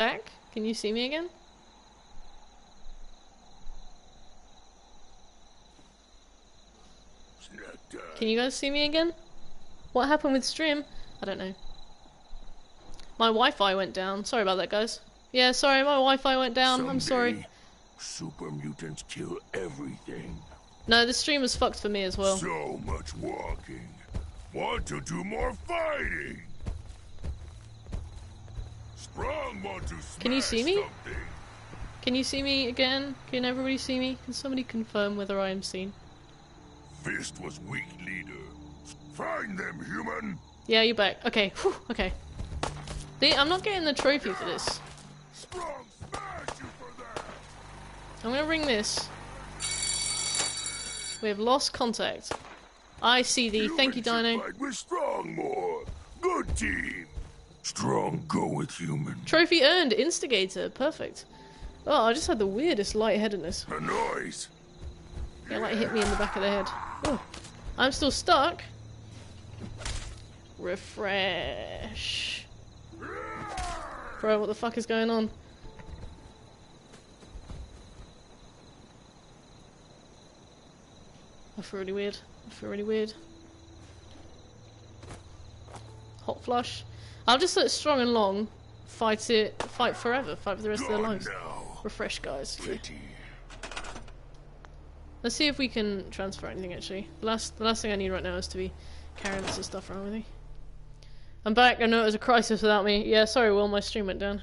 back? Can you see me again? Can you guys see me again? What happened with stream? I don't know. My Wi-Fi went down. Sorry about that, guys. Yeah, sorry, my Wi-Fi went down. I'm sorry. Super mutants kill everything. No, the stream was fucked for me as well. So much walking. Want to do more fighting? Sprung want to smash Can you see me? something. Can you see me again? Can everybody see me? Can somebody confirm whether I am seen? Fist was weak leader. Find them, human. Yeah, you're back. Okay, whew, okay. I'm not getting the trophy for this. Sprung smash you for that. I'm gonna ring this. We have lost contact. I see thee. Thank you, Humans should Dino. fight with Strong more. Good team. Strong go with human. Trophy earned, Instigator. Perfect. Oh, I just had the weirdest lightheadedness. A noise. Yeah, like hit me in the back of the head. Oh, I'm still stuck. Refresh. Bro, what the fuck is going on? I feel really weird. I feel really weird. Hot flush. I'll just let Strong and Long fight forever. Fight for the rest of their Gone lives. now. Refresh, guys. Yeah. Pity. Let's see if we can transfer anything, actually. The last thing I need right now is to be carrying lots of stuff around with me. I'm back. I know it was a crisis without me. Yeah, sorry, Will, my stream went down.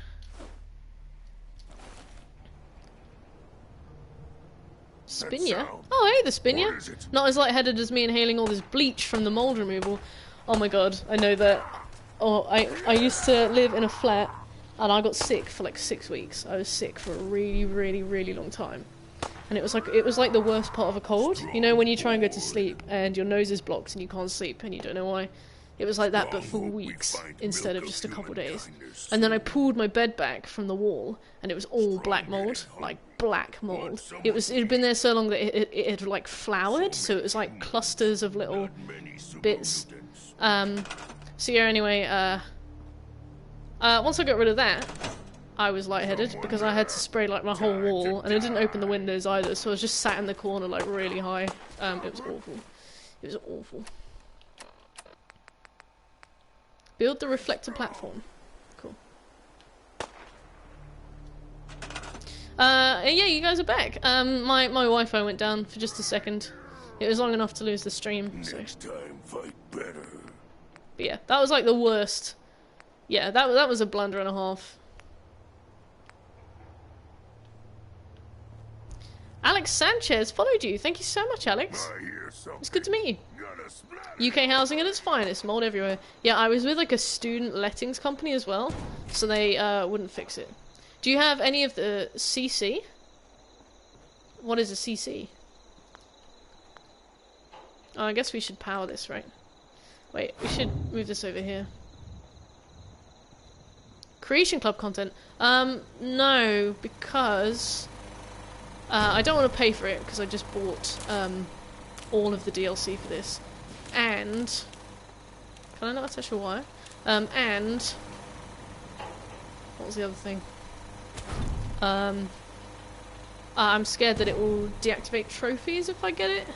Spinia? sound. Oh, hey, the Spinia. What is it? Not as lightheaded as me inhaling all this bleach from the mold removal. Oh my god, I know that. Oh, I used to live in a flat, and I got sick for like 6 weeks. I was sick for a really, really, really long time. And it was like the worst part of a cold. You know when you try and go to sleep and your nose is blocked and you can't sleep and you don't know why? It was like that but for weeks instead of just a couple days. And then I pulled my bed back from the wall and it was all black mold, like black mold. It had been there so long that it had like flowered, so it was like clusters of little bits. So yeah, anyway, once I got rid of that, I was lightheaded because I had to spray like my whole wall, and I didn't open the windows either, so I was just sat in the corner like really high. It was awful. It was awful. Build the reflector platform. Cool. Yeah, you guys are back. My Wi-Fi went down for just a second. It was long enough to lose the stream. So. Next time, fight better. But yeah, that was like the worst. Yeah, that was a blunder and a half. Alex Sanchez followed you. Thank you so much, Alex. I hear something. It's good to meet you. Gotta splatter. UK housing at its finest, mold everywhere. Yeah, I was with like a student lettings company as well, so they wouldn't fix it. Do you have any of the CC? What is a CC? Oh, I guess we should power this, right? Wait, we should move this over here. Creation Club content? No, because I don't want to pay for it because I just bought all of the DLC for this. And can I not attach a wire? And what was the other thing? I'm scared that it will deactivate trophies if I get it.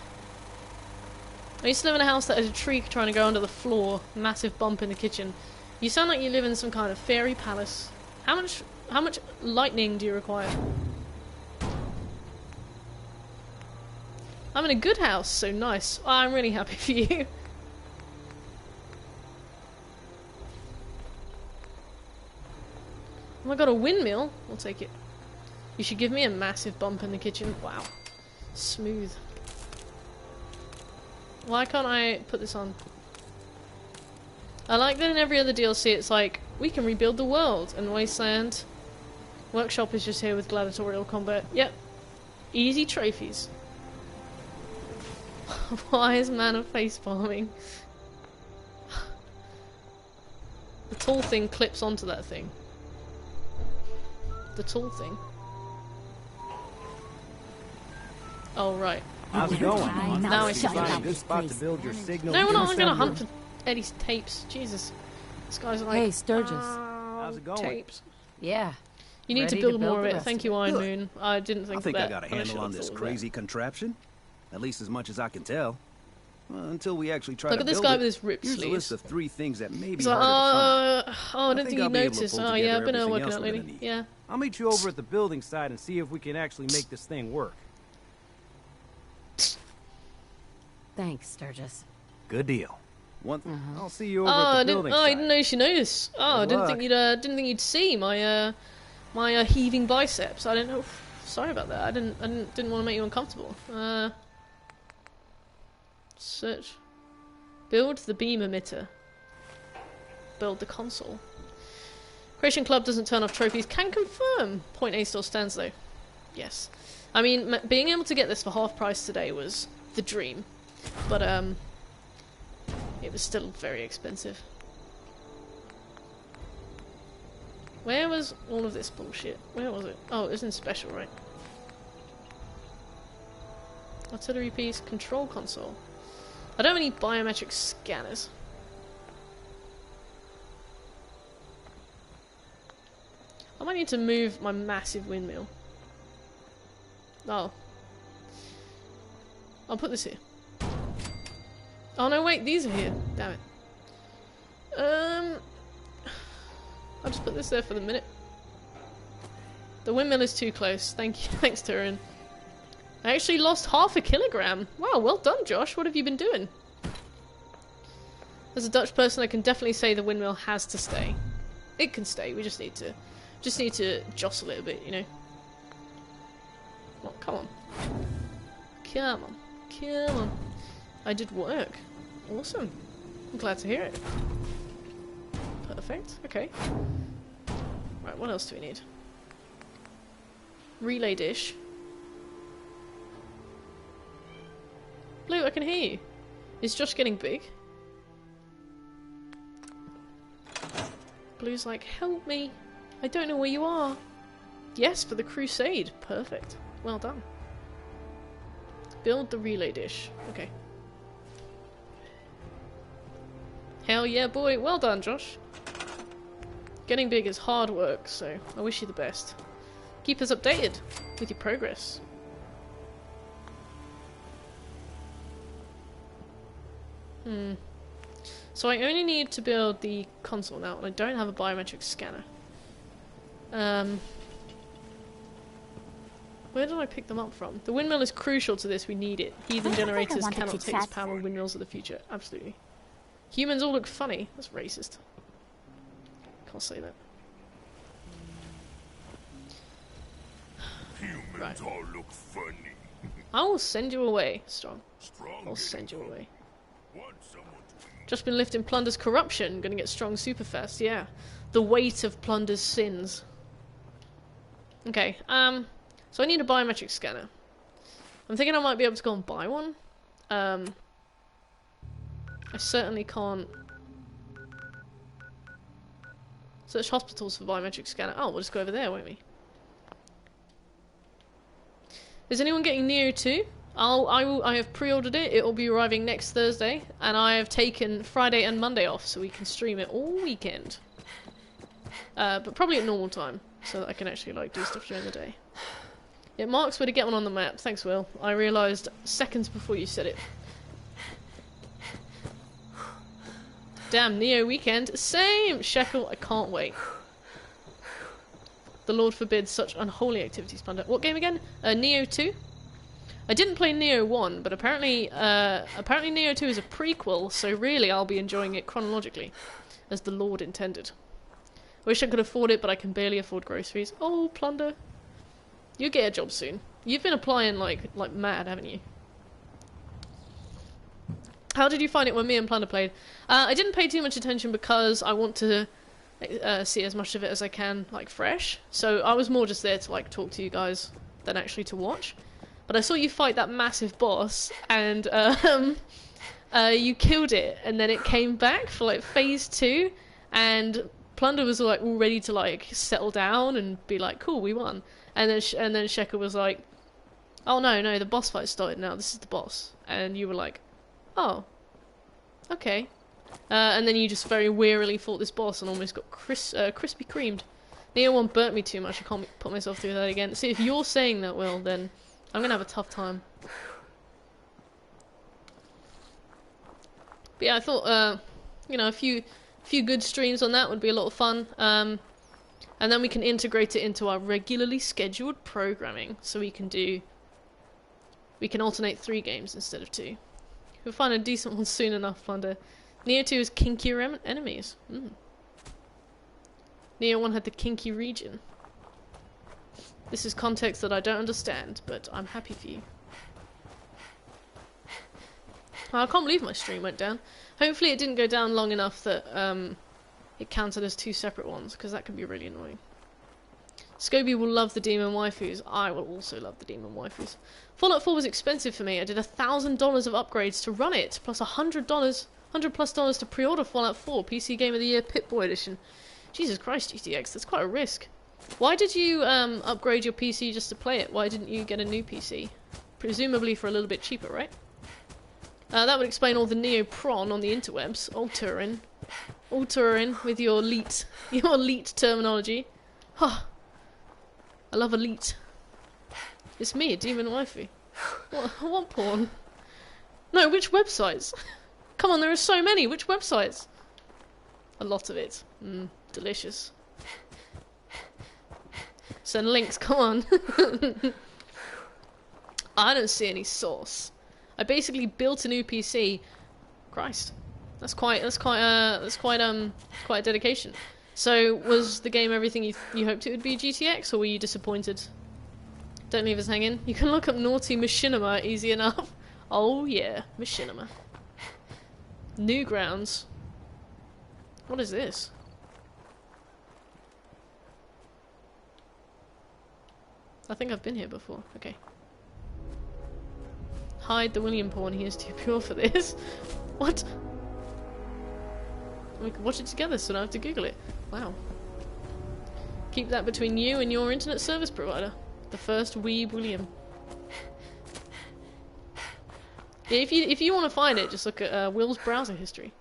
I used to live in a house that had a tree trying to go under the floor, massive bump in the kitchen. You sound like you live in some kind of fairy palace. How much lightning do you require? I'm in a good house, so nice. Oh, I'm really happy for you. Oh my god, a windmill? I'll take it. You should give me a massive bump in the kitchen. Wow. Smooth. Why can't I put this on? I like that in every other DLC it's like, we can rebuild the world, and Wasteland Workshop is just here with gladiatorial combat. Yep. Easy trophies. Why is Mana face palming? The tall thing clips onto that thing. The tall thing. Oh, right. How's it going? Now I see Find a why. good spot to build your signal. No, we're not gonna hunt for Eddie's tapes. Jesus. This guy's like, Hey, Sturgis. How's it going? Tapes. Yeah. You need to Ready build to build more of the it. rest Thank of you, it. Iron Good. Moon. I didn't think I of think that. I got a but handle should on have this thought of that. crazy contraption. At least as much as I can tell. Well, until we actually try Look to at this build guy it, with his ripped here's a list sleeves. of 3 things that may be He's like, harder to find. I don't think you I'll be able to noticed. pull Oh yeah, I've been together working everything out else we're lately. gonna need. Yeah. I'll meet you over at the building site and see if we can actually make this thing work. Thanks, Sturgis. Good deal. One, I'll see you over Oh, at I the didn't. building Oh, I site. didn't know she noticed. Oh, I Good didn't luck. think you'd see my my heaving biceps. I didn't know. Sorry about that. I didn't want to make you uncomfortable. Search. Build the beam emitter. Build the console. Creation Club doesn't turn off trophies. Can confirm. Point A still stands though. Yes. I mean, being able to get this for half price today was the dream, but it was still very expensive. Where was all of this bullshit? Where was it? Oh, it was in special, right? Artillery piece, control console. I don't have any biometric scanners. I might need to move my massive windmill. Oh. I'll put this here. Oh no, wait, these are here. Damn it. I'll just put this there for the minute. The windmill is too close. Thank you. Thanks, Turin. I actually lost 1/2 kilogram. Wow, well done, Josh. What have you been doing? As a Dutch person, I can definitely say the windmill has to stay. It can stay. We just need to jostle it a bit, you know. Oh, come on. Come on. Come on. I did work. Awesome. I'm glad to hear it. Perfect. Okay. Right, what else do we need? Relay dish. Blue, I can hear you. Is Josh getting big? Blue's like, help me. I don't know where you are. Yes, for the crusade. Perfect. Well done. Build the relay dish. Okay. Hell yeah, boy. Well done, Josh. Getting big is hard work, so I wish you the best. Keep us updated with your progress. So I only need to build the console now, and I don't have a biometric scanner. Where did I pick them up from? The windmill is crucial to this, we need it. Heathen generators cannot take this power, windmills are the future. Absolutely. Humans all look funny. That's racist. Can't say that. Humans all look funny. I will send you away, Strong. Strong. I'll send you away. Want someone to Just been lifting Plunder's corruption. Gonna get strong super fast, yeah. The weight of Plunder's sins. Okay, so I need a biometric scanner. I'm thinking I might be able to go and buy one. I certainly can't search hospitals for biometric scanner. Oh, we'll just go over there, won't we? Is anyone getting Neo 2? I have pre-ordered it. It will be arriving next Thursday, and I have taken Friday and Monday off so we can stream it all weekend. But probably at normal time, so that I can actually like do stuff during the day. It marks where to get one on the map. Thanks, Will. I realised seconds before you said it. Damn, Neo weekend. Same! Shekel, I can't wait. The Lord forbids such unholy activities, Plunder. What game again? Neo 2? I didn't play Neo 1, but apparently Neo 2 is a prequel, so really I'll be enjoying it chronologically, as the Lord intended. I wish I could afford it, but I can barely afford groceries. Oh, Plunder. You'll get a job soon. You've been applying like mad, haven't you? How did you find it when me and Plunder played? I didn't pay too much attention because I want to see as much of it as I can, like, fresh. So I was more just there to, like, talk to you guys than actually to watch. But I saw you fight that massive boss, and you killed it, and then it came back for, like, phase 2, and Plunder was, like, all ready to, like, settle down and be like, cool, we won. And then Shekel was like, oh no, the boss fight started now, this is the boss. And you were like, oh, okay. And then you just very wearily fought this boss and almost got crispy creamed. Neo 1 burnt me too much, I can't put myself through that again. See, if you're saying that, Will, then I'm gonna have a tough time. But yeah, I thought, you know, a few good streams on that would be a lot of fun. And then we can integrate it into our regularly scheduled programming. So we can alternate 3 games instead of 2. We'll find a decent one soon enough, Wonder. Neo 2 is kinkier enemies. Neo 1 had the kinky region. This is context that I don't understand, but I'm happy for you. I can't believe my stream went down. Hopefully it didn't go down long enough that it counted as 2 separate ones, because that could be really annoying. Scobie will love the demon waifus. I will also love the demon waifus. Fallout 4 was expensive for me. I did $1,000 of upgrades to run it, plus $100+ to pre-order Fallout 4 PC Game of the Year Pip-Boy Edition. Jesus Christ, GTX, that's quite a risk. Why did you upgrade your PC just to play it? Why didn't you get a new PC? Presumably for a little bit cheaper, right? That would explain all the Neopron on the interwebs. All-Turin with your elite terminology. Huh. I love elite. It's me, a demon waifu. What porn? No, which websites? Come on, there are so many. Which websites? A lot of it. Delicious. Send links, come on. I don't see any source. I basically built a new PC. Christ, that's quite a dedication. So, was the game everything you hoped it would be, GTX, or were you disappointed? Don't leave us hanging. You can look up Naughty Machinima easy enough. Oh yeah, Machinima. Newgrounds. What is this? I think I've been here before. Okay. Hide the William porn, he is too pure for this. What? We can watch it together so I don't have to Google it. Wow. Keep that between you and your internet service provider. The first weeb William. Yeah, if you want to find it, just look at Will's browser history.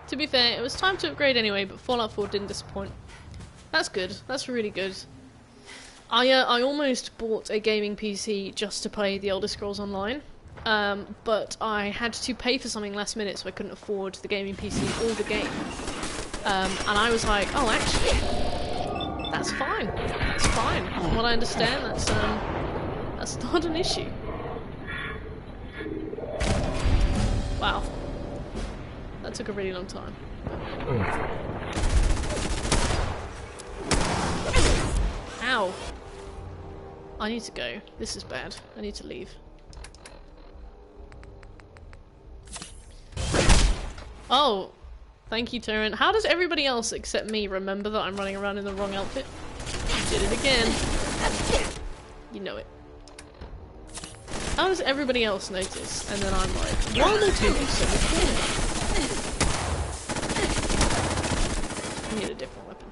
To be fair, it was time to upgrade anyway, but Fallout 4 didn't disappoint. That's good. That's really good. I almost bought a gaming PC just to play The Elder Scrolls Online, but I had to pay for something last minute, so I couldn't afford the gaming PC or the game. And I was like, oh, actually, that's fine. That's fine. From what I understand, that's not an issue. Wow. That took a really long time. Ow. I need to go. This is bad. I need to leave. Oh. Thank you, Torrent. How does everybody else except me remember that I'm running around in the wrong outfit? You did it again. You know it. How does everybody else notice? And then I'm like, why am I taking so much damage? I need a different weapon.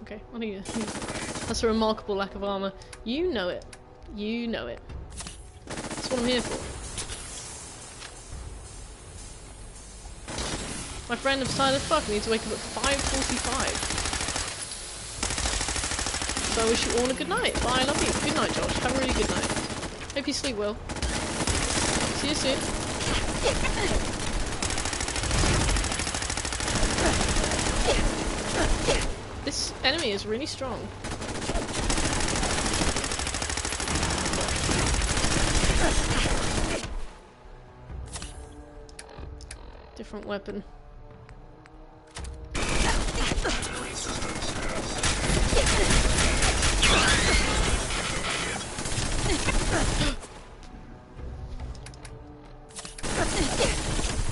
Okay, what are you? That's a remarkable lack of armor. You know it. You know it. That's what I'm here for. My friend, I'm tired as fuck. I need to wake up at 5:45. So I wish you all a good night. Bye, I love you. Good night, Josh. Have a really good night. Hope you sleep well. See you soon. This enemy is really strong. Different weapon.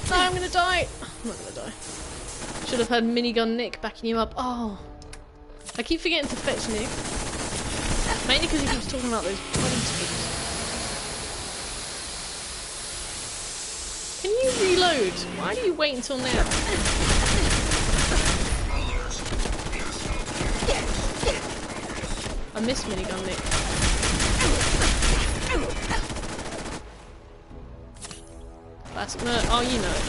No, I'm gonna die! I'm not gonna die. Should have had Minigun Nick backing you up. Oh. I keep forgetting to fetch Nick. Mainly because he keeps talking about those bloody tapes. Can you reload? Why do you wait until now? miss minigun, Nick. That's no. Oh, you know it.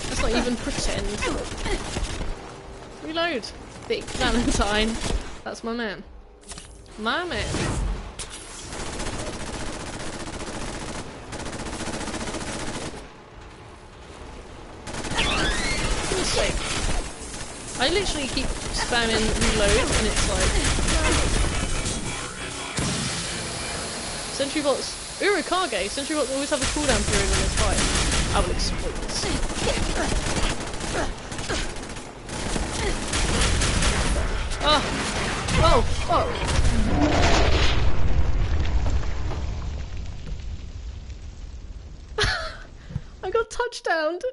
Let's not even pretend. Reload. Big Valentine. That's my man. My man. I literally keep spamming reload and it's like... Sentry bots... Urukage! Sentry bots always have a cooldown period when there's fight. I will exploit this. Oh! Oh! Oh! I got touchdowned!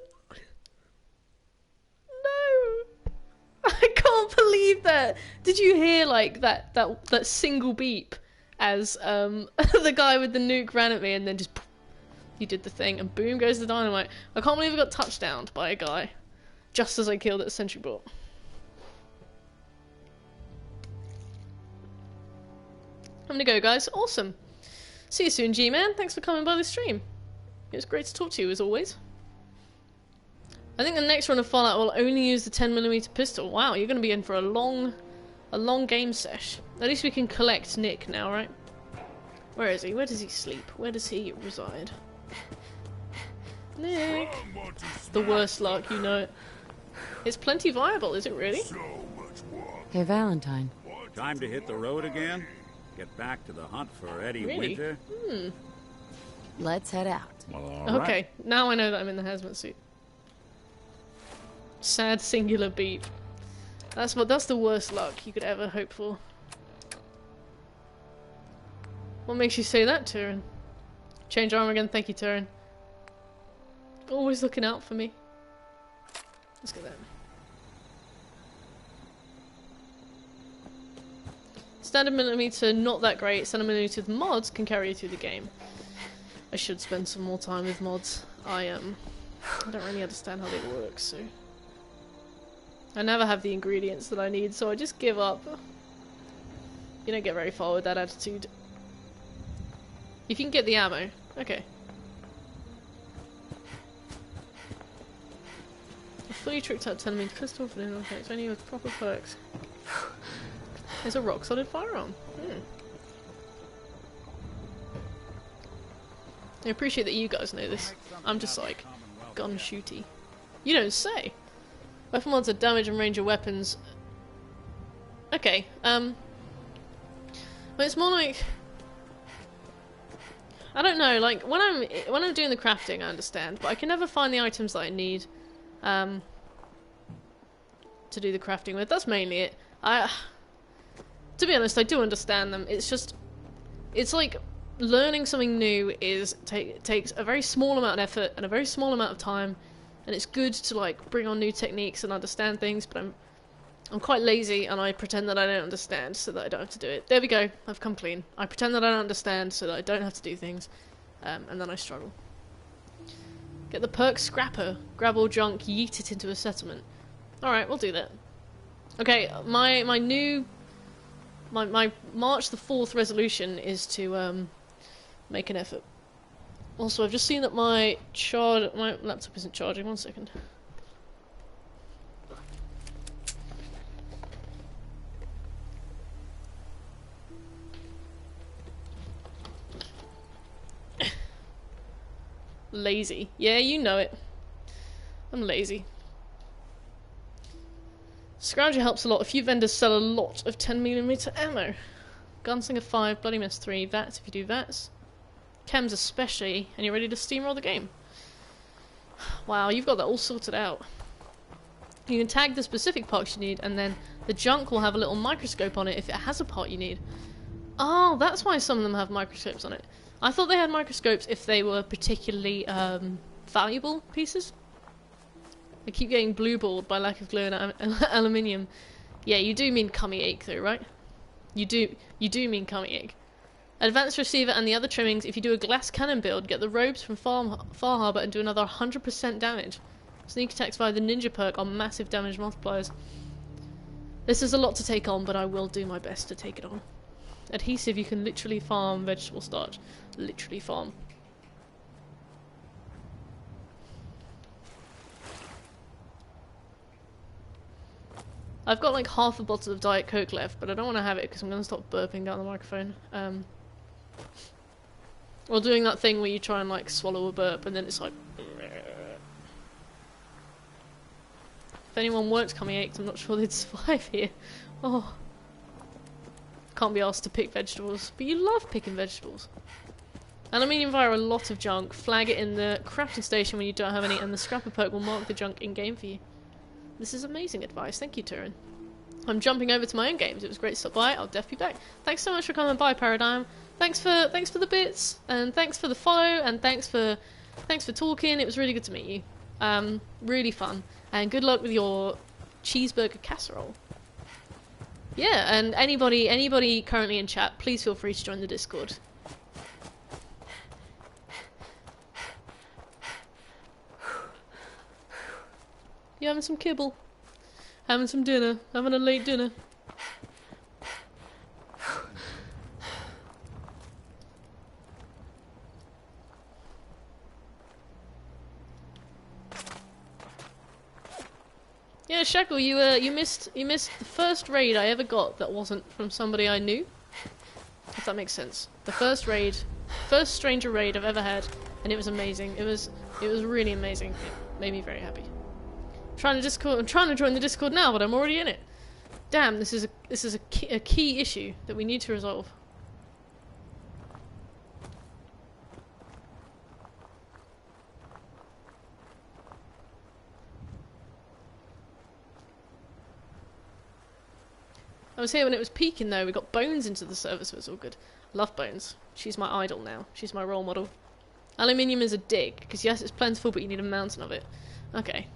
I can't believe that. Did you hear like that single beep as the guy with the nuke ran at me and then just he did the thing and boom goes the dynamite. I can't believe I got touchdowned by a guy just as I killed that sentry bot. I'm gonna go, guys. Awesome. See you soon, G-Man. Thanks for coming by the stream. It was great to talk to you as always. I think the next run of Fallout will only use the 10mm pistol. Wow, you're going to be in for a long game sesh. At least we can collect Nick now, right? Where is he? Where does he sleep? Where does he reside? Nick! The worst luck, you know it. It's plenty viable, is it really? Hey, Valentine. Time to hit the road again? Get back to the hunt for Eddie Really? Winter? Let's head out. Well, all right. Okay, now I know that I'm in the hazmat suit. Sad singular beep. That's the worst luck you could ever hope for. What makes you say that, Turin? Change armor again, thank you, Turin. Always looking out for me. Let's get that. Standard millimeter, not that great. Standard millimeter with mods can carry you through the game. I should spend some more time with mods. I don't really understand how they work, so... I never have the ingredients that I need, so I just give up. You don't get very far with that attitude. If you can get the ammo. Okay. A fully tricked out 10mm pistol for the effects, only with proper perks. There's a rock solid firearm. I appreciate that you guys know this. I'm just like, gun shooty. You don't say! Weapon mods are damage and range of weapons. Okay, but it's more like... I don't know, like, when I'm doing the crafting, I understand, but I can never find the items that I need, to do the crafting with. That's mainly it. To be honest, I do understand them. It's just... It's like... Learning something new takes a very small amount of effort and a very small amount of time, and it's good to like bring on new techniques and understand things, but I'm quite lazy and I pretend that I don't understand so that I don't have to do it. There we go, I've come clean. I pretend that I don't understand so that I don't have to do things, and then I struggle. Get the perk Scrapper. Grab all junk, yeet it into a settlement. Alright, we'll do that. Okay, my March the 4th resolution is to make an effort. Also, I've just seen that my laptop isn't charging. 1 second. Lazy. Yeah, you know it. I'm lazy. Scrounger helps a lot. A few vendors sell a lot of 10mm ammo. Gunslinger 5, Bloody Mess 3, VATS if you do VATS. Chems especially, and you're ready to steamroll the game. Wow, you've got that all sorted out. You can tag the specific parts you need, and then the junk will have a little microscope on it if it has a part you need. Oh, that's why some of them have microscopes on it. I thought they had microscopes if they were particularly valuable pieces. I keep getting blueballed by lack of glue and aluminium. Yeah, you do mean cummy ache though, right? You do mean cummy ache. Advanced receiver and the other trimmings, if you do a glass cannon build, get the robes from Far Harbor and do another 100% damage. Sneak attacks via the ninja perk on massive damage multipliers. This is a lot to take on, but I will do my best to take it on. Adhesive, you can literally farm vegetable starch. Literally farm. I've got like half a bottle of Diet Coke left, but I don't want to have it because I'm going to stop burping down the microphone. Or doing that thing where you try and like swallow a burp and then it's like... If anyone worked tummy aches, I'm not sure they'd survive here. Oh. Can't be asked to pick vegetables. But you love picking vegetables. Aluminium via a lot of junk. Flag it in the crafting station when you don't have any, and the scrapper perk will mark the junk in-game for you. This is amazing advice. Thank you, Turin. I'm jumping over to my own games. It was great to stop by. I'll definitely be back. Thanks so much for coming by, Paradigm. Thanks for the bits, and thanks for the follow, and thanks for talking. It was really good to meet you. Really fun. And good luck with your cheeseburger casserole. Yeah, and anybody currently in chat, please feel free to join the Discord. You having some kibble? Having some dinner? Having a late dinner? Yeah, Shackle, you missed the first raid I ever got that wasn't from somebody I knew. If that makes sense. The first stranger raid I've ever had, and it was amazing. It was really amazing. It made me very happy. I'm trying to join the Discord now, but I'm already in it. Damn, this is a key issue that we need to resolve. I was here when it was peaking though. We got Bones into the server, so it's all good. I love Bones. She's my idol now. She's my role model. Aluminium is a dig, because yes, it's plentiful, but you need a mountain of it. Okay.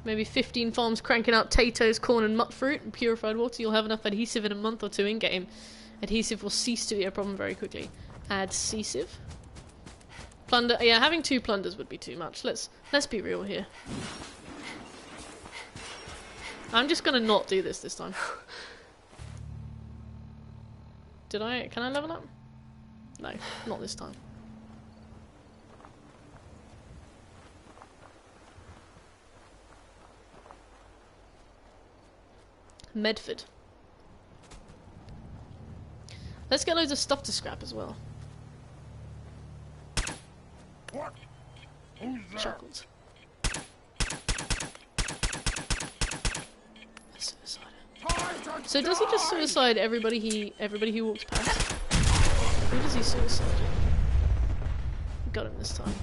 Maybe 15 farms cranking out potatoes, corn and mut fruit and purified water. You'll have enough adhesive in a month or two in-game. Adhesive will cease to be a problem very quickly. Adhesive? Plunder. Yeah, having 2 plunders would be too much. Let's be real here. I'm just gonna not do this time. Can I level up? No, not this time. Medford. Let's get loads of stuff to scrap as well. What? Who's that? Chuckled. Suicide. So does he just suicide everybody he walks past? Who does he suicide? Got him this time.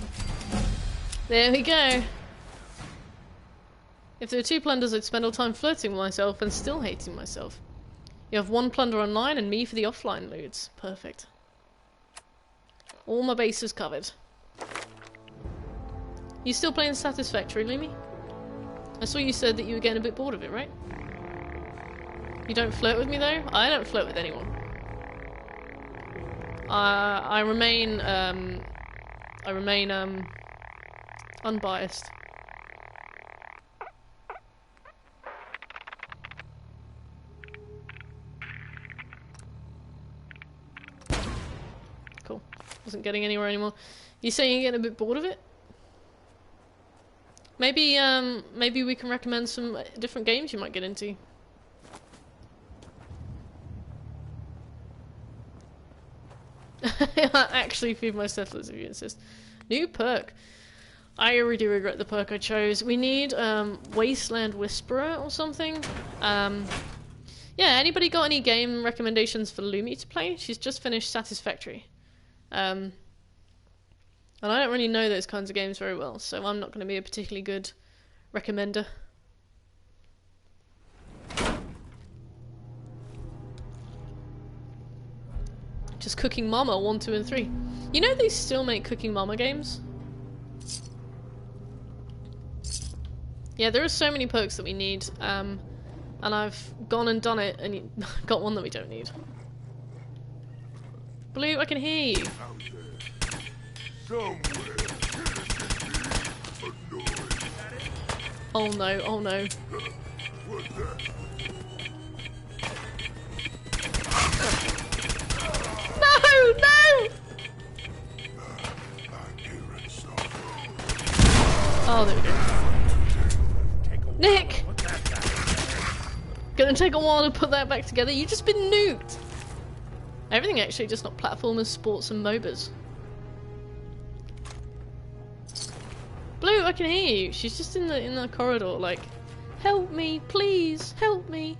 There we go. If there were 2 plunders, I'd spend all time flirting with myself and still hating myself. You have 1 plunder online and me for the offline loots. Perfect. All my bases covered. You still playing Satisfactory, Lumi? I saw you said that you were getting a bit bored of it, right? You don't flirt with me though? I don't flirt with anyone. I remain unbiased. Cool. Wasn't getting anywhere anymore. You saying you're getting a bit bored of it? Maybe maybe we can recommend some different games you might get into. I actually feed my settlers if you insist. New perk. I already regret the perk I chose. We need Wasteland Whisperer or something. Yeah, anybody got any game recommendations for Lumi to play? She's just finished Satisfactory. And I don't really know those kinds of games very well, so I'm not going to be a particularly good recommender. Just Cooking Mama 1, 2, and 3. You know they still make Cooking Mama games? Yeah, there are so many perks that we need, and I've gone and done it, and got one that we don't need. Blue, I can hear you. Out there. Somewhere. A noise. Oh no, oh no. What's that? gonna take a while to put that back together. You've just been nuked. Everything actually, just not platformers, sports, and MOBAs. Blue, I can hear you. She's just in the corridor, like, help me, please, help me.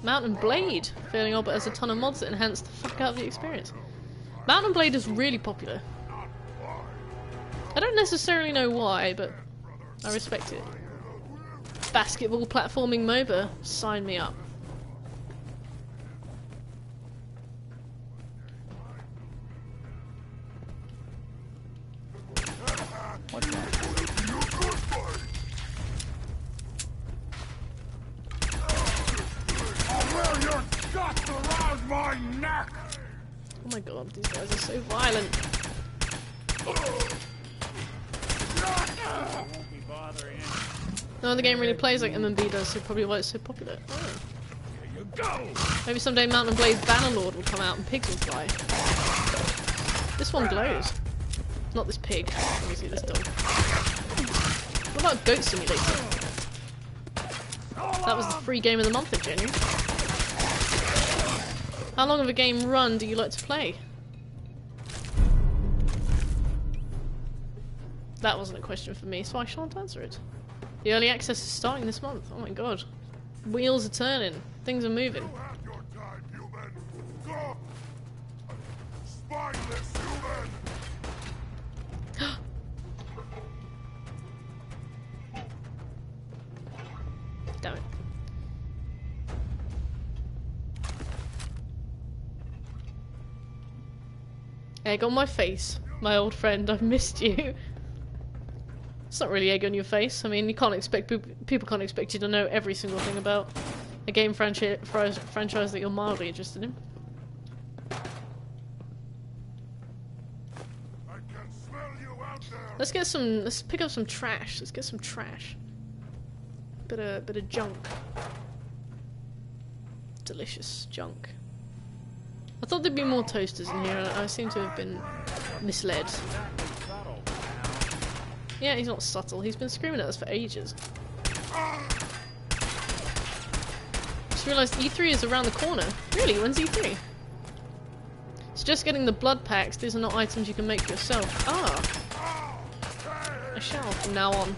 Mountain Blade, feeling odd, but has a ton of mods that enhance the fuck out of the experience. Mountain Blade is really popular. I don't necessarily know why, but I respect it. Basketball platforming MOBA, sign me up. What's that? I'll wear your guts around my neck! Oh my god, these guys are so violent. No other game really plays like MMB does, so probably why it's so popular. Oh. Here you go! Maybe someday Mountain Blade Bannerlord will come out and pigs will fly. This one glows. Not this pig, obviously this dog. What about Goat Simulator? That was the free game of the month in January. How long of a game run do you like to play? That wasn't a question for me, so I shan't answer it. The early access is starting this month. Oh my god. Wheels are turning. Things are moving. You have your time, human! Go! Spineless human! Damn it. Egg on my face, my old friend. I've missed you. It's not really egg on your face. I mean, you can't expect people can't expect you to know every single thing about a game franchise that you're mildly interested in. I can smell you out there! Let's pick up some trash. Let's get some trash. Bit of junk. Delicious junk. I thought there'd be more toasters in here, and I seem to have been misled. Yeah, he's not subtle. He's been screaming at us for ages. Just realised E3 is around the corner. Really? When's E3? It's just getting the blood packs. These are not items you can make yourself. Ah. I shall from now on.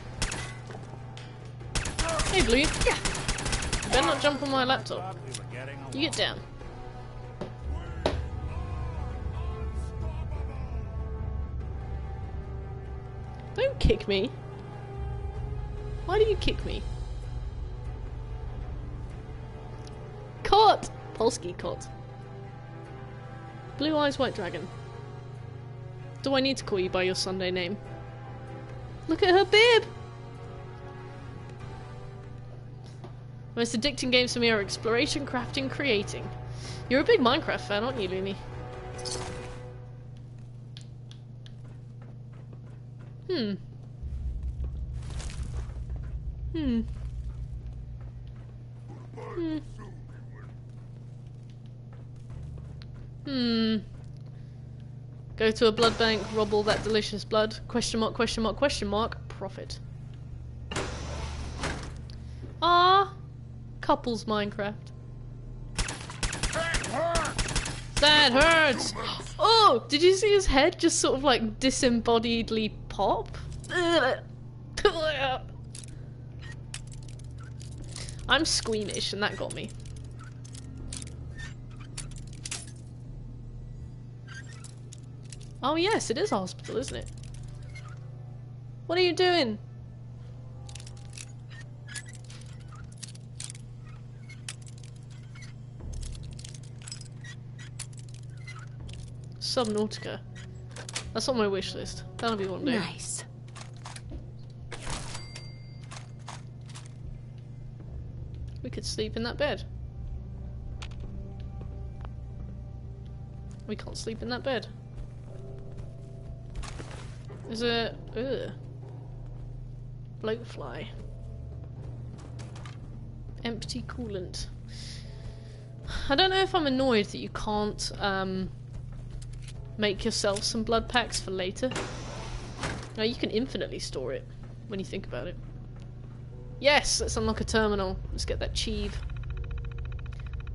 Hey, Blue. Yeah. You better not jump on my laptop. You get down. Don't kick me. Why do you kick me? Caught! Polsky caught. Blue Eyes White Dragon. Do I need to call you by your Sunday name? Look at her bib! Most addicting games for me are exploration, crafting, creating. You're a big Minecraft fan, aren't you, Looney? Go to a blood bank, rob all that delicious blood. Question mark, question mark, question mark. Profit. Ah, couples Minecraft. That hurts! Oh, did you see his head just sort of like disembodiedly pop? I'm squeamish and that got me. Oh yes, it is a hospital, isn't it? What are you doing? Subnautica. That's on my wish list. That'll be one day. Nice. We could sleep in that bed. We can't sleep in that bed. There's a... bloatfly. Empty coolant. I don't know if I'm annoyed that you can't, make yourself some blood packs for later. Now you can infinitely store it. when you think about it. Yes, let's unlock a terminal. Let's get that cheeve.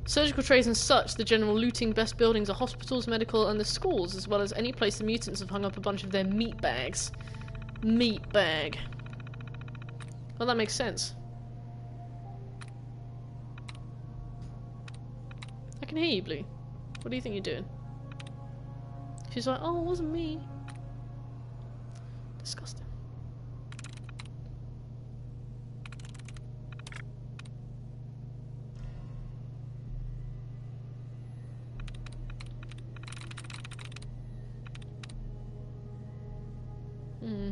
Surgical trays and such, the general looting best buildings are hospitals, medical, and the schools, as well as any place the mutants have hung up a bunch of their meat bags. Meat bag. Well, that makes sense. I can hear you, Blue. What do you think you're doing? She's like, oh, it wasn't me. Disgusting. Hmm.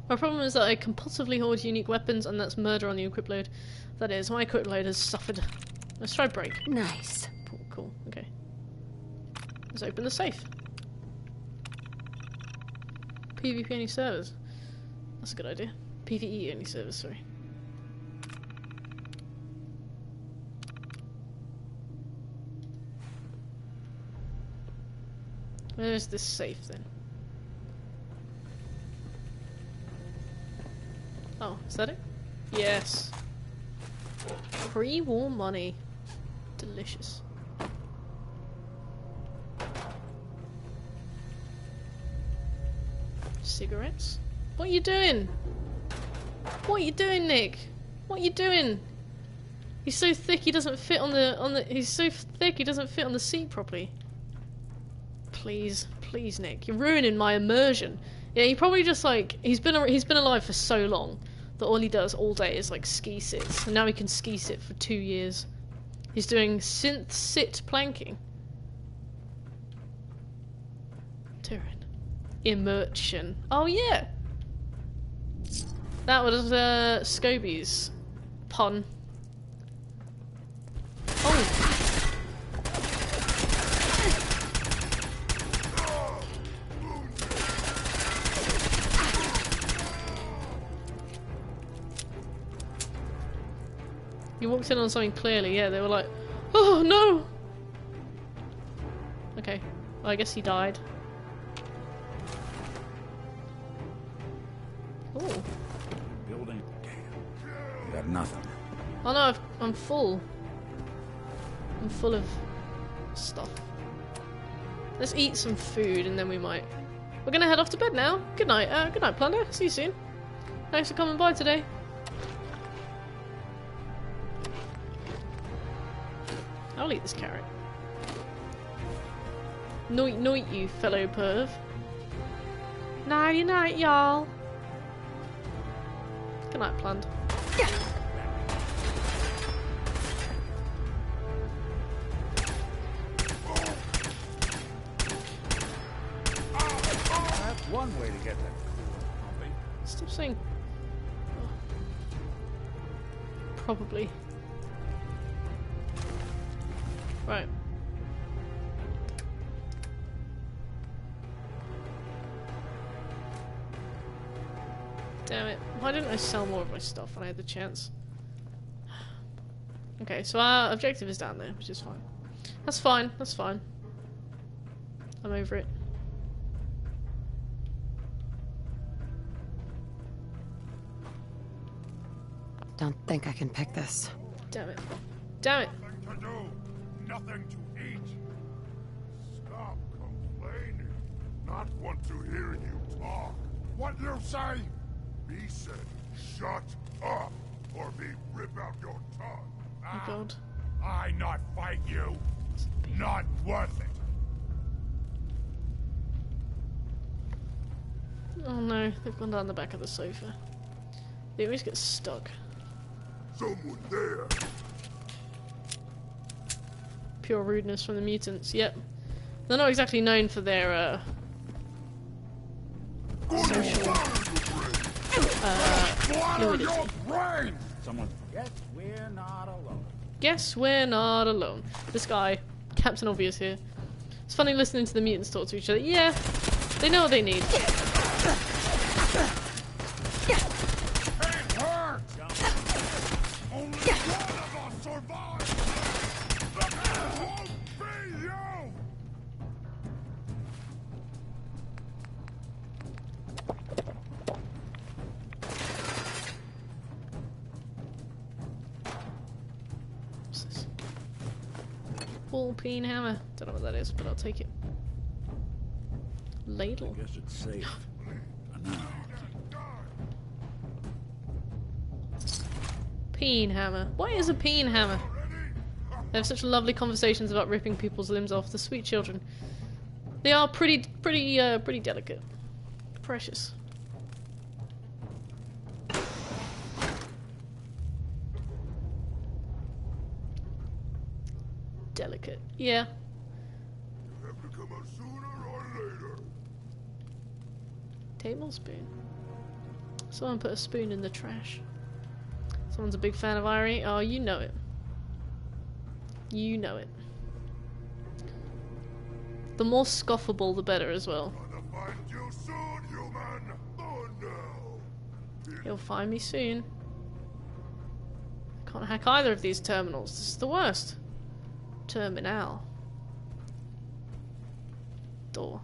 My problem is that I compulsively hoard unique weapons, and that's murder on the equip load. That is, my equip load has suffered. Let's try break. Nice. Cool, okay. Let's open the safe. PvP only servers. That's a good idea. PvE only servers, sorry. Where's this safe then? Oh, is that it? Yes. Pre-war money. Delicious. Cigarettes? What are you doing? What are you doing, Nick? What are you doing? He's so thick he doesn't fit on the he's so thick he doesn't fit on the seat properly. Please, please, Nick, you're ruining my immersion. Yeah, he probably just like he's been alive for so long that all he does all day is like ski sits, and now he can ski sit for 2 years. He's doing synth sit planking. Tyrion. Immersion. Oh yeah. That was Scobie's pun. Oh. You walked in on something clearly, yeah, they were like, oh no! Okay, well, I guess he died. Oh. Building. Damn. You got nothing. Oh no, I'm full. I'm full of stuff. Let's eat some food and then we might... We're gonna head off to bed now. Good night, Plunder. See you soon. Thanks for coming by today. I'll eat this carrot. Noit noit, you fellow perv. Nighty night, y'all. Good night, Planned. That's one way to get that cool. Stop saying... Oh. Probably. Right. Damn it. Why didn't I sell more of my stuff when I had the chance? Okay, so our objective is down there, which is fine. That's fine, that's fine. I'm over it. Don't think I can pick this. Damn it. Damn it. Nothing to do, nothing to eat. Stop complaining. Not want to hear you talk. What you say? He said, shut up, or me rip out your tongue. Oh god. I not fight you. Not worth it. Oh no, they've gone down the back of the sofa. They always get stuck. Someone there. Pure rudeness from the mutants, yep. They're not exactly known for their, social, fluidity. Someone. Guess we're not alone. Guess we're not alone. This guy, Captain Obvious here, It's funny listening to the mutants talk to each other. Yeah, they know what they need. It hurts! Only one of us survived! It won't be you! What's this? Ball peen hammer. Don't know what that is, but I'll take it. Ladle. Guess it's safe. For now. Peen hammer. What is a peen hammer? They have such lovely conversations about ripping people's limbs off. The sweet children. They are pretty delicate. Precious. Delicate. Yeah. You have to come out sooner or later. Tablespoon. Someone put a spoon in the trash. Someone's a big fan of Irie. Oh, you know it. You know it. The more scoffable, the better as well. Gonna find you soon, human. Oh no. He'll find me soon. Can't hack either of these terminals. This is the worst. Terminal. Door.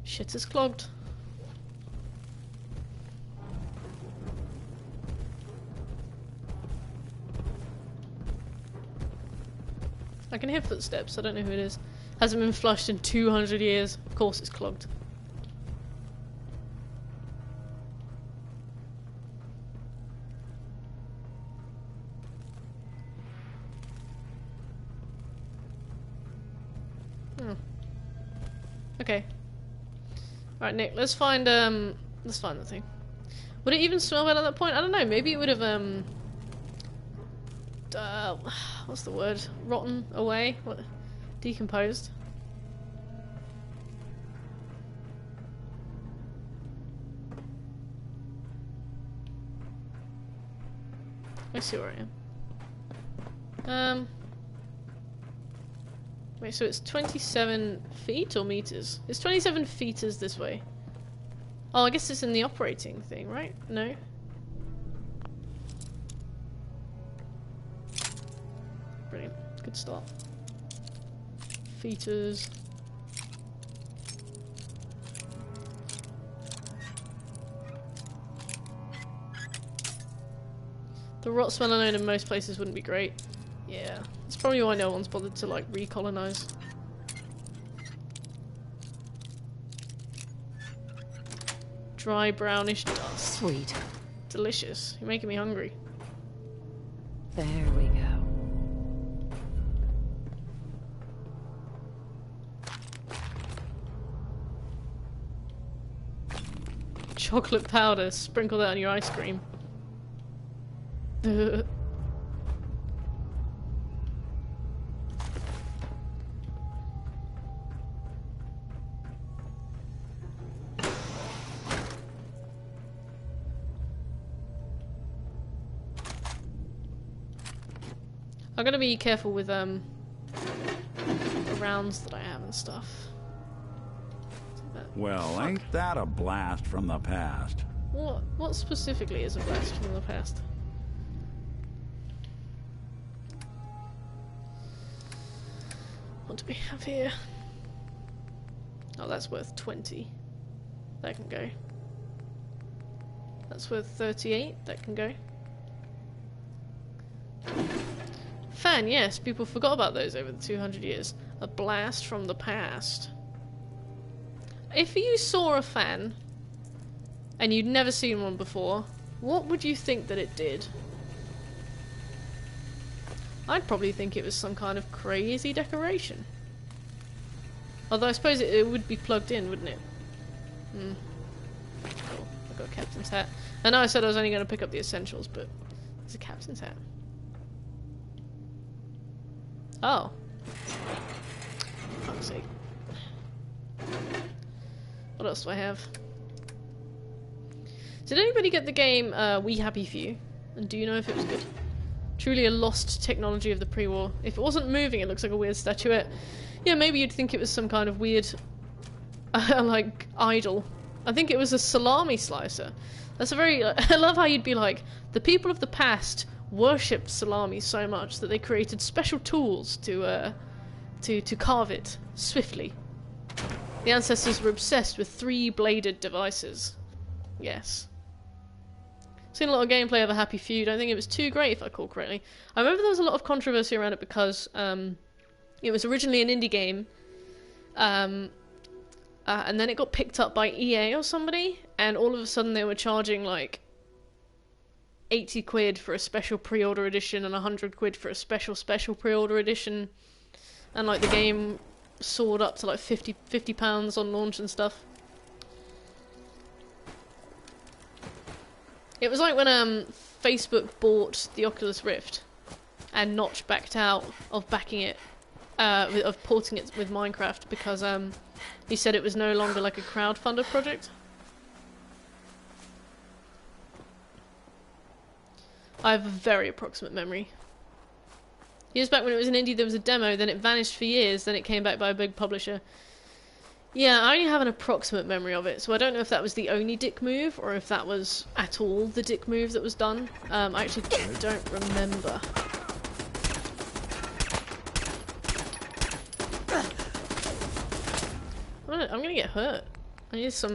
Shit is clogged. I can hear footsteps, I don't know who it is. Hasn't been flushed in 200 years. Of course it's clogged. Oh. Okay. Alright, Nick, let's find the thing. Would it even smell bad at that point? I don't know, maybe it would have, what's the word? Rotten away? What? Decomposed? I see where I am. Wait, so it's 27 feet or meters? It's 27 feet is this way. Oh, I guess it's in the operating thing, right? No? Brilliant. Good start. Feeters. The rot smell alone in most places wouldn't be great. Yeah. That's probably why no one's bothered to, like, recolonize. Dry, brownish dust. Sweet. Delicious. You're making me hungry. There we go. Chocolate powder. Sprinkle that on your ice cream. Ugh. I'm gonna be careful with the rounds that I have and stuff. Well, ain't that a blast from the past? What specifically is a blast from the past? What do we have here? Oh, that's worth 20. That can go. That's worth 38. That can go. Fan, yes, people forgot about those over the 200 years. A blast from the past. If you saw a fan and you'd never seen one before, what would you think that it did? I'd probably think it was some kind of crazy decoration. Although I suppose it would be plugged in, wouldn't it? Cool. I've got a captain's hat. I know I said I was only going to pick up the essentials, but there's a captain's hat. Oh. Fuck's sake. What else do I have? Did anybody get the game We Happy Few? And do you know if it was good? Truly a lost technology of the pre-war. If it wasn't moving, it looks like a weird statuette. Yeah, maybe you'd think it was some kind of weird, like, idol. I think it was a salami slicer. That's a very... I love how you'd be like, the people of the past worshipped salami so much that they created special tools to carve it swiftly. The ancestors were obsessed with 3-bladed devices. Yes. Seen a lot of gameplay of A Happy Few. Don't think it was too great, if I recall correctly. I remember there was a lot of controversy around it because it was originally an indie game, and then it got picked up by EA or somebody, and all of a sudden they were charging like 80 quid for a special pre-order edition and 100 quid for a special pre-order edition, and like the game soared up to like 50 pounds on launch and stuff. It was like when Facebook bought the Oculus Rift and Notch backed out of backing it, of porting it with Minecraft because he said it was no longer like a crowdfunder project. I have a very approximate memory. Years back when it was an indie, there was a demo, then it vanished for years, then it came back by a big publisher. Yeah, I only have an approximate memory of it, so I don't know if that was the only dick move, or if that was at all the dick move that was done. I actually don't remember. I'm gonna get hurt. I need some,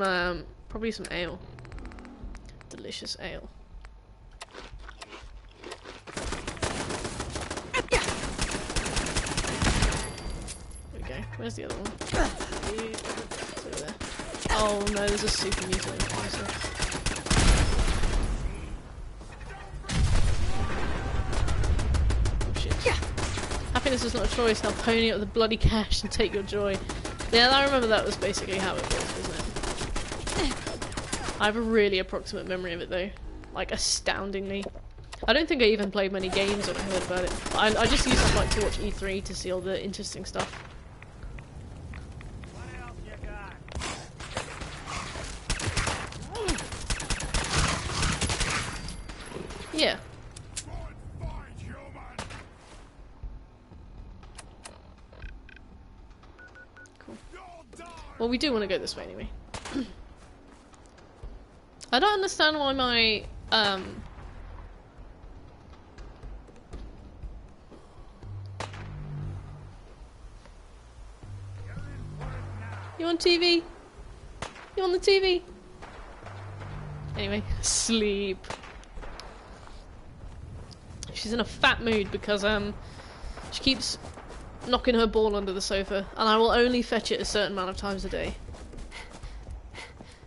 probably some ale. Delicious ale. There we go. Where's the other one? It's over there. Oh no, there's a super mutant. Oh shit. Happiness is not a choice, now pony up the bloody cash and take your joy. Yeah, I remember that was basically how it was, wasn't it? I have a really approximate memory of it though. Like, astoundingly. I don't think I even played many games when I heard about it. I just used to like to watch E3 to see all the interesting stuff. Yeah. Cool. Well, we do want to go this way anyway. I don't understand why my, You on TV? You on the TV? Anyway, sleep. She's in a fat mood because she keeps knocking her ball under the sofa, and I will only fetch it a certain amount of times a day.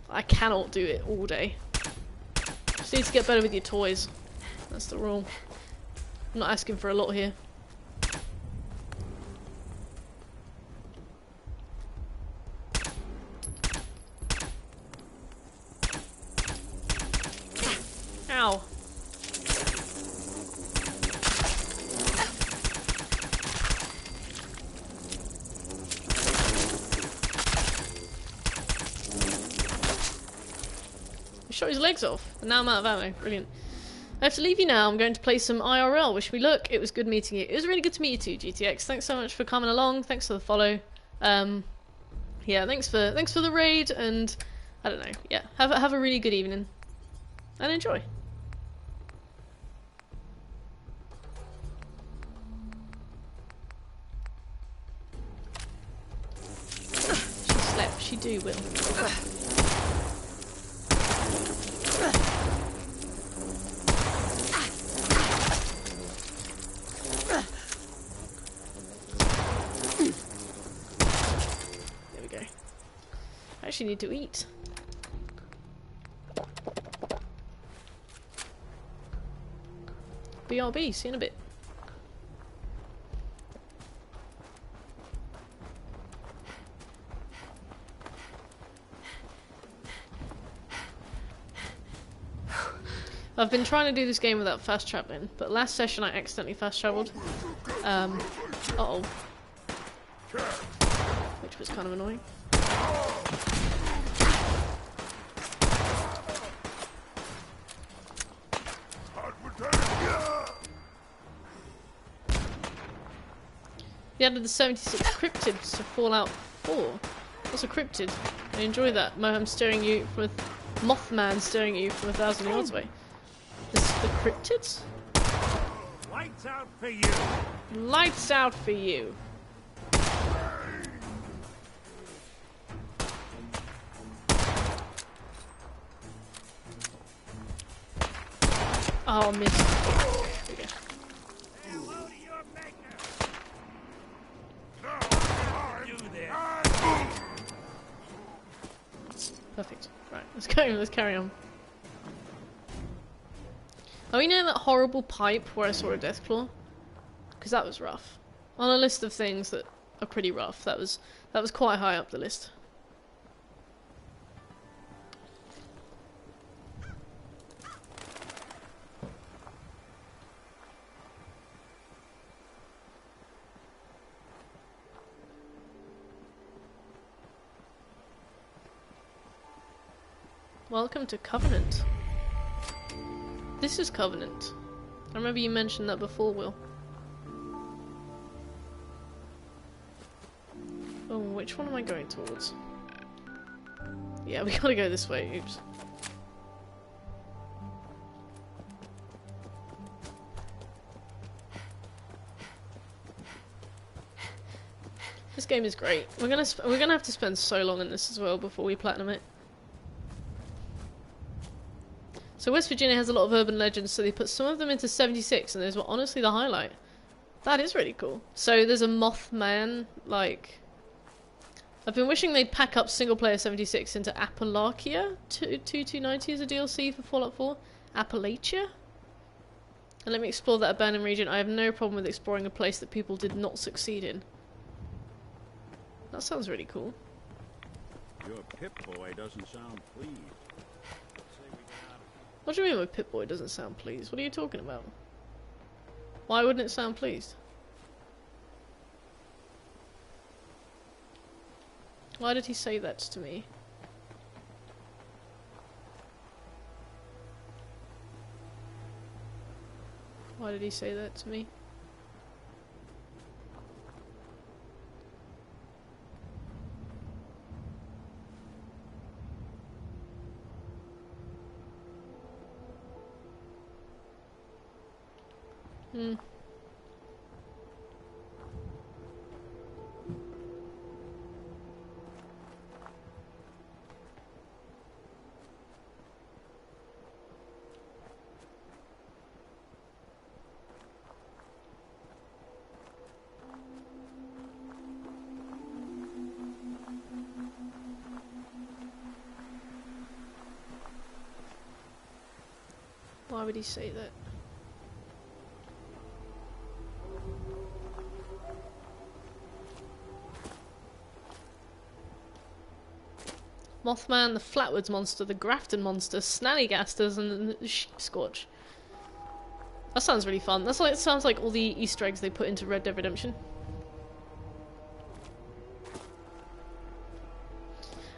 I cannot do it all day. Just need to get better with your toys. That's the rule. I'm not asking for a lot here. Ow. Shot his legs off, and now I'm out of ammo. Brilliant. I have to leave you now. I'm going to play some IRL. Wish me luck. It was good meeting you. It was really good to meet you too, GTX. Thanks so much for coming along. Thanks for the follow. Yeah, thanks for the raid, and I don't know. Yeah, have a really good evening, and enjoy. She slept. She do will. I actually need to eat. BRB, see you in a bit. I've been trying to do this game without fast traveling, but last session I accidentally fast traveled. Uh-oh. Which was kind of annoying. They added the 76 cryptids to Fallout 4. What's a cryptid? I enjoy that. I'm staring you from a Mothman staring at you from 1,000 yards away. This is the cryptids? Lights out for you! Lights out for you. Oh, missed. There we go. Hello to your maker! Do this. Perfect. Right, let's go. Let's carry on. Are we near that horrible pipe where I saw a Deathclaw? Because that was rough. On a list of things that are pretty rough, that was quite high up the list. Welcome to Covenant. This is Covenant. I remember you mentioned that before, Will. Oh, which one am I going towards? Yeah, we gotta go this way. Oops. This game is great. We're gonna have to spend so long in this as well before we platinum it. So West Virginia has a lot of urban legends, so they put some of them into 76, and those were honestly the highlight. That is really cool. So there's a Mothman, like... I've been wishing they'd pack up single-player 76 into Appalachia 2290 as a DLC for Fallout 4. Appalachia? And let me explore that abandoned region. I have no problem with exploring a place that people did not succeed in. That sounds really cool. Your Pip-Boy doesn't sound pleased. What do you mean my Pip-Boy doesn't sound pleased? What are you talking about? Why wouldn't it sound pleased? Why did he say that to me? Why did he say that to me? Why would he say that? Mothman, the Flatwoods Monster, the Grafton Monster, Snallygasters, and the Sheepscorch. That sounds really fun. That's like, it sounds like all the Easter eggs they put into Red Dead Redemption.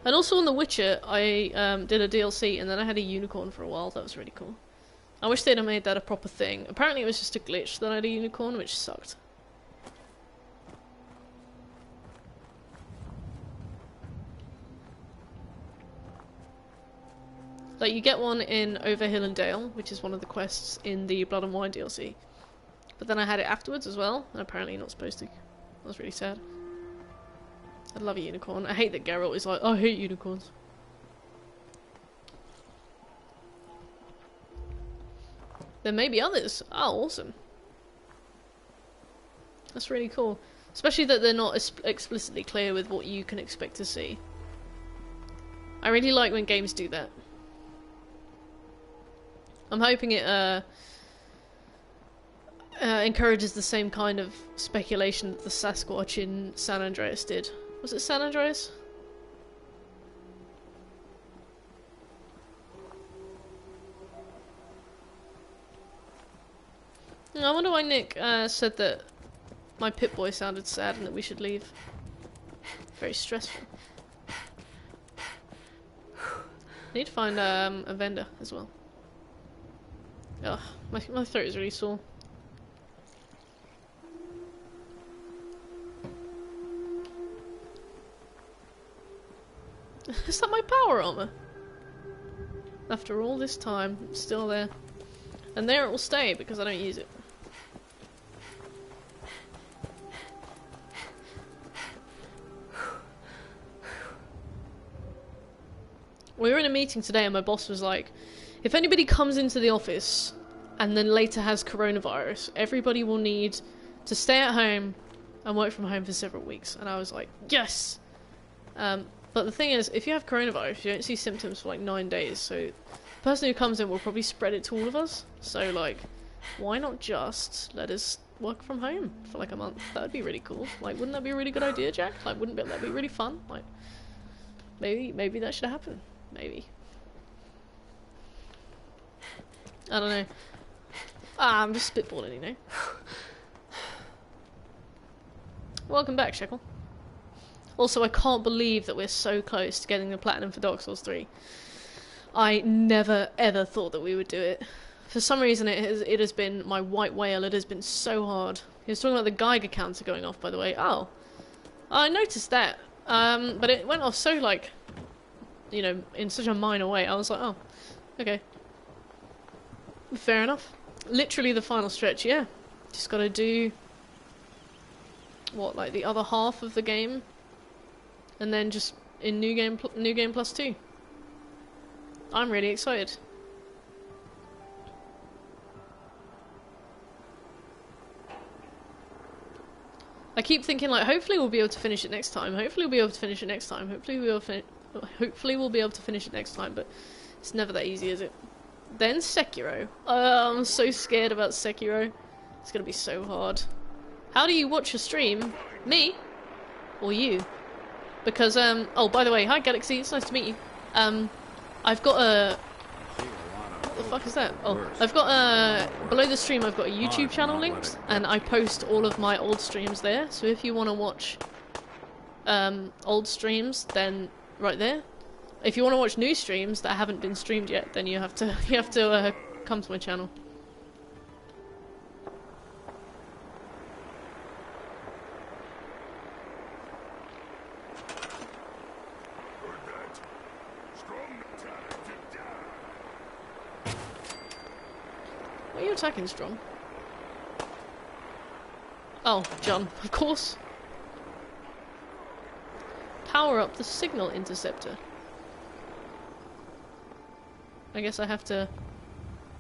And also on The Witcher, I did a DLC and then I had a unicorn for a while. That was really cool. I wish they'd have made that a proper thing. Apparently it was just a glitch that I had a unicorn, which sucked. Like, you get one in Overhill and Dale, which is one of the quests in the Blood and Wine DLC. But then I had it afterwards as well, and apparently you're not supposed to. That was really sad. I'd love a unicorn. I hate that Geralt is like, I hate unicorns. There may be others. Oh, awesome. That's really cool. Especially that they're not explicitly clear with what you can expect to see. I really like when games do that. I'm hoping it encourages the same kind of speculation that the Sasquatch in San Andreas did. Was it San Andreas? I wonder why Nick said that my Pip-Boy sounded sad and that we should leave. Very stressful. I need to find a vendor as well. Ugh, my throat is really sore. Is that my power armor? After all this time, it's still there. And there it will stay because I don't use it. We were in a meeting today and my boss was like, if anybody comes into the office and then later has coronavirus, everybody will need to stay at home and work from home for several weeks. And I was like, yes! But the thing is, if you have coronavirus, you don't see symptoms for like 9 days, so the person who comes in will probably spread it to all of us. So like, why not just let us work from home for like a month? That would be really cool. Like, wouldn't that be a really good idea, Jack? Like, wouldn't that be really fun? Like, maybe that should happen. Maybe. I don't know. I'm just spitballing, you know. Welcome back, Shekel. Also, I can't believe that we're so close to getting the platinum for Dark Souls 3. I never ever thought that we would do it. For some reason it has been my white whale, it has been so hard. He was talking about the Geiger counter going off, by the way. Oh. I noticed that. But it went off so, like, you know, in such a minor way. I was like, oh, okay. Fair enough. Literally the final stretch, yeah. Just gotta do... what, like the other half of the game? And then just in New Game Plus 2. I'm really excited. I keep thinking, like, hopefully we'll be able to finish it next time. Hopefully we'll be able to finish it next time. Hopefully we'll be able to finish it next time, but it's never that easy, is it? Then Sekiro. I'm so scared about Sekiro. It's gonna be so hard. How do you watch a stream? Me? Or you? Because, oh, by the way, hi Galaxy, it's nice to meet you. I've got a... what the fuck is that? Oh, I've got a... below the stream I've got a YouTube channel linked, and I post all of my old streams there, so if you want to watch, old streams, then right there. If you want to watch new streams that haven't been streamed yet, then you have to come to my channel. Why are you attacking Strong? Oh, John, of course. Power up the signal interceptor. I guess I have to...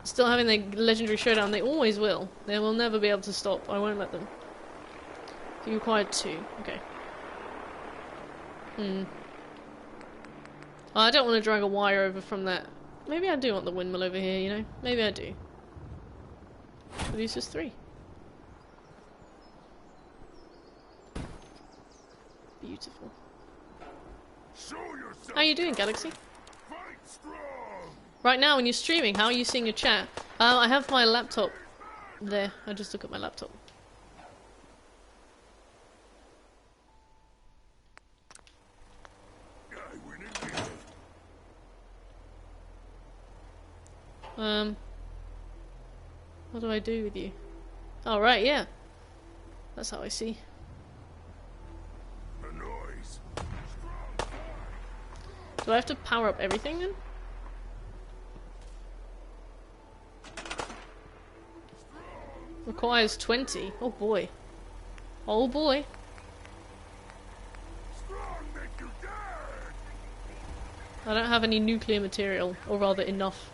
Still having the legendary showdown, they always will. They will never be able to stop. I won't let them. You required 2. Okay. I don't want to drag a wire over from that. Maybe I do want the windmill over here, you know? Maybe I do. Produces 3. Beautiful. How are you doing, Galaxy? Right now, when you're streaming, how are you seeing your chat? I have my laptop there. I just look at my laptop. What do I do with you? Oh, right, yeah. That's how I see. Do I have to power up everything then? Requires 20. Oh boy. Oh boy. I don't have any nuclear material, or rather enough.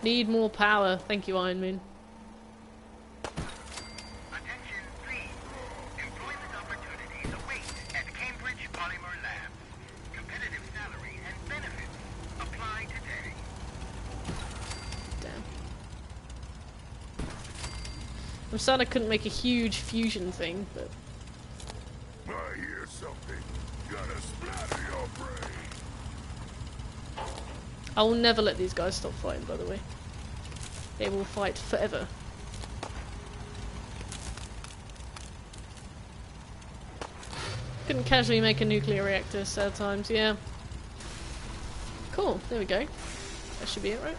Need more power. Thank you, Iron Moon. Attention, please. Employment opportunities await at Cambridge Polymer Labs. Competitive salary and benefits apply today. Damn. I'm sad I couldn't make a huge fusion thing, but... I hear something. Gonna splatter your brain. I will never let these guys stop fighting, by the way. They will fight forever. Couldn't casually make a nuclear reactor, sad times, yeah. Cool, there we go. That should be it, right?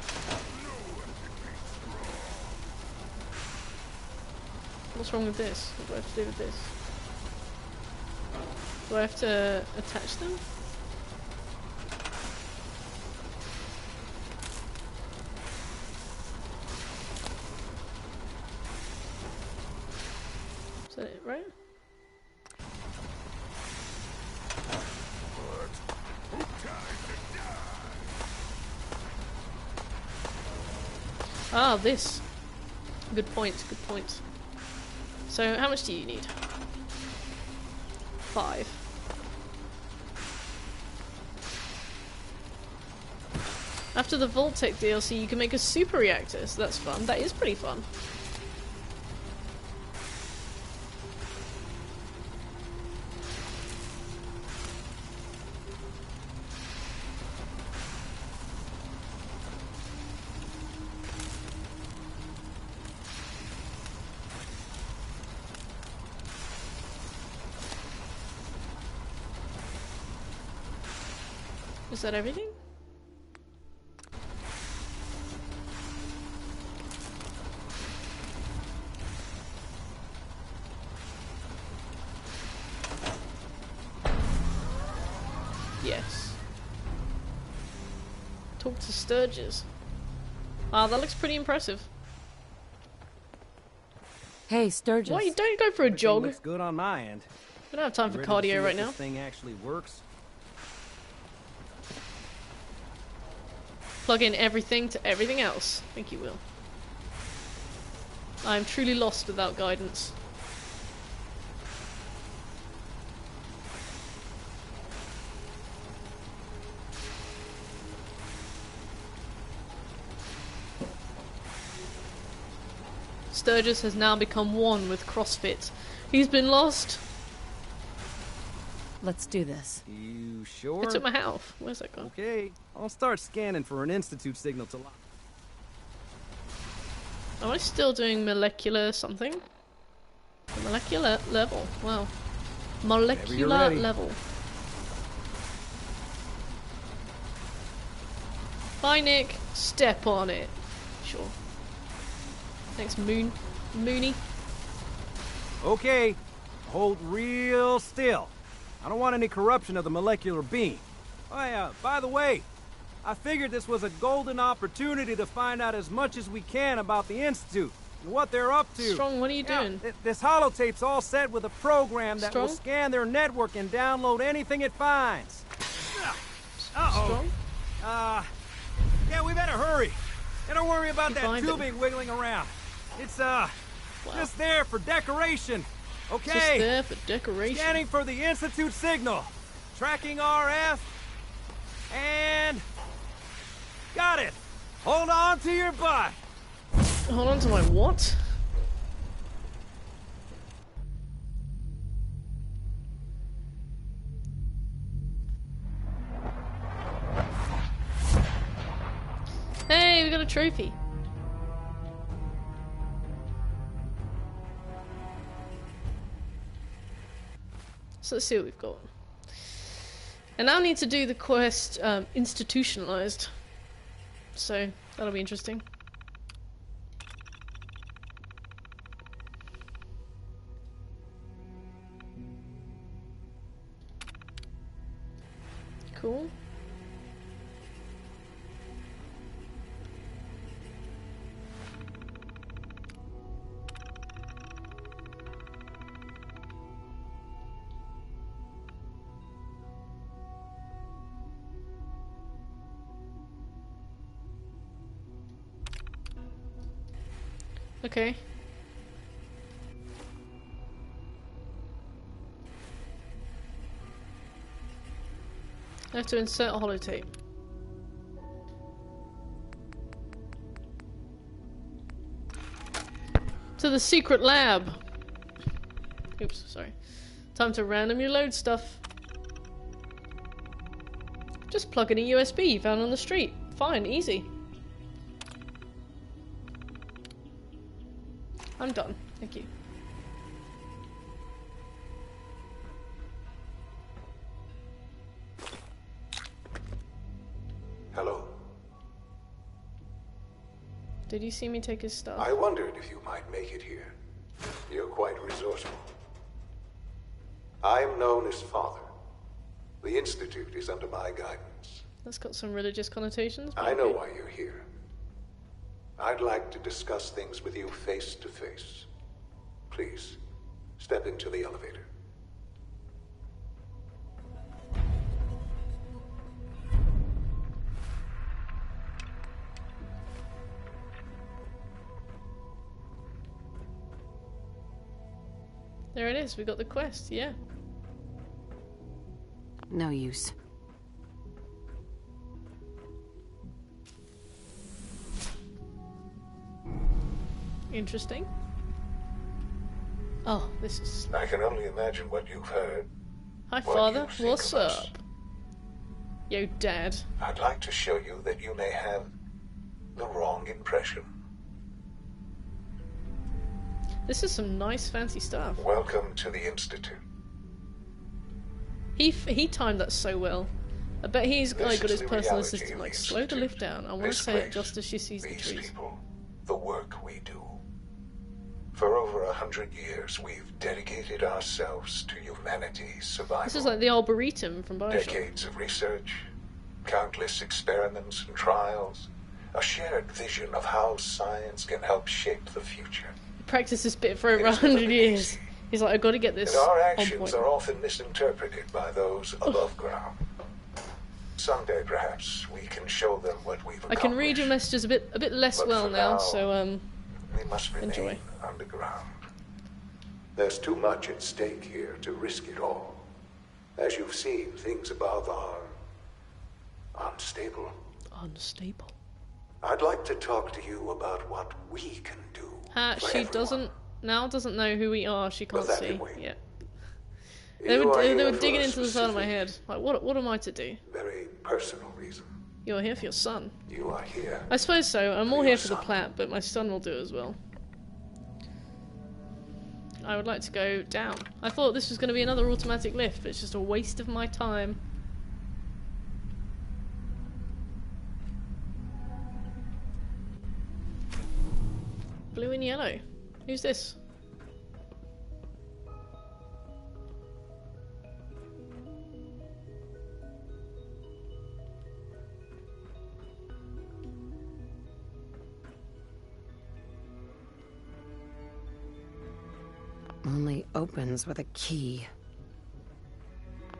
What's wrong with this? What do I have to do with this? Do I have to attach them? Is that it, right? Ah, this. Good point, good point. So, how much do you need? 5. After the Vault-Tec DLC, you can make a super reactor, so that's fun. That is pretty fun. Is that everything? Yes. Talk to Sturges. Ah, that looks pretty impressive. Hey, Sturgis. Why don't you go for a Everything jog? looks good on my end. We don't have time You for ready to see cardio if right now. This thing actually works. Plug in everything to everything else. Thank you, Will. I'm truly lost without guidance. Sturgis has now become one with CrossFit. He's been lost. Let's do this. You sure? I took my hat off. Where's that gone? Okay, I'll start scanning for an Institute signal to lock. Am I still doing molecular something? Molecular level. Wow. Molecular ready. level. Bye, Nick. Step on it. Sure. Thanks, Mooney. Okay, hold real still. I don't want any corruption of the molecular beam. Oh yeah, by the way, I figured this was a golden opportunity to find out as much as we can about the Institute and what they're up to. Strong, what are you doing? This holotape's all set with a program that will Strong? scan their network and download anything it finds. Strong? Yeah, we better hurry. And don't worry about that Find him. tubing wiggling around. It's, just there for decoration. Okay. Just there for decoration. Scanning for the Institute signal. Tracking RF. And... got it. Hold on to your butt. Hold on to my what? Hey, we got a trophy. So let's see what we've got. I now need to do the quest institutionalized. So that'll be interesting. Cool. Okay. I have to insert a holotape. To the secret lab. Oops, sorry. Time to randomly load stuff. Just plug in a USB you found on the street. Fine, easy. I'm done. Thank you. Hello. Did you see me take his stuff? I wondered if you might make it here. You're quite resourceful. I am known as Father. The Institute is under my guidance. That's got some religious connotations. But I know okay. why you're here. I'd like to discuss things with you face to face. Please, step into the elevator. There it is. We got the quest. Yeah. No use. Interesting. Oh, this is. I can only imagine what you've heard. Hi, What Father. you think What's of us. up? Yo, Dad. I'd like to show you that you may have the wrong impression. This is some nice, fancy stuff. Welcome to the Institute. He timed that so well. I bet he's This like got is his the personal reality assistant of like the slow the Institute. lift down. I want to This say it place, just as she sees the these trees. people, the work we do. For over 100 years, we've dedicated ourselves to humanity's survival. This is like the Arboretum from Bioshock. Decades of research, countless experiments and trials, a shared vision of how science can help shape the future. Practiced this bit for over It has never 100 been years. easy. He's like, I've got to get this And our on actions point. are often misinterpreted by those above ground. Someday, perhaps, we can show them what we've I accomplished. can read your messages a bit less But well for now, now, so We must remain enjoy. underground. There's too much at stake here to risk it all. As you've seen, things above are unstable. unstable. I'd like to talk to you about what we can do. for She everyone. doesn't know who we are. She can't that see. can wait. Yeah. You They are were here for digging a into the side of my specific, head. Like, what am I to do? very personal reason. You're here for your son. You are here. I suppose so. I'm more For here your for the son. plat, but my son will do as well. I would like to go down. I thought this was going to be another automatic lift, but it's just a waste of my time. Blue and yellow. Who's this? Only opens with a key.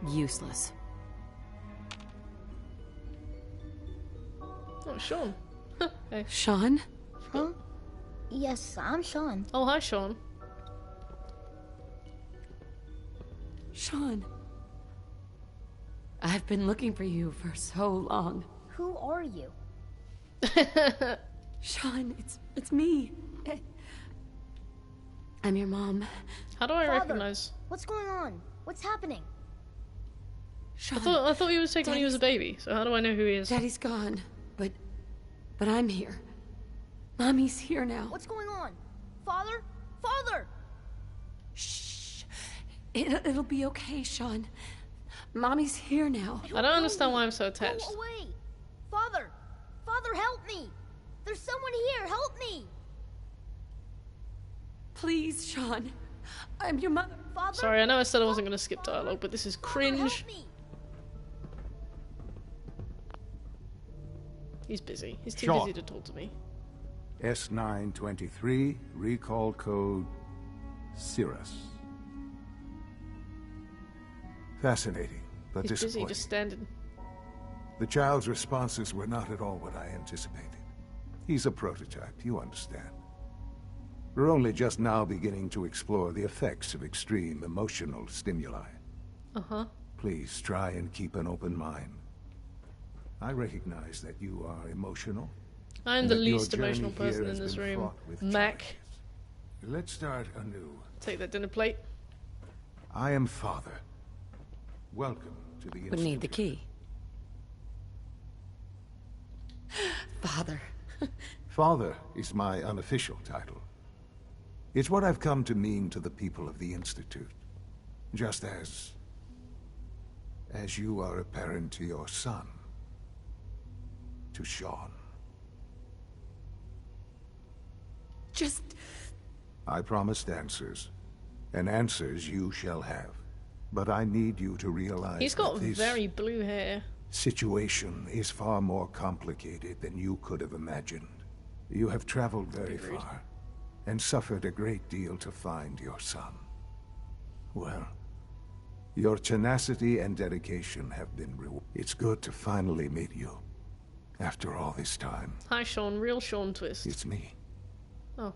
Useless. Oh, Sean. Hey. Sean? Huh? Yes, I'm Sean. Oh, hi, Sean. Sean. I've been looking for you for so long. Who are you? Sean, it's me. I'm your mom. How do I Father, recognize? What's going on? What's happening? Sean. I thought he was taken when he was a baby. So how do I know who he is? Daddy's gone, but I'm here. Mommy's here now. What's going on? Father? Father! Shh. It'll be okay, Sean. Mommy's here now. I don't understand why I'm so attached. Go away! Father! Father, help me! There's someone here! Help me! Please, Sean. I'm your mother. Father? Sorry, I know I said I wasn't going to skip dialogue, but this is Father, cringe. help me! He's busy. He's too Sean. busy to talk to me. S923, recall code Cirrus. Fascinating, but He's busy disappointing. just standing. The child's responses were not at all what I anticipated. He's a prototype, you understand. We're only just now beginning to explore the effects of extreme emotional stimuli. Uh-huh. Please try and keep an open mind. I recognize that you are emotional. I'm and the that your least journey emotional person here in has this been room. fraught with Mac, challenges. Let's start anew. take that dinner plate. I am Father. Welcome to the Would need the Institute. key. Father. Father is my unofficial title. It's what I've come to mean to the people of the Institute. Just as you are a parent to your son. To Sean. Just... I promised answers, and answers you shall have. But I need you to realize He's got that this very blue hair. situation is far more complicated than you could have imagined. You have traveled very far and suffered a great deal to find your son. Well, your tenacity and dedication have been rewarded. It's good to finally meet you after all this time. Hi, Sean. Real Sean Twist. It's me. Oh.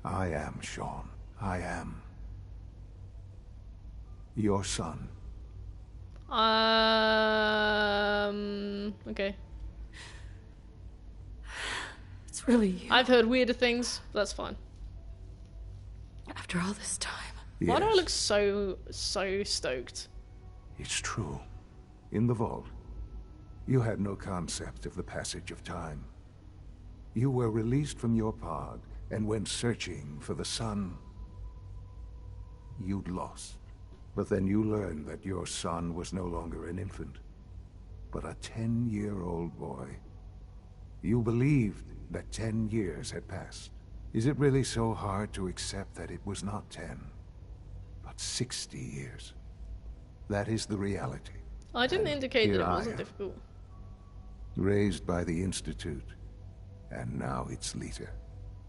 I am Sean. I am your son. Okay. It's really you. I've heard weirder things, but that's fine. After all this time. Why do I Yes, look so stoked? it's true. In the vault, you had no concept of the passage of time. You were released from your pod and went searching for the son you'd lost. But then you learned that your son was no longer an infant, but a 10-year-old boy. You believed that 10 years had passed. Is it really so hard to accept that it was not 10, but 60 years? That is the reality. I didn't And indicate that here it I wasn't am, difficult. raised by the Institute, and now its leader.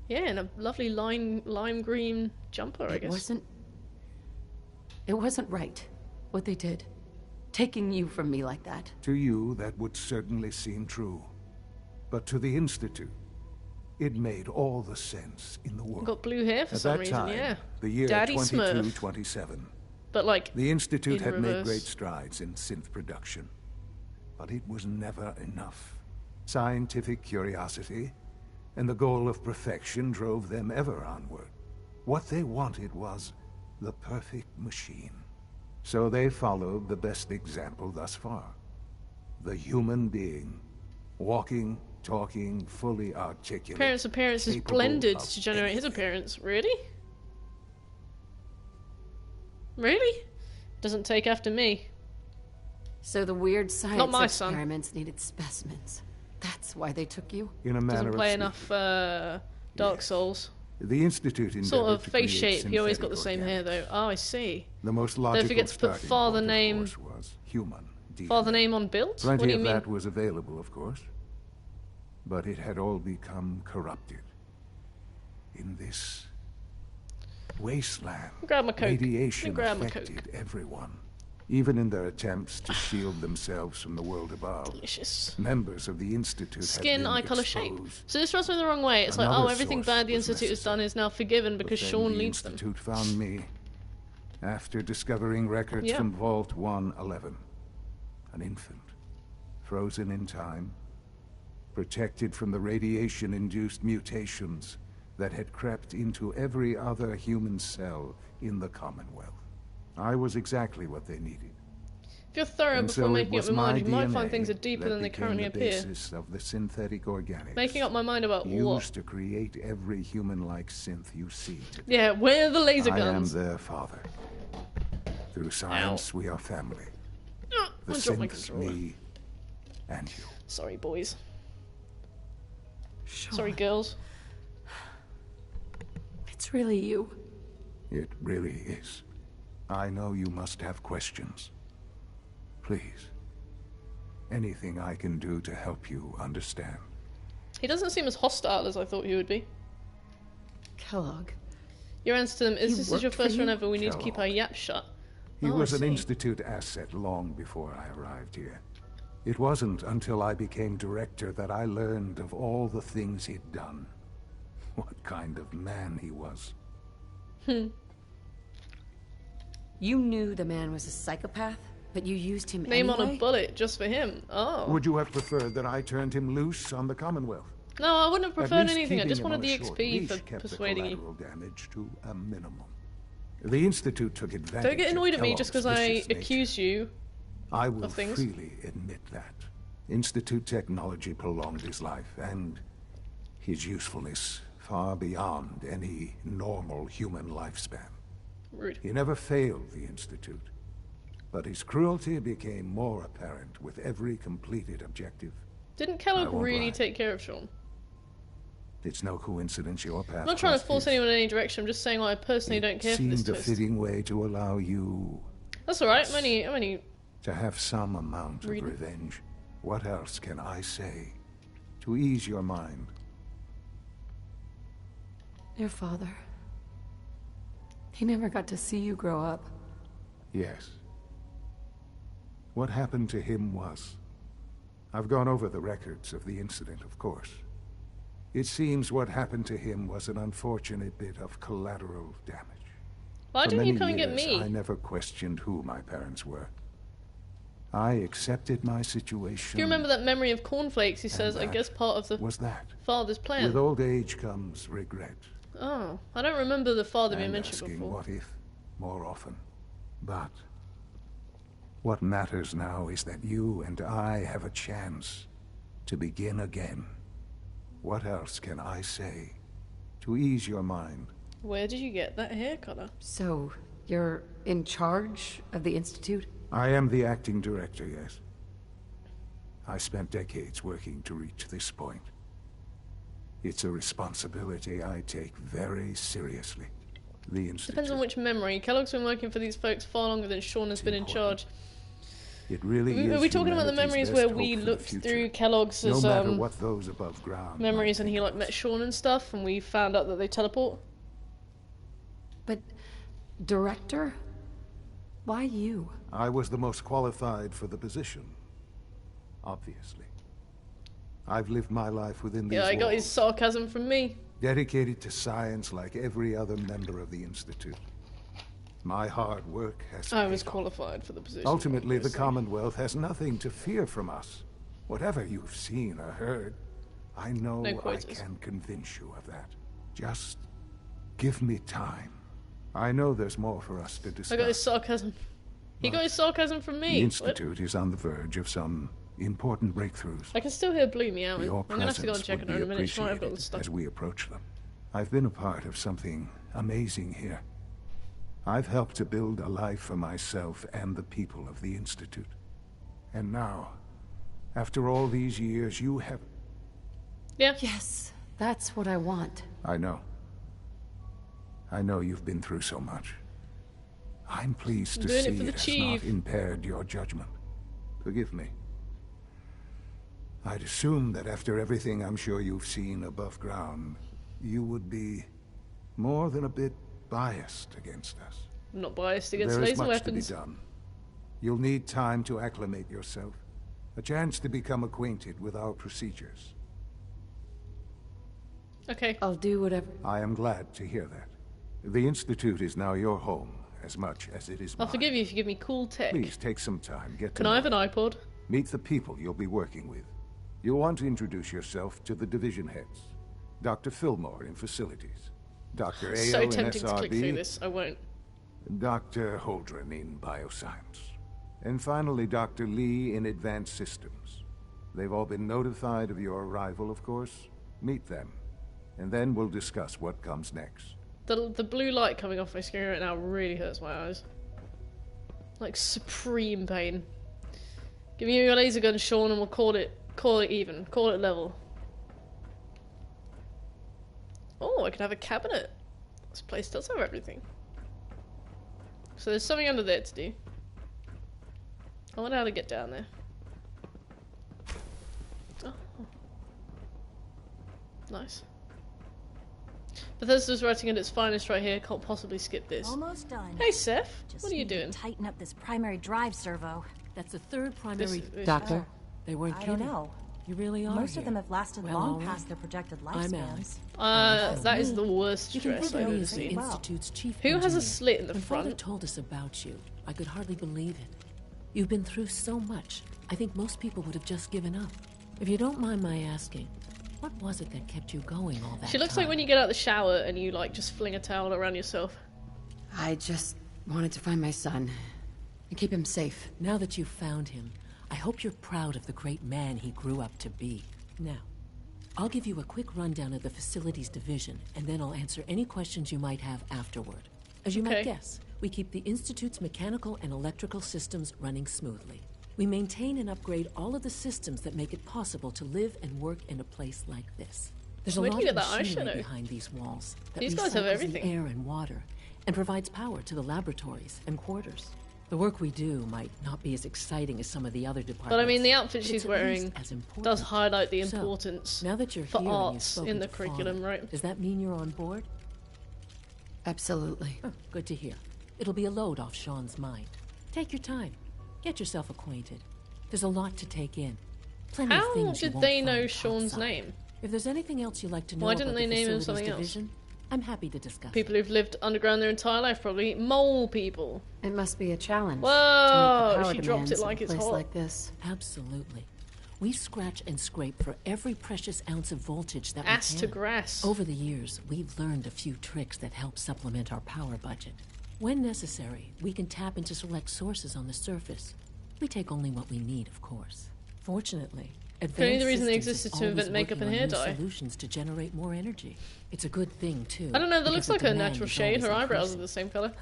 Yeah, in a lovely lime green jumper, I guess. It wasn't right, what they did. Taking you from me like that. To you, that would certainly seem true. But to the Institute, it made all the sense in the world. Got blue hair for At some that reason, time, yeah. the year Daddy Smurf. 2227, But like, the Institute in had made reverse. great strides in synth production. But it was never enough. Scientific curiosity and the goal of perfection drove them ever onward. What they wanted was the perfect machine. So they followed the best example thus far. The human being. Walking, talking, fully articulate. parents' appearance is capable blended of to generate his anything. appearance. Really? Really? Doesn't take after me. So the weird science Not my son. experiments needed specimens. That's why they took you? In a manner Doesn't play of enough speaking. Dark Yes. Souls. The Institute endeavored Sort of to face create shape. He always got the synthetic same hair organics. though. Oh, I see. The most logical forget to put starting father point, name- of course, was human DNA. Father name on build? Plenty What do you of mean? that was available, of course. But it had all become corrupted. In this wasteland, Grab my Coke. radiation Grab my affected everyone. Even in their attempts to shield themselves from the world above. Delicious. Members of the Institute Skin, had eye been colour, shape. exposed. So this rubs me the wrong way. It's like, Another oh, everything source bad the was Institute has done necessary. is now forgiven But because then Sean the leads them. Institute found me after discovering records Yeah. from Vault 111. An infant, frozen in time, protected from the radiation-induced mutations that had crept into every other human cell in the Commonwealth. I was exactly what they needed. If you're thorough And before so it making up was your mind, my you might DNA find things are deeper that than they became currently the appear. basis of the synthetic organics. Making up my mind about what? used to create every human-like synth you see today. Yeah, where are the laser I am guns? their father. Through science, we are family. The I dropped my synths, controller. me, and you. Sorry, boys. Sean, Sorry, girls. it's really you. It really is. I know you must have questions. Please. Anything I can do to help you understand. He doesn't seem as hostile as I thought he would be. Kellogg. Your answer to them is, He this is your worked for first run you? ever, we need to keep our Kellogg. yap shut. He Oh, I was an see. Institute asset long before I arrived here. It wasn't until I became director that I learned of all the things he'd done. What kind of man he was. You knew the man was a psychopath, but you used him Name anyway? on a bullet just for him. Oh. Would you have preferred that I turned him loose on the Commonwealth? No, I wouldn't have At preferred least anything. I keeping just him wanted on the a short XP leash for kept persuading the you. collateral damage to a minimum. The Institute took advantage Don't get of annoyed at me just Kellogg's because I vicious nature. accuse you. I will of things. freely admit that. Institute technology prolonged his life, and his usefulness far beyond any normal human lifespan. Rude. He never failed the Institute, but his cruelty became more apparent with every completed objective. Didn't I Kellogg won't really lie. take care of Sean? It's no coincidence your path I'm not trying to crossed force his. anyone in any direction. I'm just saying I personally don't care for this It seemed a twist. fitting way to allow you That's alright. I'm only... To have some amount of Reading. revenge. What else can I say? To ease your mind. Your father. He never got to see you grow up. Yes. What happened to him was... I've gone over the records of the incident, of course. It seems what happened to him was an unfortunate bit of collateral damage. Why For didn't you many come and get years, me? I never questioned who my parents were. I accepted my situation. Do you remember that memory of cornflakes? He says, I that guess part of the was that. father's plan. With old age comes regret. Oh, I don't remember the father being And mentioned asking before. what if more often. But what matters now is that you and I have a chance to begin again. What else can I say to ease your mind? Where did you get that hair color? So, you're in charge of the Institute? I am the acting director, yes. I spent decades working to reach this point. It's a responsibility I take very seriously. The Institute. Depends on which memory. Kellogg's been working for these folks far longer than Sean has been in charge. It really is. Are we talking about the humanity's memories where best we hope for the looked future. through Kellogg's No matter what those above ground memories might and he like met Sean and stuff and we found out that they teleport? But, director? Why you? I was the most qualified for the position. Obviously. I've lived my life within these Yeah, I got walls, his sarcasm from me. dedicated to science like every other member of the Institute. My hard work has I was paid off. qualified for the position. Ultimately, the obviously. Commonwealth has nothing to fear from us. Whatever you've seen or heard, I know No I quizzes. can convince you of that. Just give me time. I know there's more for us to discuss. I got his sarcasm. He got his sarcasm from The me. What? Institute is on the verge of some important breakthroughs. I can still hear Blue meowing. Your I'm gonna have to go and presence check would on her be in a minute. She might have got the appreciated stuff. as we approach them. I've been a part of something amazing here. I've helped to build a life for myself and the people of the Institute. And now, after all these years, you have... Yeah. Yes, that's what I want. I know. I know you've been through so much. I'm pleased to Doing see it for the it has chief. not impaired your judgment. Forgive me. I'd assumed that after everything I'm sure you've seen above ground, you would be more than a bit biased against us. I'm not biased against There is laser much weapons. to be done. You'll need time to acclimate yourself. A chance to become acquainted with our procedures. Okay. I'll do whatever. I am glad to hear that. The Institute is now your home, as much as it is I'll mine. forgive you if you give me cool tech. Please take some time, get to Can know I have an it. iPod? Meet the people you'll be working with. You'll want to introduce yourself to the division heads. Dr. Fillmore in facilities. Dr. Ayo So in tempting to click through SRB. this. I won't. Dr. Holdren in bioscience. And finally, Dr. Lee in advanced systems. They've all been notified of your arrival, of course. Meet them. And then we'll discuss what comes next. The blue light coming off my screen right now really hurts my eyes. Like supreme pain. Give me your laser gun, Sean, and we'll call it even. Call it level. Oh, I can have a cabinet. This place does have everything. So there's something under there to do. I wonder how to get down there. Oh. Nice. Bethesda's writing at its finest right here. Can't possibly skip this. Almost done. Hey, Seth. Just What are you need to doing? Tighten up this primary drive servo. That's the third primary... This- Doctor? They weren't I kidding. don't know. You really are Most here. of them have lasted Well, long all right. past their projected I'm lifespans. Alex. That is the worst You can dress think I've of me ever as the seen. Wow. Institute's chief Who has a engineer. slit in the When Father front? told us about you, I could hardly believe it. You've been through so much. I think most people would have just given up. If you don't mind my asking, what was it that kept you going all that She looks time? like when you get out of the shower and you like just fling a towel around yourself. I just wanted to find my son and keep him safe. Now that you've found him, I hope you're proud of the great man he grew up to be. Now, I'll give you a quick rundown of the facilities division, and then I'll answer any questions you might have afterward. As you might Okay. guess, we keep the Institute's mechanical and electrical systems running smoothly. We maintain and upgrade all of the systems that make it possible to live and work in a place like this. There's a Where do lot you of get that machinery eyeshadow? behind these walls that These guys have recycles the everything. air and water and provides power to the laboratories and quarters. The work we do might not be as exciting as some of the other departments. But I mean, the outfit but she's it's at wearing least as important. does highlight the So, importance now that you're for here and you've arts spoken in the to curriculum, Fauna, right? Does that mean you're on board? Absolutely. Oh, good to hear. It'll be a load off Sean's mind. Take your time. Get yourself acquainted. There's a lot to take in. Plenty of How things you did won't they know find Sean's outside. name? If there's anything else you'd like to know Why about didn't the they name him facilities something else? division, I'm happy to discuss. People who've lived underground their entire life, probably mole people. It must be a challenge. Whoa, to meet the power she dropped it demands of like a it's place hot. like this. Absolutely. We scratch and scrape for every precious ounce of voltage that we Ass can. to grass. Over the years, we've learned a few tricks that help supplement our power budget. When necessary, we can tap into select sources on the surface. We take only what we need, of course. Fortunately, Only the reason they Systems is existed to always invent makeup working and hair on new dye. solutions to generate more energy. It's a good thing too. I don't know, that because looks like the her demand natural is shade. always Her eyebrows increasing. are the same colour.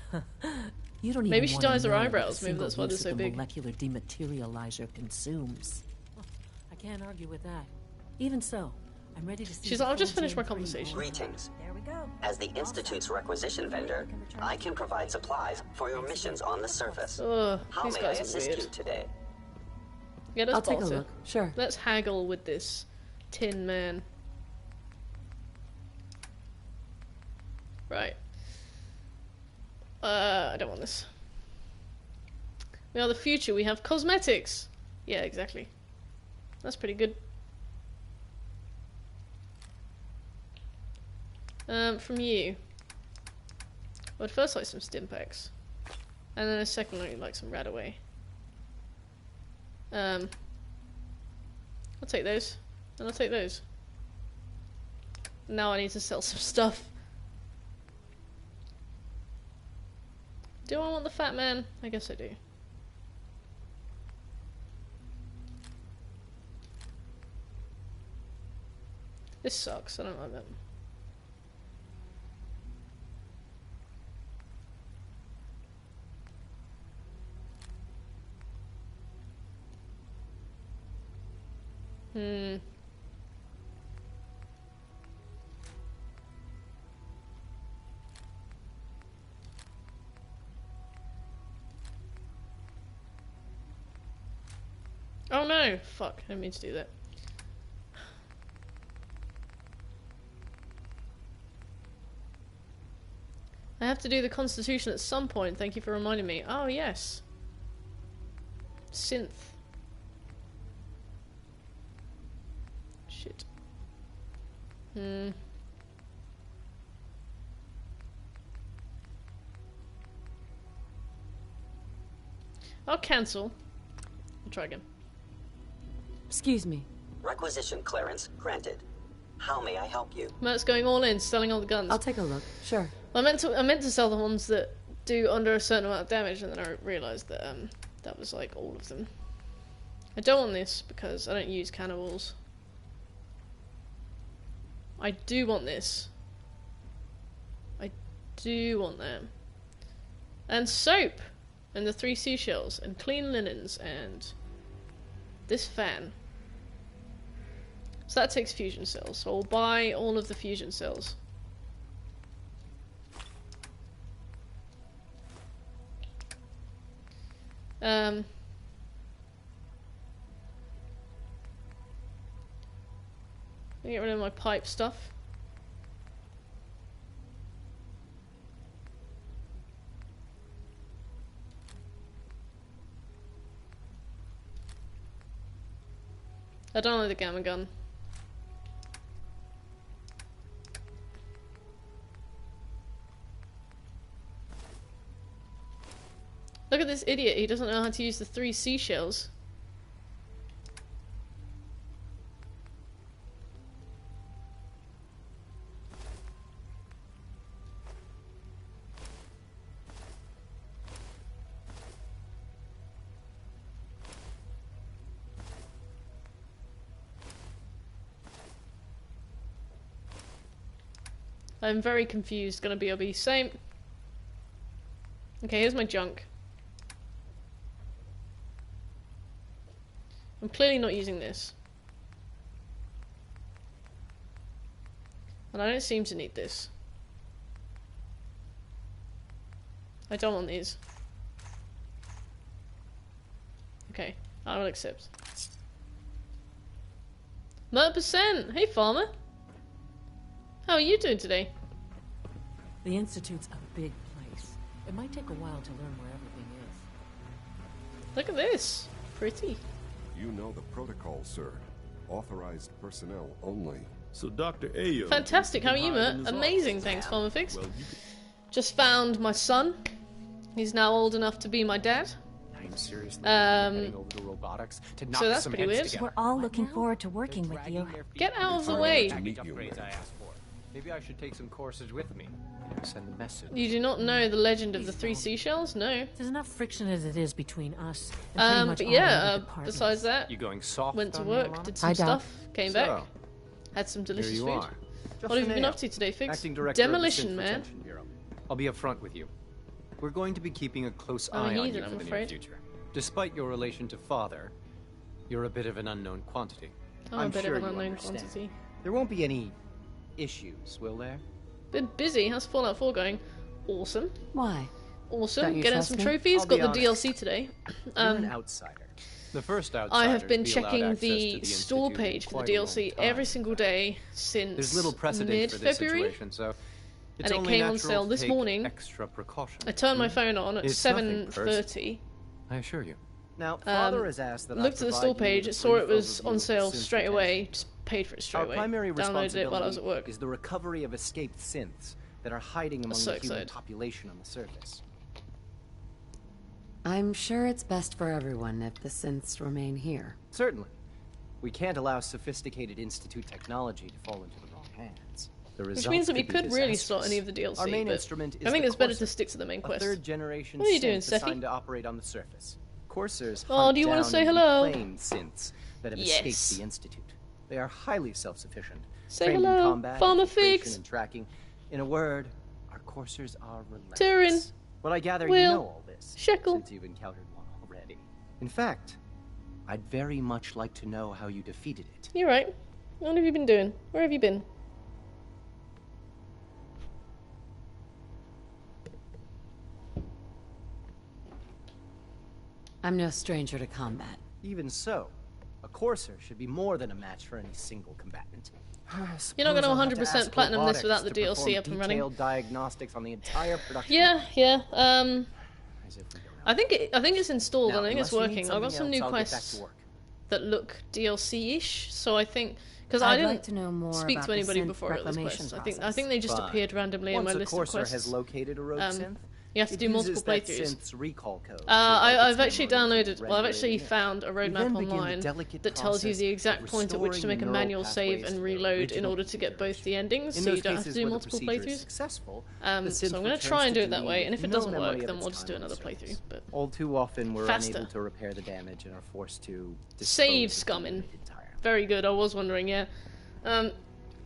You don't Maybe even she wanna dyes her know what a eyebrows, maybe single that's why they're use so of the big. molecular dematerializer consumes. I can't argue with that. Even so, I'm ready to see. She's the like, I'll just full finish my Gen 3 conversation. Greetings. There we go. As the Institute's requisition vendor, I can provide supplies for your missions on the surface. Ugh, How these may I guys are assist weird. you today? Yeah, let's I'll take a barter. look. Sure. Let's haggle with this tin man. Right. I don't want this. We are the future. We have cosmetics. Yeah, exactly. That's pretty good. From you. Well, I'd first like some Stimpaks. And then a second like some Radaway. I'll take those. And I'll take those. Now I need to sell some stuff. Do I want the fat man? I guess I do. This sucks. I don't like that. Hmm. Oh no! Fuck, I didn't mean to do that. I have to do the Constitution at some point, thank you for reminding me. Oh yes. Synth. Shit. I'll cancel. I'll try again. Excuse me. Requisition clearance granted. How may I help you? Matt's going all in, selling all the guns. I'll take a look. Sure. I meant to sell the ones that do under a certain amount of damage, and then I realised that that was like all of them. I don't want this because I don't use cannibals. I do want this. I do want that. And soap! And the 3 seashells, and clean linens, and this fan. So that takes fusion cells, so I'll buy all of the fusion cells. Get rid of my pipe stuff. I don't like the gamma gun. Look at this idiot, he doesn't know how to use the 3 seashells. I'm very confused. Gonna BRB. Same. Okay, here's my junk. I'm clearly not using this. And I don't seem to need this. I don't want these. Okay, I will accept. %. Hey, farmer. How are you doing today? The Institute's a big place. It might take a while to learn where everything is. Look at this. Pretty. You know the protocol, sir. Authorized personnel only. So Dr. Ayo... Fantastic. How are you, Mert? Amazing. Thanks, Farmer Fix. Well, just found my son. He's now old enough to be my dad. I'm seriously heading over to robotics to knock so that's some pretty heads weird. together. We're all looking forward to working with you. Get out of the way. Upgrades I asked for. Maybe I should take some courses with me. Send a message. You do not know the legend of the 3 seashells? No. There's enough friction as it is between us and but yeah, besides that, you going soft went to on work, me, did some stuff, came back, had some delicious here you food. are. What have you been up to today, Fix? Acting director of the Demolition, Synth man. Retention Bureau. I'll be upfront with you. We're going to be keeping a close I'm a eye on heathen, you for I'm the near afraid. future. Despite your relation to father, you're a bit of an unknown quantity. I'm a bit of an unknown quantity. There won't be any issues, will there? Been busy. How's Fallout 4 going? Awesome. Why? Awesome. Don't you Getting trust some me? trophies. I'll Got be the honest. DLC today. You're an outsider. The first outsider. I have been to be allowed checking access to the the store Institute in page for the quite a long DLC time. every single day since There's little precedent for this mid-February. situation, so it's And it only came on natural sale to this take morning. Extra precaution. I turned my phone on at It's nothing 7:30. I assure you. Now, Father has asked that I looked at the provide store you page, with it a saw it brief was overview on of sale synth straight retention. away, just paid for it straight Our away. primary Downloaded it while I was responsibility at work. is the recovery of escaped synths that are hiding among so the human excited. population on the surface. I'm sure it's best for everyone if the synths remain here. Certainly. We can't allow sophisticated Institute technology to fall into the wrong hands. The Which result means that we be could really disastrous. slot any of the DLC. Our main but instrument is I think the it's better Courser, to stick to the main quest. A third-generation What are you doing, synth assigned Sephi? to operate on the surface. Coursers Oh, hunt do you wanna down say and hello? reclaim synths that have Yes. escaped the Institute. They are highly self-sufficient, Say trained in hello, combat, Farmer infiltration, Figs. and tracking. In a word, our coursers are relentless. Tyrion. Well, I gather Will. you know all this, Shekel. since you've encountered one already. In fact, I'd very much like to know how you defeated it. You're right. What have you been doing? Where have you been? I'm no stranger to combat. Even so, a courser should be more than a match for any single combatant. You're not going to Suppose I'll have 100% ask platinum this robotics without the to DLC perform up and running. detailed diagnostics on the entire production. Yeah, yeah. As if we don't know. I think it's installed. Now, I think it's unless you need working. I've got something some new else, I'll get back quests to work. that look DLC-ish. So I think because I I'd didn't like to know more speak about to the anybody synth before I got this reclamation quest. I think they just Fine. appeared randomly in my Once a list of courser quests. has located a rogue synth, You have to it do multiple uses that playthroughs. synth's recall code to I've wipe its actually memory downloaded. and Well, I've render it actually again. found a You roadmap then begin the online delicate that tells you process the of exact point at which to restoring make a neural manual save pathways and to their reload in original order to get both the endings, In so you those don't have to cases do where the multiple procedure is playthroughs. successful, the So I'm synth going to returns try and to do it that Janine way, and if it with doesn't no work, memory of then its we'll just do time on another the surface. playthrough. But All too often, we're Faster. unable to repair the damage and are forced to save dispose of scumming. Very good. I was wondering, yeah.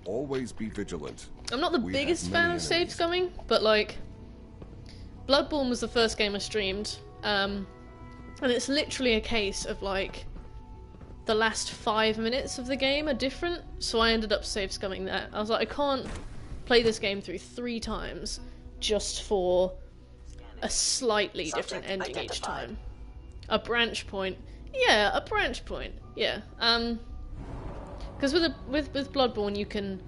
Always be vigilant. I'm not the We biggest have fan many of save scumming, but like, Bloodborne was the first game I streamed, and it's literally a case of like, the last 5 minutes of the game are different, so I ended up save scumming that. I was like, I can't play this game through 3 times just for a slightly different ending each time. A branch point. Yeah, a branch point. Yeah. Because with Bloodborne you can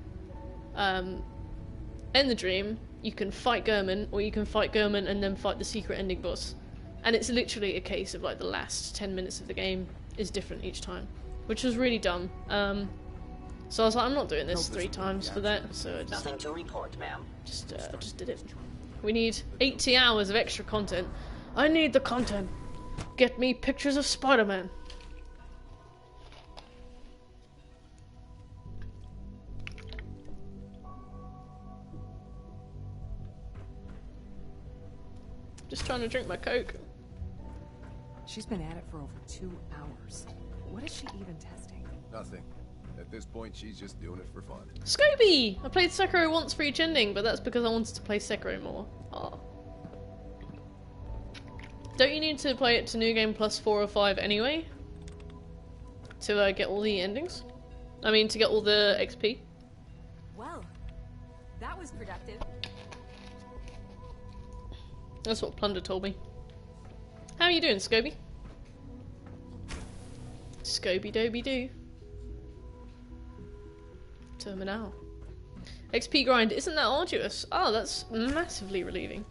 end the dream, you can fight Gehrman, or you can fight Gehrman and then fight the secret ending boss. And it's literally a case of like the last 10 minutes of the game is different each time, which was really dumb. So I was like, I'm not doing this 3 times for that, so I just, Nothing to report, ma'am. just did it. We need 80 hours of extra content. I need the content. Get me pictures of Spider-Man. Just trying to drink my Coke. She's been at it for over 2 hours. What is she even testing? Nothing. At this point, she's just doing it for fun. Scobie! I played Sekiro once for each ending, but that's because I wanted to play Sekiro more. Oh. Don't you need to play it to New Game Plus 4 or 5 anyway? To get all the endings? I mean, to get all the XP? Well, that was productive. That's what Plunder told me. How are you doing, Scobie? Scooby-Dooby-Doo. Terminal. XP grind, isn't that arduous? Oh, that's massively relieving.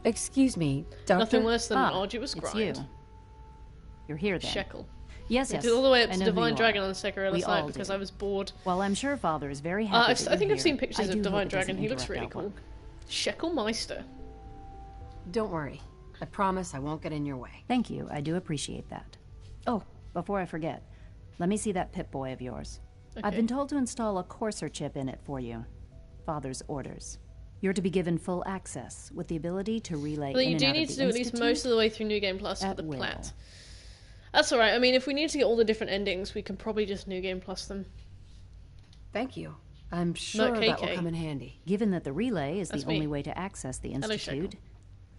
Excuse me, Doctor? Nothing worse than an arduous grind. It's you. You're here then. Shekel. Yes, I yes. did all the way up I to know who Divine you Dragon are. on Sekiro We last night all because do. I was bored. Well, I'm sure Father is very happy that I think you're I've here. seen pictures I of do Divine hope it Dragon. doesn't He looks interrupt really our cool. work. Shekelmeister. Don't worry. I promise I won't get in your way. Thank you. I do appreciate that. Oh, before I forget, let me see that Pip-Boy of yours. I've Okay. been told to install a Courser chip in it for you. Father's orders. You're to be given full access, with the ability to relay Well, in you and do out need of to the do at least Institute most of the way through New Game Plus for at the will. plat. That's alright. I mean, if we need to get all the different endings, we can probably just New Game Plus them. Thank you. I'm sure Not that will KK. come in handy. Given that the relay is That's the only me. way to access the Hello, Institute, Shekel.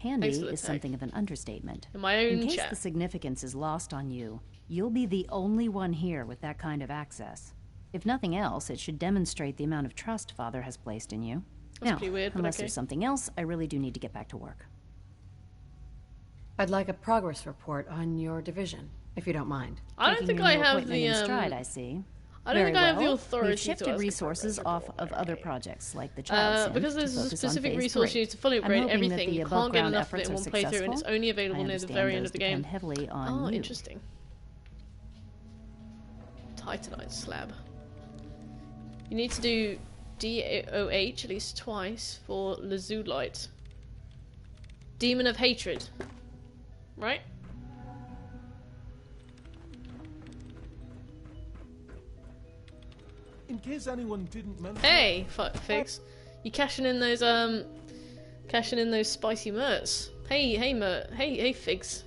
handy Thanks for the is tag. something of an understatement. In my own In case chat. the significance is lost on you, you'll be the only one here with that kind of access. If nothing else, it should demonstrate the amount of trust Father has placed in you. That's Now, pretty weird, but unless okay. there's something else, I really do need to get back to work. I'd like a progress report on your division, if you don't mind. I don't Taking think your I new have appointment the in stride, I see. I don't Very think I have the well. authority We've to shifted ask a resources progress off of other projects, like the child because synth, there's to a focus on specific phase resource 3. you need to fully I'm upgrade hoping that everything. the You above can't get ground enough of it efforts in are one playthrough, and it's successful. only available I near the understand very end those of the depend game. heavily on Oh, you. interesting. Titanite slab. You need to do DOH at least twice for Lazulite. Demon of Hatred. Right? In case anyone didn't mention. Hey, fuck Figs. You cashing in those spicy merts. Hey Mert. Hey Figs.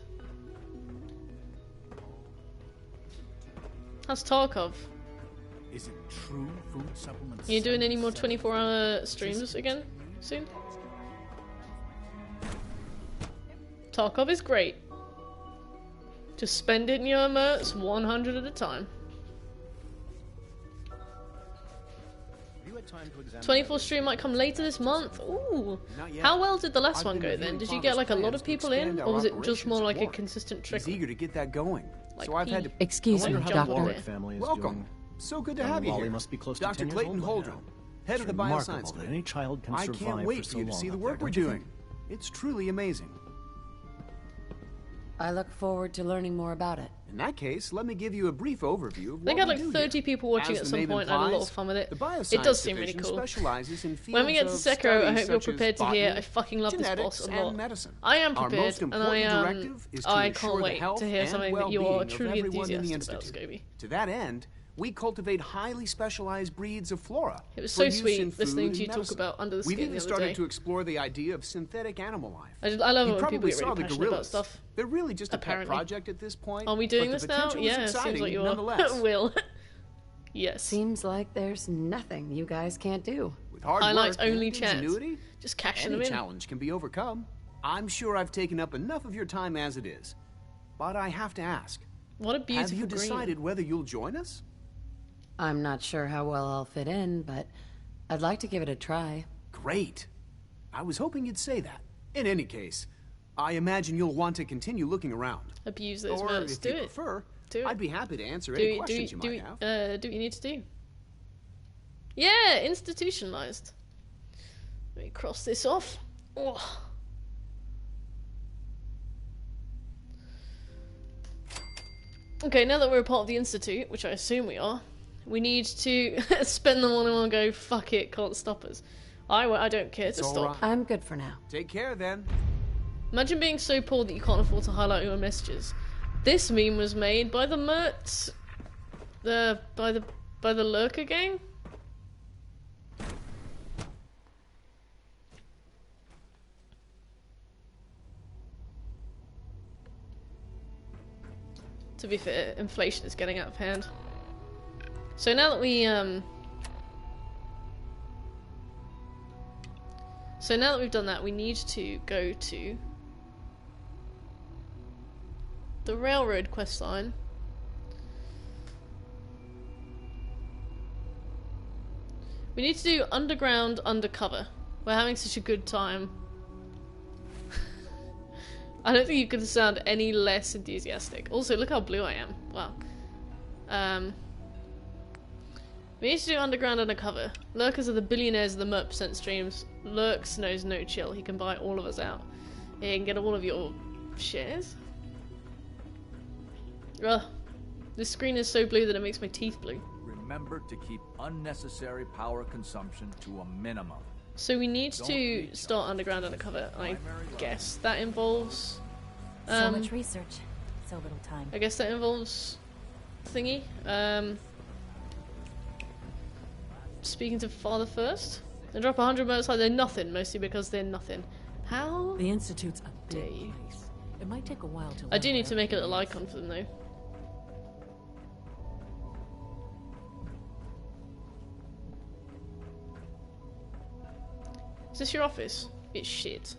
How's Tarkov? Is it true food supplements? You doing any more 24-hour streams again soon? Tarkov is great. Just spend it in your merts 100 at a time. 24 stream might come later this month. Ooh. How well did the last one go then? Did you get like a lot of people in, or was it just more like a consistent trickle? He's eager to get that going. Like so I've had to. Excuse me, Doctor. Welcome. So good to have you here. Must be close Dr. to 10 years Clayton old by Holdren, now. head It's of the remarkable bioscience that group. any child can I survive can't wait for for so you to long see the up work there, we're don't you doing. It's truly amazing. I look forward to learning more about it. In that case, let me give you a brief overview of I think what I had we like do 30 here. people watching As at the some name point. I had a lot implies, of fun with it. the bioscience It does seem really division cool. specializes in When we get to fields Sekiro, of I studies hope you're such as prepared to hear. botany, I fucking love this boss genetics, a lot. and medicine. I am Our prepared, most and important directive is to I ensure can't the wait health to hear and something that you well-being are of truly everyone in the enthusiastic about, Institute. Scooby. To that end, we cultivate highly specialized breeds of flora. It was for so use sweet in listening food to you and talk medicine. about Under the We've Skin even the other started day. to explore the idea of synthetic animal life. I love it you when people probably get saw really the passionate about gorillas. stuff. They're really just a Apparently. pet project at this point. Are we doing but this the now? potential is Yeah, exciting seems like you nonetheless. will. Yes. Seems like there's nothing you guys can't do. With hard Highlights work only and chance. ingenuity, Just cashing any them in. challenge can be overcome. I'm sure I've taken up enough of your time as it is. But I have to ask. What a beautiful Have you green. decided whether you'll join us? I'm not sure how well I'll fit in, but I'd like to give it a try. Great. I was hoping you'd say that. In any case, I imagine you'll want to continue looking around. Abuse those Or merts. if Do you it. prefer, Do it. I'd be happy to answer Do any it, questions you do might it, have. do what you need to do. Yeah, institutionalized. Let me cross this off. Oh. Okay, now that we're a part of the Institute, which I assume we are, we need to spend them all in one go. Fuck it, can't stop us. I don't care to all stop. right. I'm good for now. Take care then. Imagine being so poor that you can't afford to highlight your messages. This meme was made by the Mertz, by the Lurker gang. To be fair, inflation is getting out of hand. So now that we so now that we've done that, we need to go to the railroad quest line. We need to do underground undercover. We're having such a good time I don't think you could sound any less enthusiastic. Also, look how blue I am. Wow. We need to do underground undercover. Lurkers are the billionaires of the Merc% streams. Lurks knows no chill. He can buy all of us out. He can get all of your shares. Ugh. This screen is so blue that it makes my teeth blue. Remember to keep unnecessary power consumption to a minimum. So we need to start underground undercover, I guess. That involves... so much research, so little time. I guess that involves... thingy. Speaking to Father first. They drop 100 mercs like they're nothing, mostly because they're nothing. How? The Institute's a big place. It might take a while to... I do need to make a little icon for them, though. Is this your office? It's shit.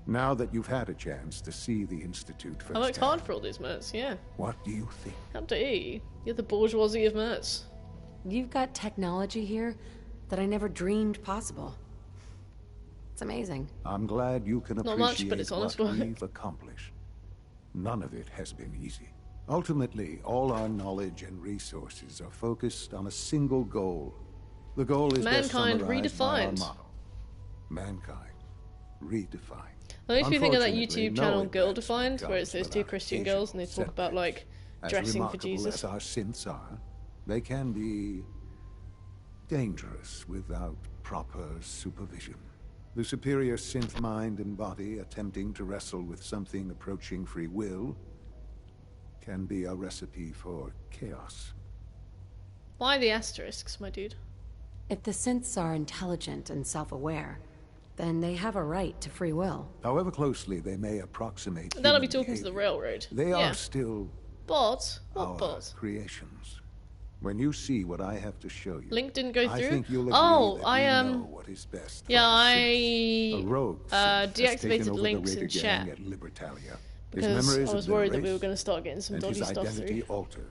Now that you've had a chance to see the Institute I worked firsthand, hard for all these mercs, yeah. what do you think? How dare you? You're the bourgeoisie of mercs. You've got technology here that I never dreamed possible. It's amazing. I'm glad you can Not appreciate much, but it's honest what work. we've accomplished. None of it has been easy. Ultimately, all our knowledge and resources are focused on a single goal. The goal is best Mankind summarized by our redefined. motto. Mankind redefined. That makes me think of that Unfortunately, YouTube no channel advance Girl Defined, where comes it's those two without Christian occasional girls and they talk about like dressing for As remarkable Jesus. as our synths are, they can be dangerous without proper supervision. The superior synth mind and body attempting to wrestle with something approaching free will can be a recipe for chaos. Why the asterisks, my dude? If the synths are intelligent and self-aware, then they have a right to free will. However closely they may approximate That'll be human talking to the behavior, railroad. they yeah. are still But what our but? creations. When you see what I have to show you, Link didn't go I through. think you'll agree Oh, that I we know what is best for yeah, our I synths. A rogue synth has taken deactivated over the links Raider in gang chat at Libertalia. His because memories I of was their worried that we race were going to start getting some and dodgy his stuff identity through. altered.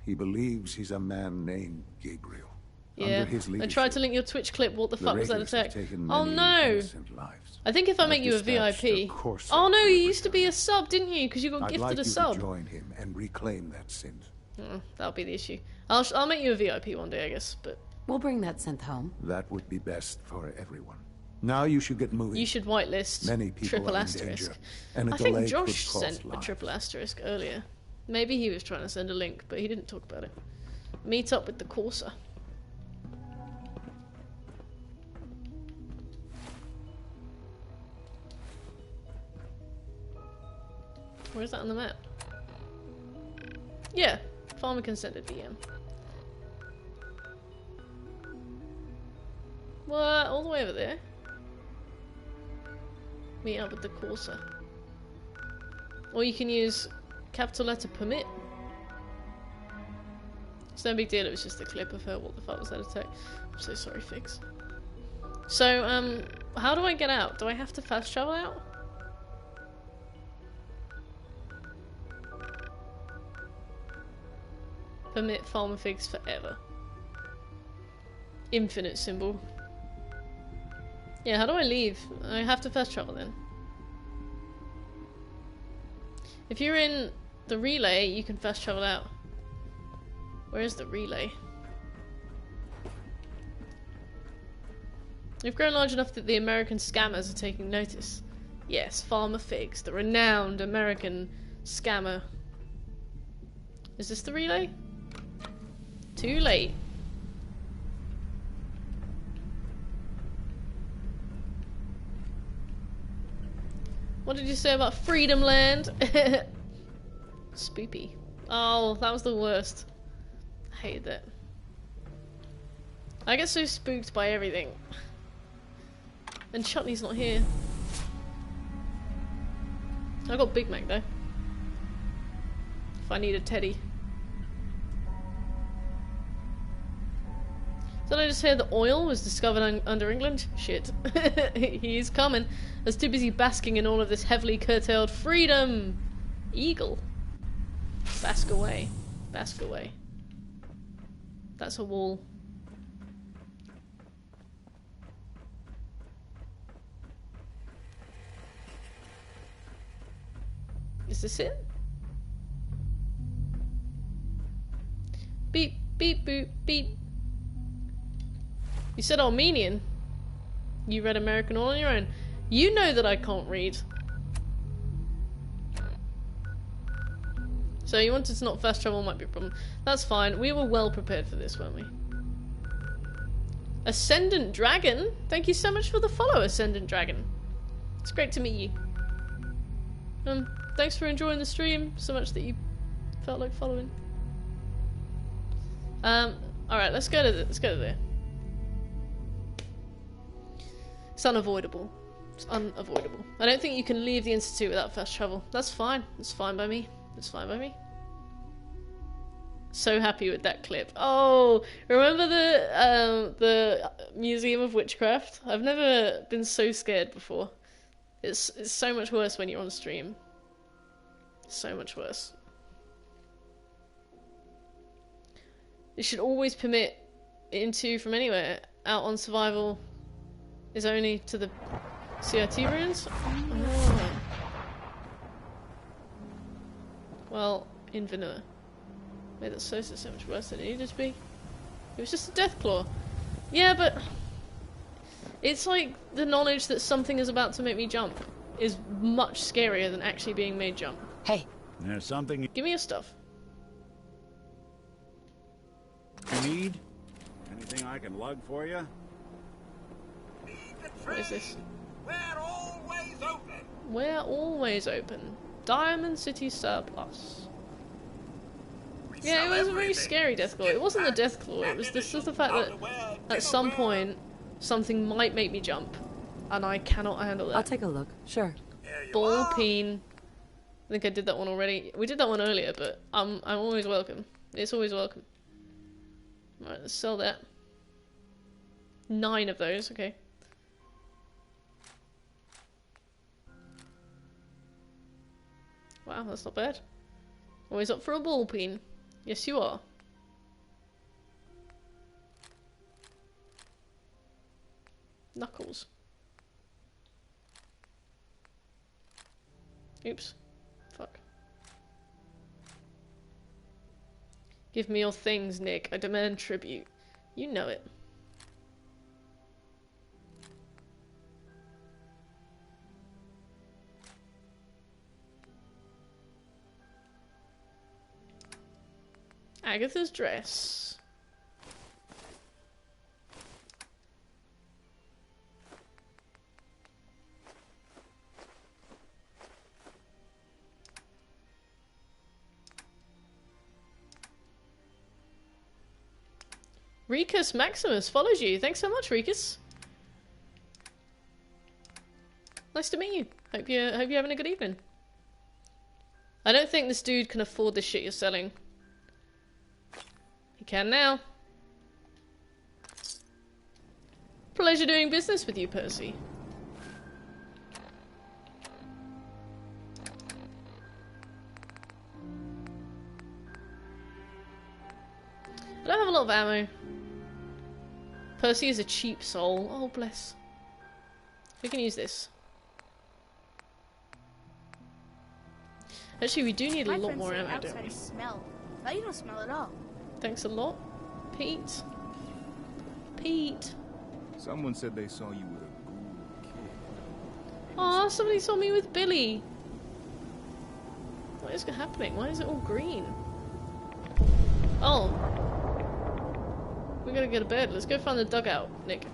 He believes he's a man named Gabriel. Yeah, Under his I leadership, tried to link your Twitch clip. What the fuck was that Raiders have attack? taken Oh many no! innocent lives. I think if I I've make you a dispatched a VIP. courser Oh no, to you used to be a sub, didn't you? Because you got I'd gifted like a you sub. to join him and reclaim that synth. That'll be the issue. I'll make you a VIP one day, I guess. But we'll bring that synth home. That would be best for everyone. Now you should get moving. you should whitelist Many people triple are in asterisk. danger, and a I think delay Josh could cost sent a lives. triple asterisk earlier. Maybe he was trying to send a link, but he didn't talk about it. Meet up with the Corsa. Where is that on the map? Yeah, farmer consented VM. What? All the way over there? Meet up with the Corsa. Or you can use capital letter permit. It's no big deal, it was just a clip of her. What the fuck was that attack? I'm so sorry, Fix. So, how do I get out? Do I have to fast travel out? Permit Farmer Figs forever. Infinite symbol. Yeah, how do I leave? I have to fast travel then. If you're in the relay, you can fast travel out. Where is the relay? We've grown large enough that the American scammers are taking notice. Yes, Farmer Figs, the renowned American scammer. Is this the relay? Too late. What did you say about Freedom Land? Spoopy. Oh, that was the worst. I hated that. I get so spooked by everything. And Chutney's not here. I got Big Mac though. If I need a teddy. Did I just hear that oil was discovered under England? Shit. He's coming. I was too busy basking in all of this heavily curtailed freedom. Eagle. Bask away. Bask away. That's a wall. Is this it? Beep, beep, boop, beep. You said Armenian. You read American all on your own. You know that I can't read. So you wanted to not fast travel might be a problem. That's fine. We were well prepared for this, weren't we? Ascendant Dragon? Thank you so much for the follow, Ascendant Dragon. It's great to meet you. Thanks for enjoying the stream so much that you felt like following. Alright, let's go to there. It's unavoidable. It's unavoidable. I don't think you can leave the Institute without fast travel. That's fine. It's fine by me. It's fine by me. So happy with that clip. Oh, remember the Museum of Witchcraft? I've never been so scared before. It's so much worse when you're on stream. So much worse. It should always permit into from anywhere. Out on survival is only to the CRT ruins? Oh. Well, in Vanilla. Made that so much worse than it needed to be. It was just a death claw. Yeah, but it's like the knowledge that something is about to make me jump is much scarier than actually being made jump. Hey. There's something Give me your stuff. you need? Anything I can lug for you? What is this? We're always open. We're always open. Diamond City Surplus. Yeah, it was a very scary death claw. It wasn't the death claw, it was just the fact that at some point something might make me jump. And I cannot handle that. I'll take a look, sure. Ball peen. I think I did that one already. We did that one earlier, but I'm always welcome. It's always welcome. Alright, let's sell that. 9 of those, okay. Wow, that's not bad. Always up for a ball peen. Yes, you are. Knuckles. Oops. Fuck. Give me your things, Nick. I demand tribute. You know it. Agatha's dress. Rikus Maximus follows you. Thanks so much, Rikus. Nice to meet you. Hope you're having a good evening. I don't think this dude can afford the shit you're selling. He can now. Pleasure doing business with you, Percy. I don't have a lot of ammo. Percy is a cheap soul. Oh, bless. We can use this. Actually, we do need a lot more ammo, don't we? Smell. No, you don't smell at all. Thanks a lot, Pete. Pete. Someone said they saw you with a ghoul kid. Aw, somebody saw me with Billy. What is happening? Why is it all green? Oh. We gotta go to bed. Let's go find the dugout, Nick.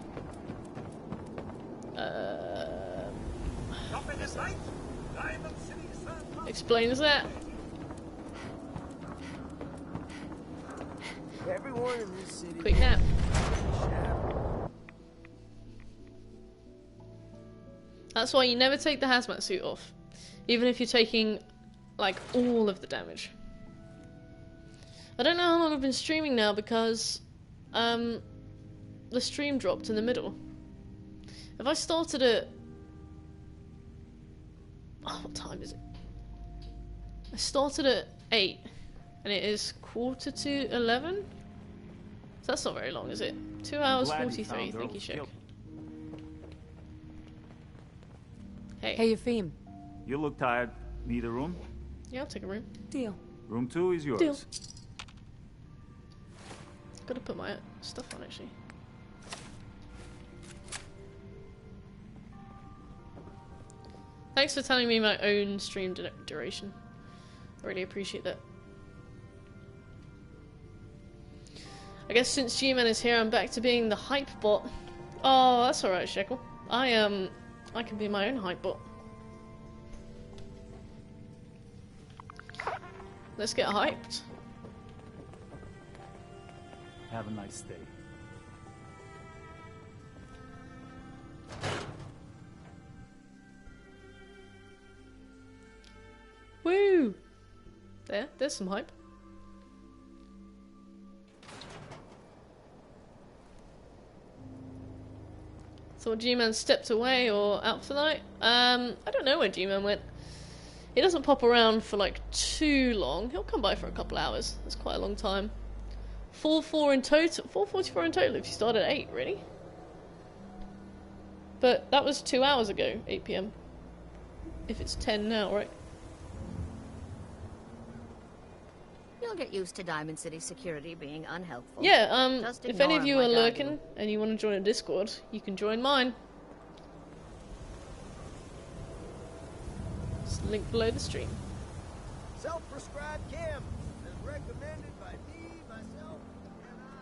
Explains that. Everyone in this city. Quick nap. That's why you never take the hazmat suit off, even if you're taking like all of the damage. I don't know how long I've been streaming now because the stream dropped in the middle. If I started at what time is it? I started at 8 and it is 11:15. So that's not very long, is it? 2 hours 43. Thank you, Shek. Hey, Eupheme. You look tired. Need a room? Yeah, I'll take a room. Deal. Room 2 is yours. Deal. Gotta put my stuff on, actually. Thanks for telling me my own stream duration. I really appreciate that. I guess since G-Man is here, I'm back to being the hype bot. Oh, that's alright, Shekel. I can be my own hype bot. Let's get hyped. Have a nice day. Woo! There's some hype. Thought G-Man stepped away or out for the night. I don't know where G-Man went. He doesn't pop around for like too long. He'll come by for a couple hours. That's quite a long time. 4:44 in total. 4:44 in total if you start at 8, really? But that was 2 hours ago, 8 PM. If it's 10 now, right? You'll get used to Diamond City security being unhelpful. Yeah, Just if any ignore of you 'em are like I lurking do. and you want to join a Discord, you can join mine. It's linked below the stream. Self-prescribed chem is recommended by me, myself, and I.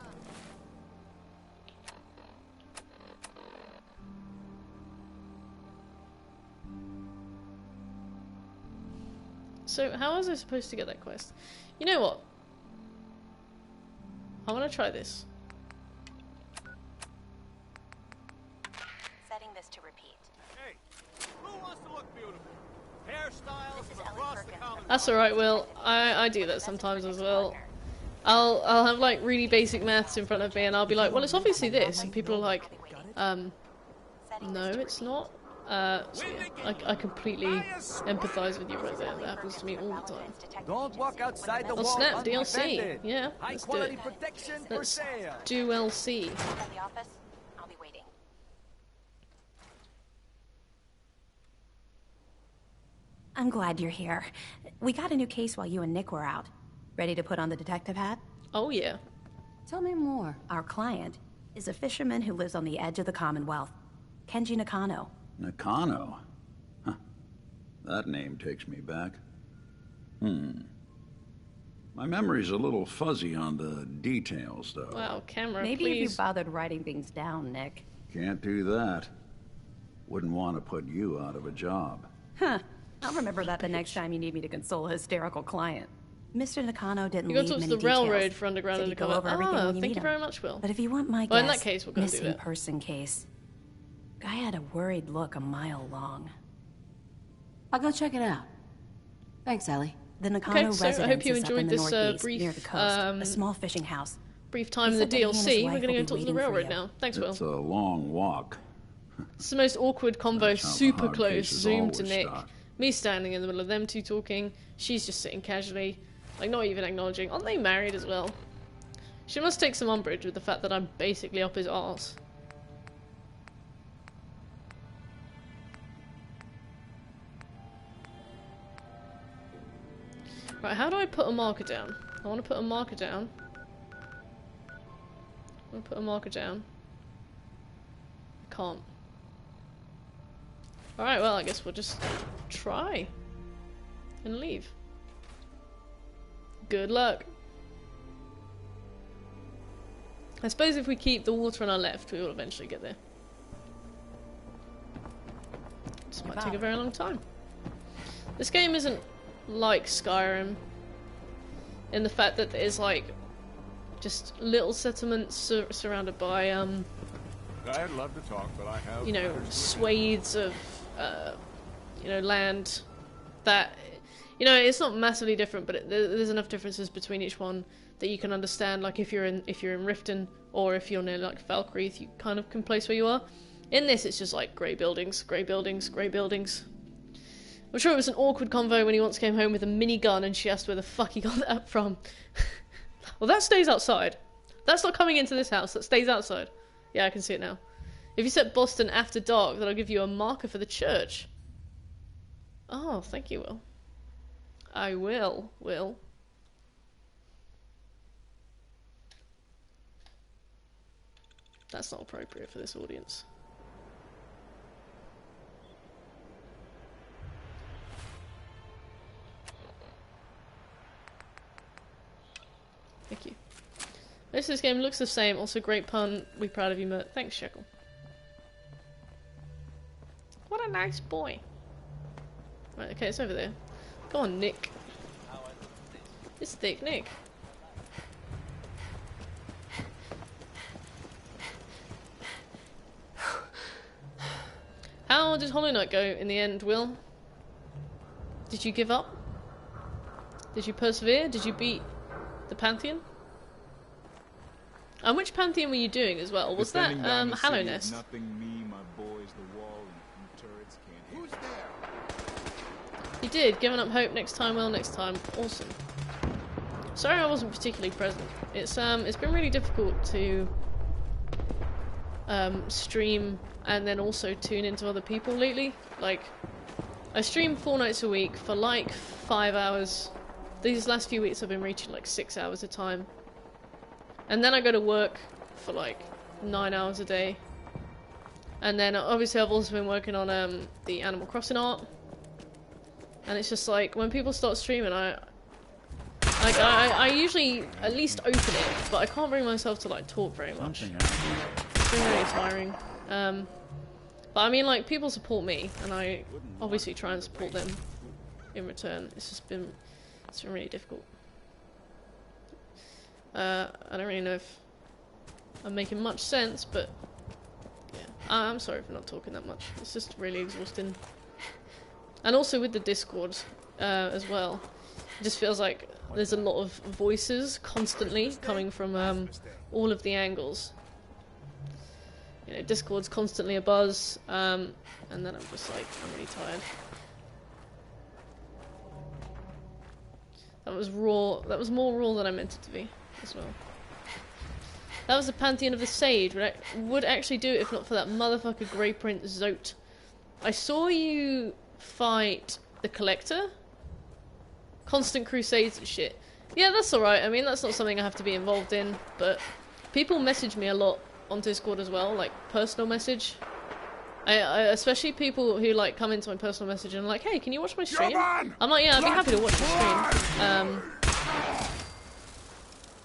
So, how was I supposed to get that quest? You know what? I want to try this. Setting this to repeat. Hey, who wants to look beautiful? Hairstyles from across the common. That's alright, Will. I do that sometimes as well. I'll have like really basic maths in front of me and I'll be like, well, it's obviously this, and people are like, no, it's not. So yeah, I completely empathize with you right there. That happens to me all the time. Don't walk outside the Oh wall snap, DLC. undefended. Yeah, High let's do quality it. protection for Let's sale. do LC. At the office, I'll be waiting. I'm glad you're here. We got a new case while you and Nick were out. Ready to put on the detective hat? Oh, yeah. Tell me more. Our client is a fisherman who lives on the edge of the Commonwealth. Kenji Nakano. Nakano? Huh. That name takes me back. My memory's a little fuzzy on the details, though. Wow, camera, Maybe please. if you bothered writing things down, Nick. Can't do that. Wouldn't want to put you out of a job. Huh. I'll remember that the next time you need me to console a hysterical client. Mr. Nakano didn't You go leave towards many the railroad details. for underground Said he'd go undercover. over everything when you Thank meet you him. very much, Will. But if you want my Well, guess, in that case, we're gonna do missing that. person case. Guy had a worried look a mile long. I'll go check it out. Thanks, Ellie. The Nakano Okay, so I residence hope you is up enjoyed in the this northeast, brief, near the coast. A small fishing house. Brief time in He the said that he and his DLC. We're wife gonna will go be towards the waiting for railroad you. now. Thanks, Will. It's a long walk. It's the most awkward convo, That's how the super hard close, cases zoomed to always Nick. start. Me standing in the middle of them two talking, she's just sitting casually, like not even acknowledging. Aren't they married as well? She must take some umbrage with the fact that I'm basically up his arse. Right, how do I put a marker down? I want to put a marker down. I want to put a marker down. I can't. Alright, well, I guess we'll just try and leave. Good luck. I suppose if we keep the water on our left, we will eventually get there. This might take a very long time. This game isn't like Skyrim in the fact that there's like just little settlements surrounded by I'd love to talk, but I have. you know, swathes of you know, land that, you know, it's not massively different, but there's enough differences between each one that you can understand. Like if you're in Riften or if you're near like Falkreath, you kind of can place where you are. In this, it's just like grey buildings, grey buildings, grey buildings. I'm sure it was an awkward convo when he once came home with a minigun and she asked where the fuck he got that from. Well, that stays outside. That's not coming into this house. That stays outside. Yeah, I can see it now. If you set Boston after dark, then I'll give you a marker for the church. Oh, thank you, Will. I will. That's not appropriate for this audience. Thank you. Most of this game looks the same. Also, great pun. We proud of you, Mert. Thanks, Shekel. What a nice boy. Right, okay, it's over there. Go on, Nick. It's thick, Nick. How did Hollow Knight go in the end, Will? Did you give up? Did you persevere? Did you beat the Pantheon? And which Pantheon were you doing as well? Was that Hallow Nest? Nothing me, my boys, the wall, and turrets can't. Who's there? You did, giving up hope next time, well, next time. Awesome. Sorry I wasn't particularly present. It's been really difficult to stream and then also tune into other people lately. Like, I stream 4 nights a week for like 5 hours. These last few weeks I've been reaching like 6 hours a time. And then I go to work for like 9 hours a day. And then obviously I've also been working on the Animal Crossing art. And it's just like, when people start streaming, I usually at least open it, but I can't bring myself to like talk very much. It's been really tiring. But I mean, like, people support me, and I obviously try and support them in return. It's been really difficult. I don't really know if I'm making much sense, but yeah, I'm sorry for not talking that much. It's just really exhausting. And also with the Discord as well, it just feels like there's a lot of voices constantly coming from all of the angles. You know, Discord's constantly abuzz, and then I'm just like, I'm really tired. That was raw. That was more raw than I meant it to be, as well. That was the Pantheon of the Sage. Would actually do it if not for that motherfucker Grey Prince Zote. I saw you fight the Collector. Constant crusades and shit. Yeah, that's alright. I mean, that's not something I have to be involved in, but people message me a lot on Discord as well, like personal message. I especially people who like come into my personal message and are like, hey, can you watch my stream? I'm like, yeah, I'd be happy to watch your stream.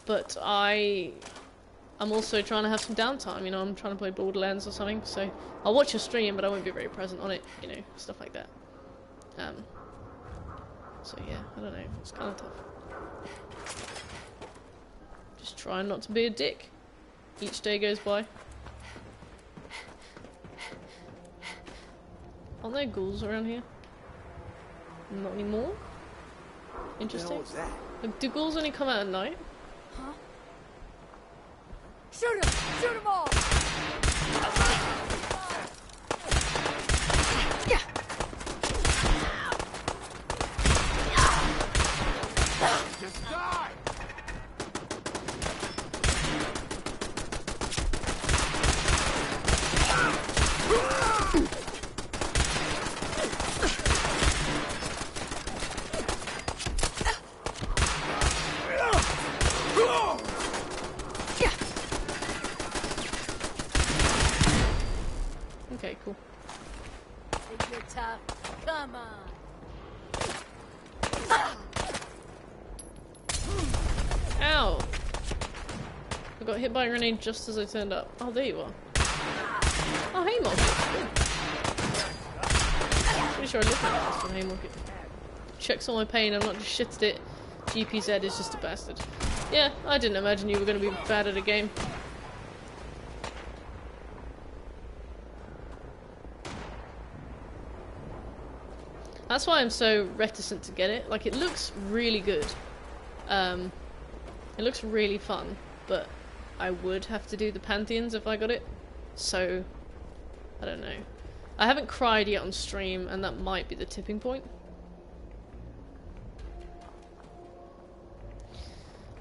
But I'm also trying to have some downtime, you know, I'm trying to play Borderlands or something, so I'll watch your stream, but I won't be very present on it, you know, stuff like that. So yeah, I don't know, it's kind of tough. Just trying not to be a dick. Each day goes by. Aren't there ghouls around here? Not anymore? Interesting. What the hell was that? Do ghouls only come out at night? Huh? Shoot him! Shoot them all! Just die! Okay, cool. Think you're tough? Come on! Ow! I got hit by a grenade just as I turned up. Oh, there you are. Oh, Haymarket. Pretty sure I looked at this from Haymarket. Checks all my pain, I'm not just shitted it. GPZ is just a bastard. Yeah, I didn't imagine you were going to be bad at a game. That's why I'm so reticent to get it. Like, it looks really good. It looks really fun, but I would have to do the Pantheons if I got it. So, I don't know. I haven't cried yet on stream, and that might be the tipping point.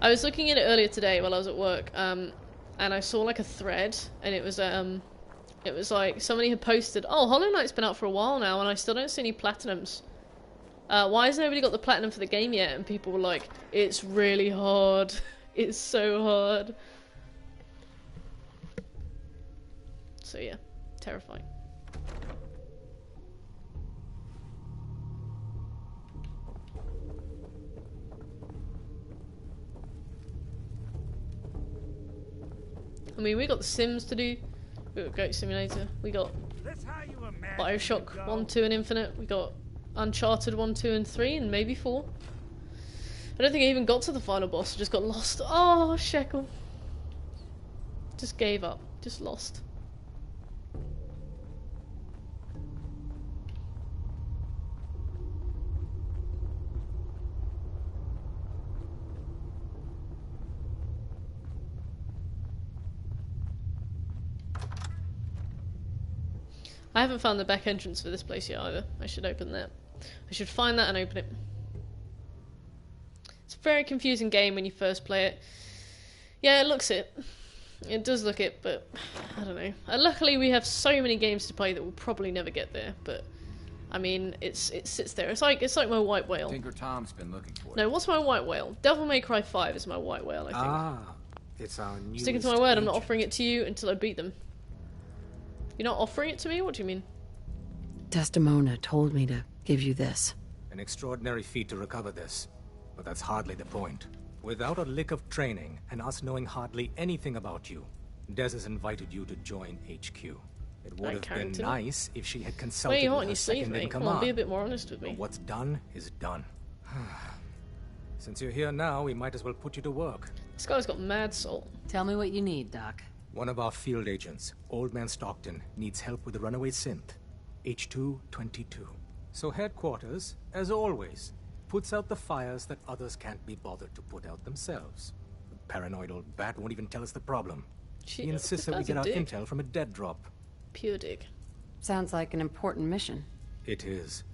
I was looking at it earlier today while I was at work, and I saw like a thread, and it was like somebody had posted, oh, Hollow Knight's been out for a while now, and I still don't see any platinums. Why has nobody got the platinum for the game yet? And people were like, it's really hard. It's so hard. So yeah, terrifying. I mean, we got The Sims to do. We got Goat Simulator. We got Bioshock 1, 2 and Infinite. We got Uncharted 1, 2 and 3 and maybe 4. I don't think I even got to the final boss. I just got lost. Oh, Shekel. Just gave up. Just lost. I haven't found the back entrance for this place yet either. I should open that. I should find that and open it. It's a very confusing game when you first play it. Yeah, it looks it. It does look it, but I don't know. Luckily we have so many games to play that we'll probably never get there, but I mean, it sits there. It's like my white whale. Tinker Tom's been looking for it. No, what's my white whale? Devil May Cry 5 is my white whale, I think. Ah, it's our new. Sticking to my word, I'm not offering it to you until I beat them. You're not offering it to me? What do you mean? Desdemona told me to give you this. An extraordinary feat to recover this, but that's hardly the point. Without a lick of training, and us knowing hardly anything about you, Des has invited you to join HQ. It would have been nice if she had consulted with her second in command. Come on, be a bit more honest with me. But what's done is done. Since you're here now, we might as well put you to work. This guy's got mad salt. Tell me what you need, Doc. One of our field agents, Old Man Stockton, needs help with the runaway synth, H222. So headquarters, as always, puts out the fires that others can't be bothered to put out themselves. The paranoid old bat won't even tell us the problem. He insists that we get our intel from a dead drop. Pure dig. Sounds like an important mission. It is.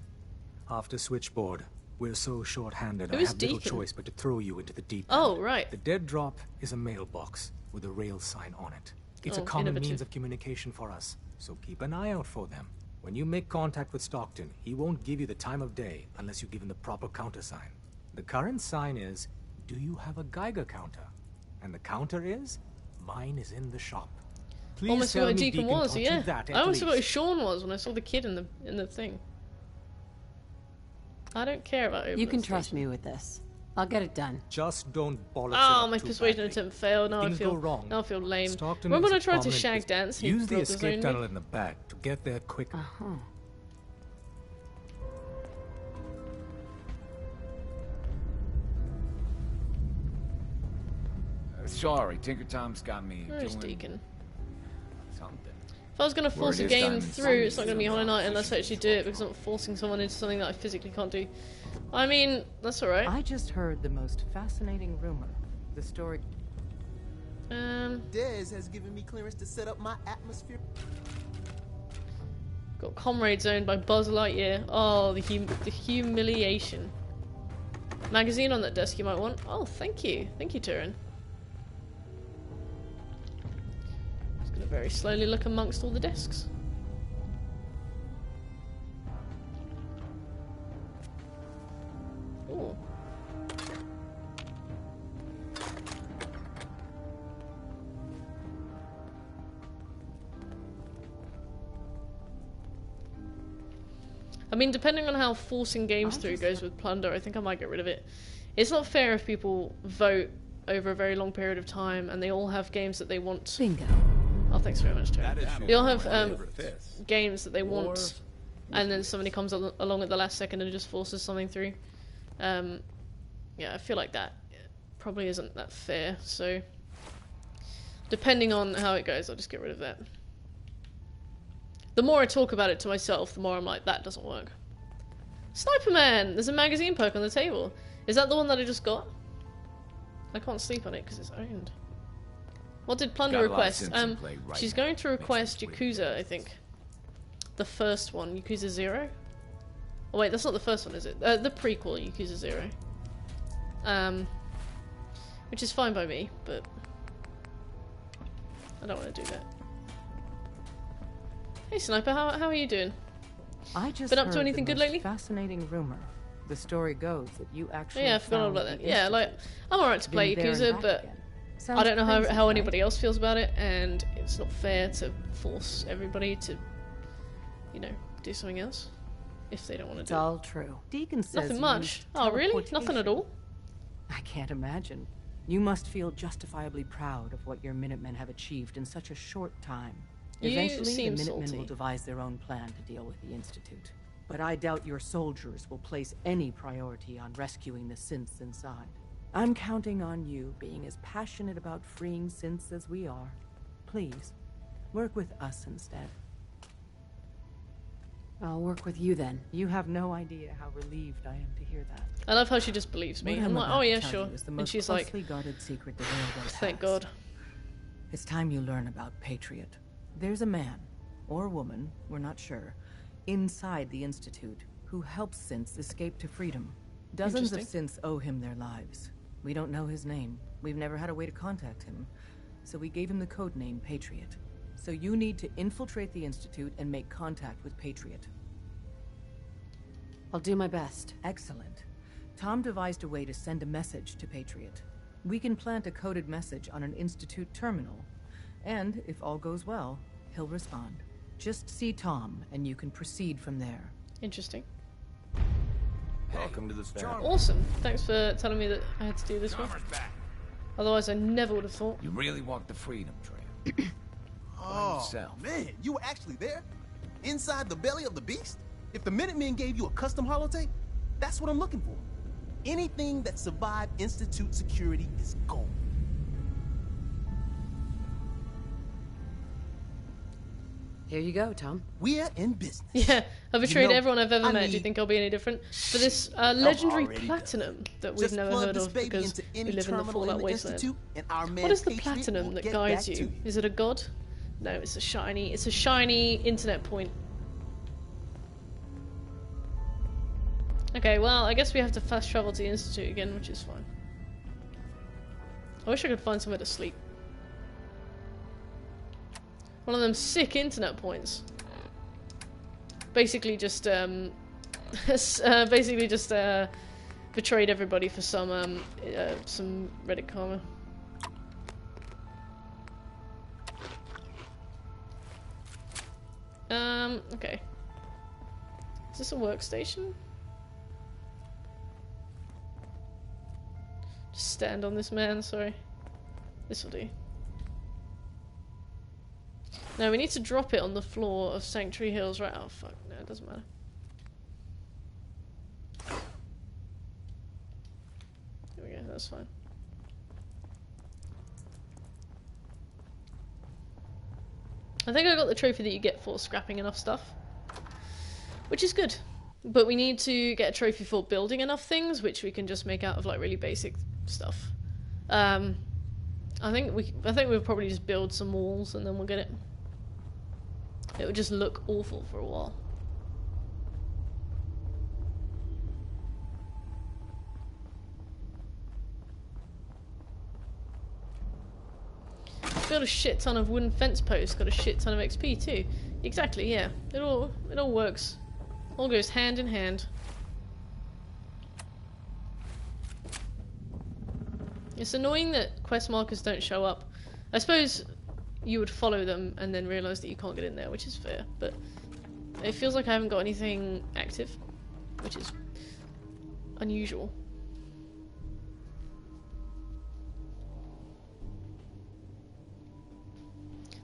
After Switchboard, we're so short-handed I have little choice but to throw you into the deep end. Oh, right. The dead drop is a mailbox with a rail sign on it. It's a common means of communication for us, so keep an eye out for them. When you make contact with Stockton, he won't give you the time of day unless you give him the proper countersign. The current sign is, do you have a Geiger counter? And the counter is, mine is in the shop. Please almost tell what a me Deacon was, yeah. I almost forgot who Sean was when I saw the kid in the thing. I don't care about opening. You can trust me with this. I'll get it done. Just don't bollocks Oh, my persuasion attempt failed. Now I feel wrong. Now I feel lame. Stockton Remember when I tried to shag dance? And use the escape tunnel in the back to get there quicker. Sorry, Tinker Tom's got me Where's doing Deacon? something. If I was going to force a game through, it's not going to be Hollow Knight unless I actually do it, because I'm not forcing someone into something that I physically can't do. I mean, that's alright. I just heard the most fascinating rumor. The story... Dez has given me clearance to set up my atmosphere. Got Comrades owned by Buzz Lightyear. Oh, the humiliation. Magazine on that desk you might want. Oh, thank you. Thank you, Turin. Just gonna very slowly look amongst all the desks. Ooh. I mean, depending on how forcing games through goes with Plunder, I think I might get rid of it. It's not fair if people vote over a very long period of time and they all have games that they want. Bingo. Oh, thanks very much, Terry. They all have games that they want, and then somebody comes along at the last second and just forces something through. Yeah, I feel like that probably isn't that fair, so depending on how it goes, I'll just get rid of that. The more I talk about it to myself, the more I'm like, that doesn't work. Sniper Man! There's a magazine perk on the table. Is that the one that I just got? I can't sleep on it because it's owned. What did Plunder request? She's going to request Yakuza, I think. The first one, Yakuza 0? Oh wait, that's not the first one, is it? The prequel, Yakuza 0. Which is fine by me, but I don't want to do that. Hey Sniper, how are you doing? I just been up to heard anything the good most lately? Fascinating rumor. The story goes that you actually Yeah, I forgot all about that. Yeah, like, I'm alright to play Been there and Yakuza, back but again. I Sounds don't know crazy, how right? anybody else feels about it, and it's not fair to force everybody to, you know, do something else if they don't want to It's do it. all true. Deacon says Nothing you much. used Oh, really? Nothing at all? I can't imagine. You must feel justifiably proud of what your Minutemen have achieved in such a short time. You Eventually, the seem Minutemen salty. will devise their own plan to deal with the Institute. But I doubt your soldiers will place any priority on rescuing the synths inside. I'm counting on you being as passionate about freeing synths as we are. Please, work with us instead. I'll work with you then. You have no idea how relieved I am to hear that. I love how she just believes me. What I'm like, about oh to yeah, tell sure. you is the And most she's like, closely guarded secret the Railroad thank has. God. It's time you learn about Patriot. There's a man, or woman, we're not sure, inside the Institute who helps synths escape to freedom. Dozens of synths owe him their lives. We don't know his name. We've never had a way to contact him. So we gave him the code name Patriot. So you need to infiltrate the Institute and make contact with Patriot. I'll do my best. Excellent. Tom devised a way to send a message to Patriot. We can plant a coded message on an Institute terminal. And, if all goes well, he'll respond. Just see Tom, and you can proceed from there. Interesting. Welcome to the fair. Awesome. Thanks for telling me that I had to do this one. Otherwise, I never would have thought. You really walked the freedom trail. Oh, yourself. man, you were actually there? Inside the belly of the beast? If the Minutemen gave you a custom holotape, that's what I'm looking for. Anything that survived Institute security is gold. Here you go, Tom. We're in business. Yeah, I betrayed know, everyone I've ever I met. Do you mean, think I'll be any different? For this legendary already platinum that we've Just never plug heard this of baby because into we any live in the terminal Fallout in the Wasteland. Institute, and our man What is the Patriot platinum will that get guides back you? to Is it a god? No, it's a shiny internet point. Okay, well, I guess we have to fast travel to the Institute again, which is fine. I wish I could find somewhere to sleep. One of them sick internet points. Basically just, betrayed everybody for some Reddit karma. Okay. Is this a workstation? Just stand on this man, sorry. This'll do. No, we need to drop it on the floor of Sanctuary Hills, right? Oh fuck, no, it doesn't matter. There we go, that's fine. I think I got the trophy that you get for scrapping enough stuff, which is good. But we need to get a trophy for building enough things, which we can just make out of like really basic stuff. I think we'll probably just build some walls and then we'll get it. It would just look awful for a while. Build a shit ton of wooden fence posts, got a shit ton of XP too. Exactly, yeah. It all works. All goes hand in hand. It's annoying that quest markers don't show up. I suppose you would follow them and then realise that you can't get in there, which is fair, but it feels like I haven't got anything active, which is unusual.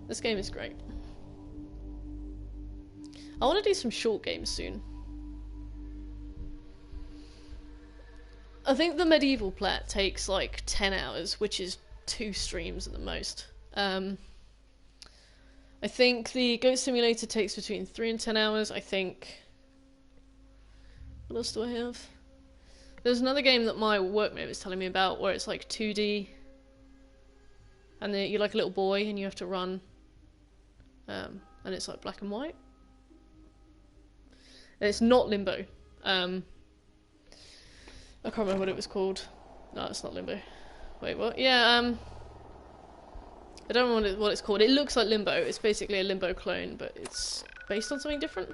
This game is great. I want to do some short games soon. I think the Medieval plat takes like 10 hours, which is 2 streams at the most. I think the Goat Simulator takes between 3 and 10 hours. I think... What else do I have? There's another game that my workmate was telling me about where it's like 2D. And you're like a little boy and you have to run. And it's like black and white. And it's not Limbo. I can't remember what it was called. No, it's not Limbo. Wait, what? Yeah, I don't know what it's called. It looks like Limbo. It's basically a Limbo clone, but it's based on something different.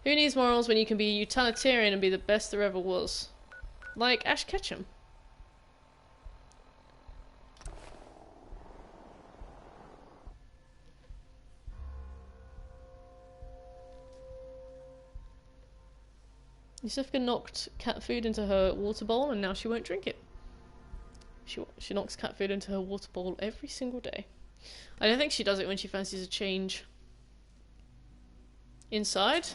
Who needs morals when you can be utilitarian and be the best there ever was? Like Ash Ketchum. Yusufka knocked cat food into her water bowl and now she won't drink it. She knocks cat food into her water bowl every single day. I don't think she does it when she fancies a change. Inside?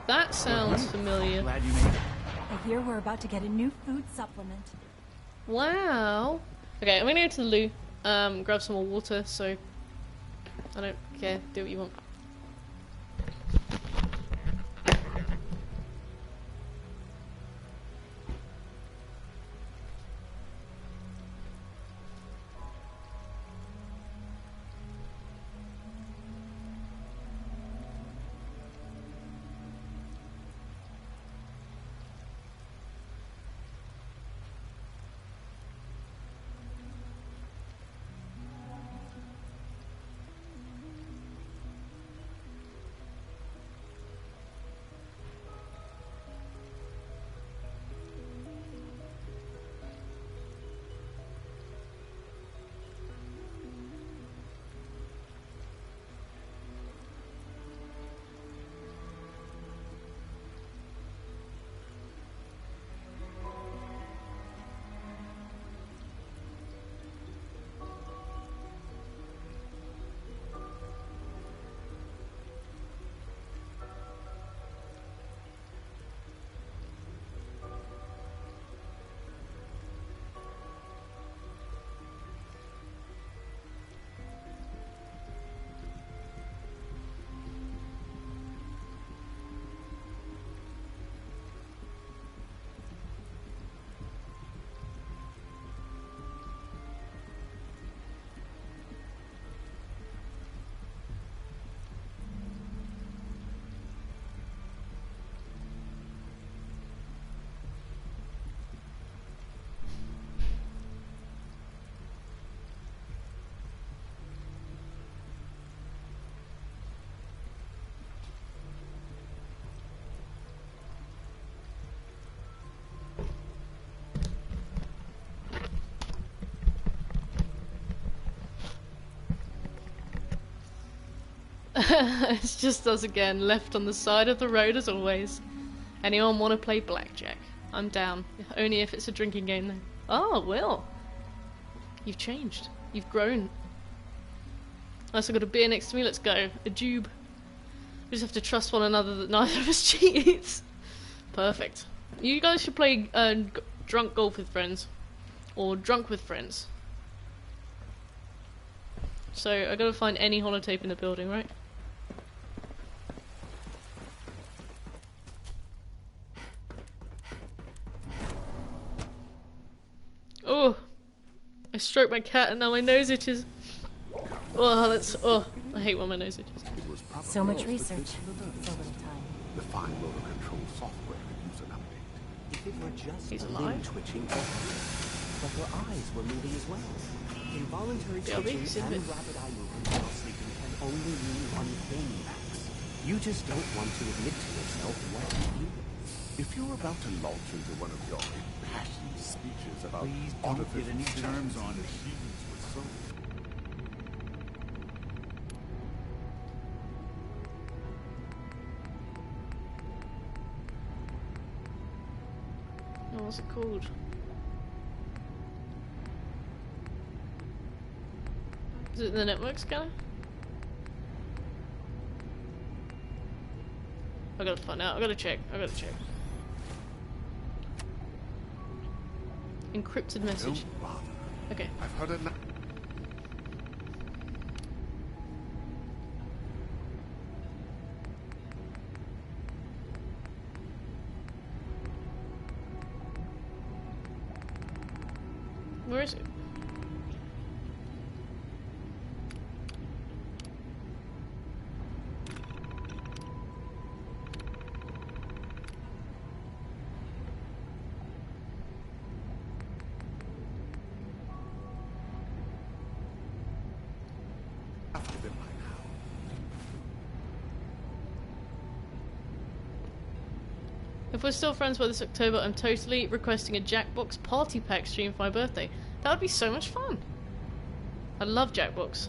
That sounds familiar. Glad you made it. I hear we're about to get a new food supplement. Wow. Okay, I'm gonna go to the loo, grab some more water, so I don't care, do what you want. It's just us again, left on the side of the road as always. Anyone want to play blackjack? I'm down. Only if it's a drinking game though. Oh, Will. You've changed. You've grown. I also got a beer next to me, let's go. A jube. We just have to trust one another that neither of us cheats. Perfect. You guys should play drunk golf with friends. Or drunk with friends. So, I gotta find any holotape in the building, right? Oh! I stroked my cat and now my nose itches. Oh, that's... Oh, I hate when my nose itches. So much research, so little time. The fine motor control software could use an update. If it were just He's a alive. limb twitching, but her eyes were moving as well. Involuntary twitching and rapid eye movement while sleeping can only mean one thing, Max. You just don't want to admit to yourself what you feel. If you're about to launch into one of your impassioned speeches about Please don't get any germs on it. machines with soul. Oh, what's it called? Is it the network scanner? I gotta find out. I gotta check. Encrypted message. Don't bother. Okay. I've heard enough. Where is it? If we're still friends by this October, I'm totally requesting a Jackbox party pack stream for my birthday. That would be so much fun. I love Jackbox.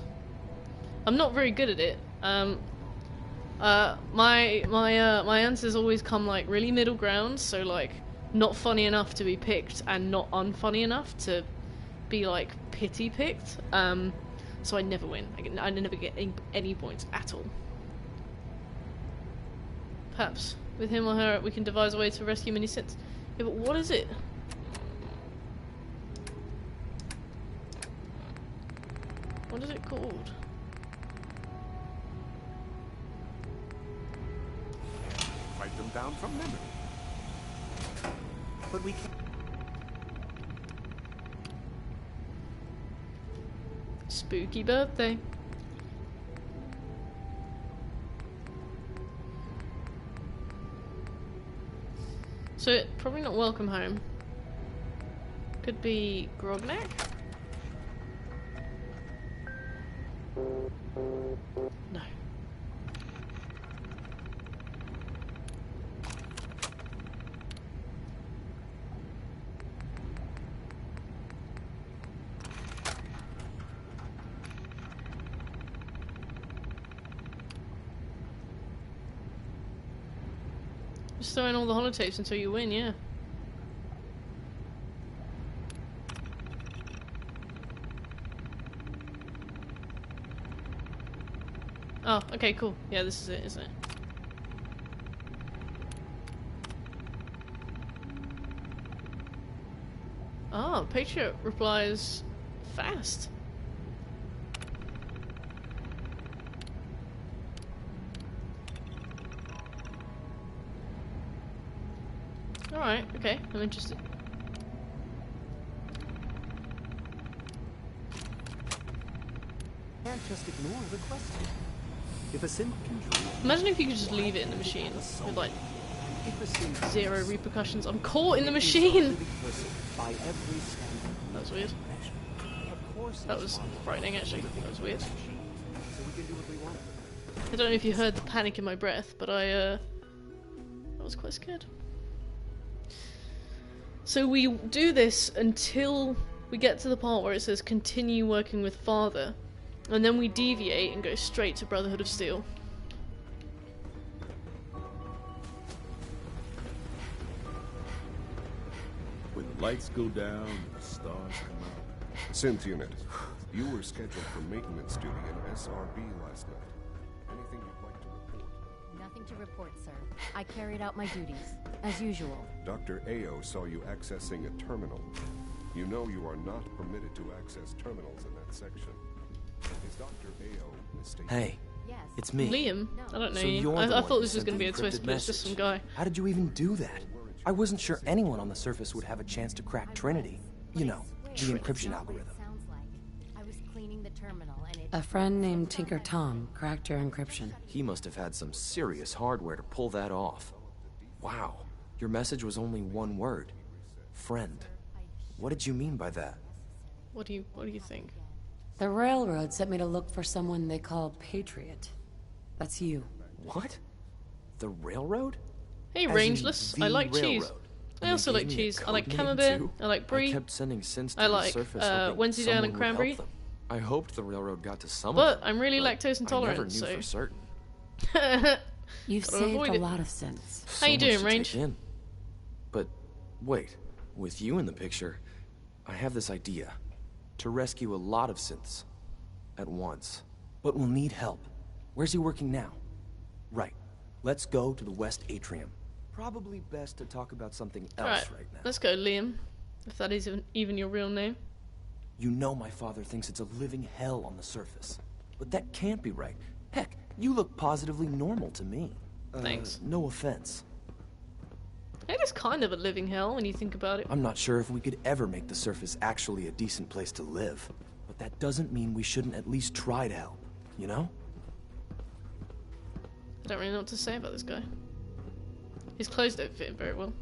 I'm not very good at it. My answers always come like really middle ground, so like not funny enough to be picked and not unfunny enough to be like pity picked. So I never win. I never get any points at all. Perhaps with him or her we can devise a way to rescue many synths. Yeah, but what is it? What is it called? Fight them down from memory. But we can't. Spooky birthday. So, probably not welcome home. Could be Grognak? No. Just throw in all the holotapes until you win, yeah. Oh, okay, cool. Yeah, this is it, isn't it? Oh, Patriot replies fast. Alright, okay, I'm interested. Can't just ignore the question. If a synth can dream, Imagine if you could just leave it in the machine with like zero repercussions. I'm caught in the machine! That was weird. That was frightening actually. That was weird. I don't know if you heard the panic in my breath, but I was quite scared. So we do this until we get to the part where it says continue working with Father, and then we deviate and go straight to Brotherhood of Steel. When the lights go down and the stars come out. Synth unit, you were scheduled for maintenance duty in SRB last night. Anything you'd like to report? Nothing to report, sir. I carried out my duties, as usual. Dr. Ao saw you accessing a terminal. You know you are not permitted to access terminals in that section. Is Dr. Ao mistaken? Hey, yes. it's me. Liam? I don't know So you. you're I the thought one this who was going to be a sent the twist, encrypted but it's just some message. guy. How did you even do that? I wasn't sure anyone on the surface would have a chance to crack Trinity. You know, the encryption algorithm. Sounds like I was cleaning the terminal and it. A friend named Tinker Tom cracked your encryption. He must have had some serious hardware to pull that off. Wow, your message was only one word. Friend. What did you mean by that? What do you think? The railroad sent me to look for someone they call Patriot. That's you. What? The railroad? Hey, As in Rangeless. the I like cheese. railroad. I And also they like gave me a cheese. I like code name, Camembert. too? I like Brie. I kept sending synths to I the like surface hoping Wensleydale someone and would Cranberry. help them. I hoped the railroad got to some But of them. I'm really but lactose intolerant, I never knew so for certain. You've Gotta saved avoid a it. lot of synths. How you So doing, much to Range? take in. But wait, with you in the picture, I have this idea. To rescue a lot of synths at once. But we'll need help. Where's he working now? Right. Let's go to the West Atrium. Probably best to talk about something else Alright, right now. let's go, Liam. If that is even your real name. You know my father thinks it's a living hell on the surface. But that can't be right. Heck, you look positively normal to me. Thanks. No offense. It is kind of a living hell when you think about it. I'm not sure if we could ever make the surface actually a decent place to live. But that doesn't mean we shouldn't at least try to help, you know? I don't really know what to say about this guy. His clothes don't fit him very well.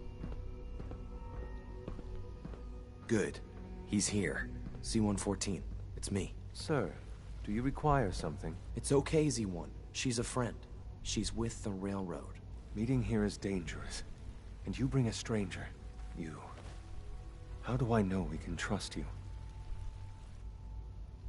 Good. He's here. C-114. It's me. Sir, do you require something? It's okay, Z1. She's a friend. She's with the railroad. Meeting here is dangerous. And you bring a stranger. You. How do I know we can trust you?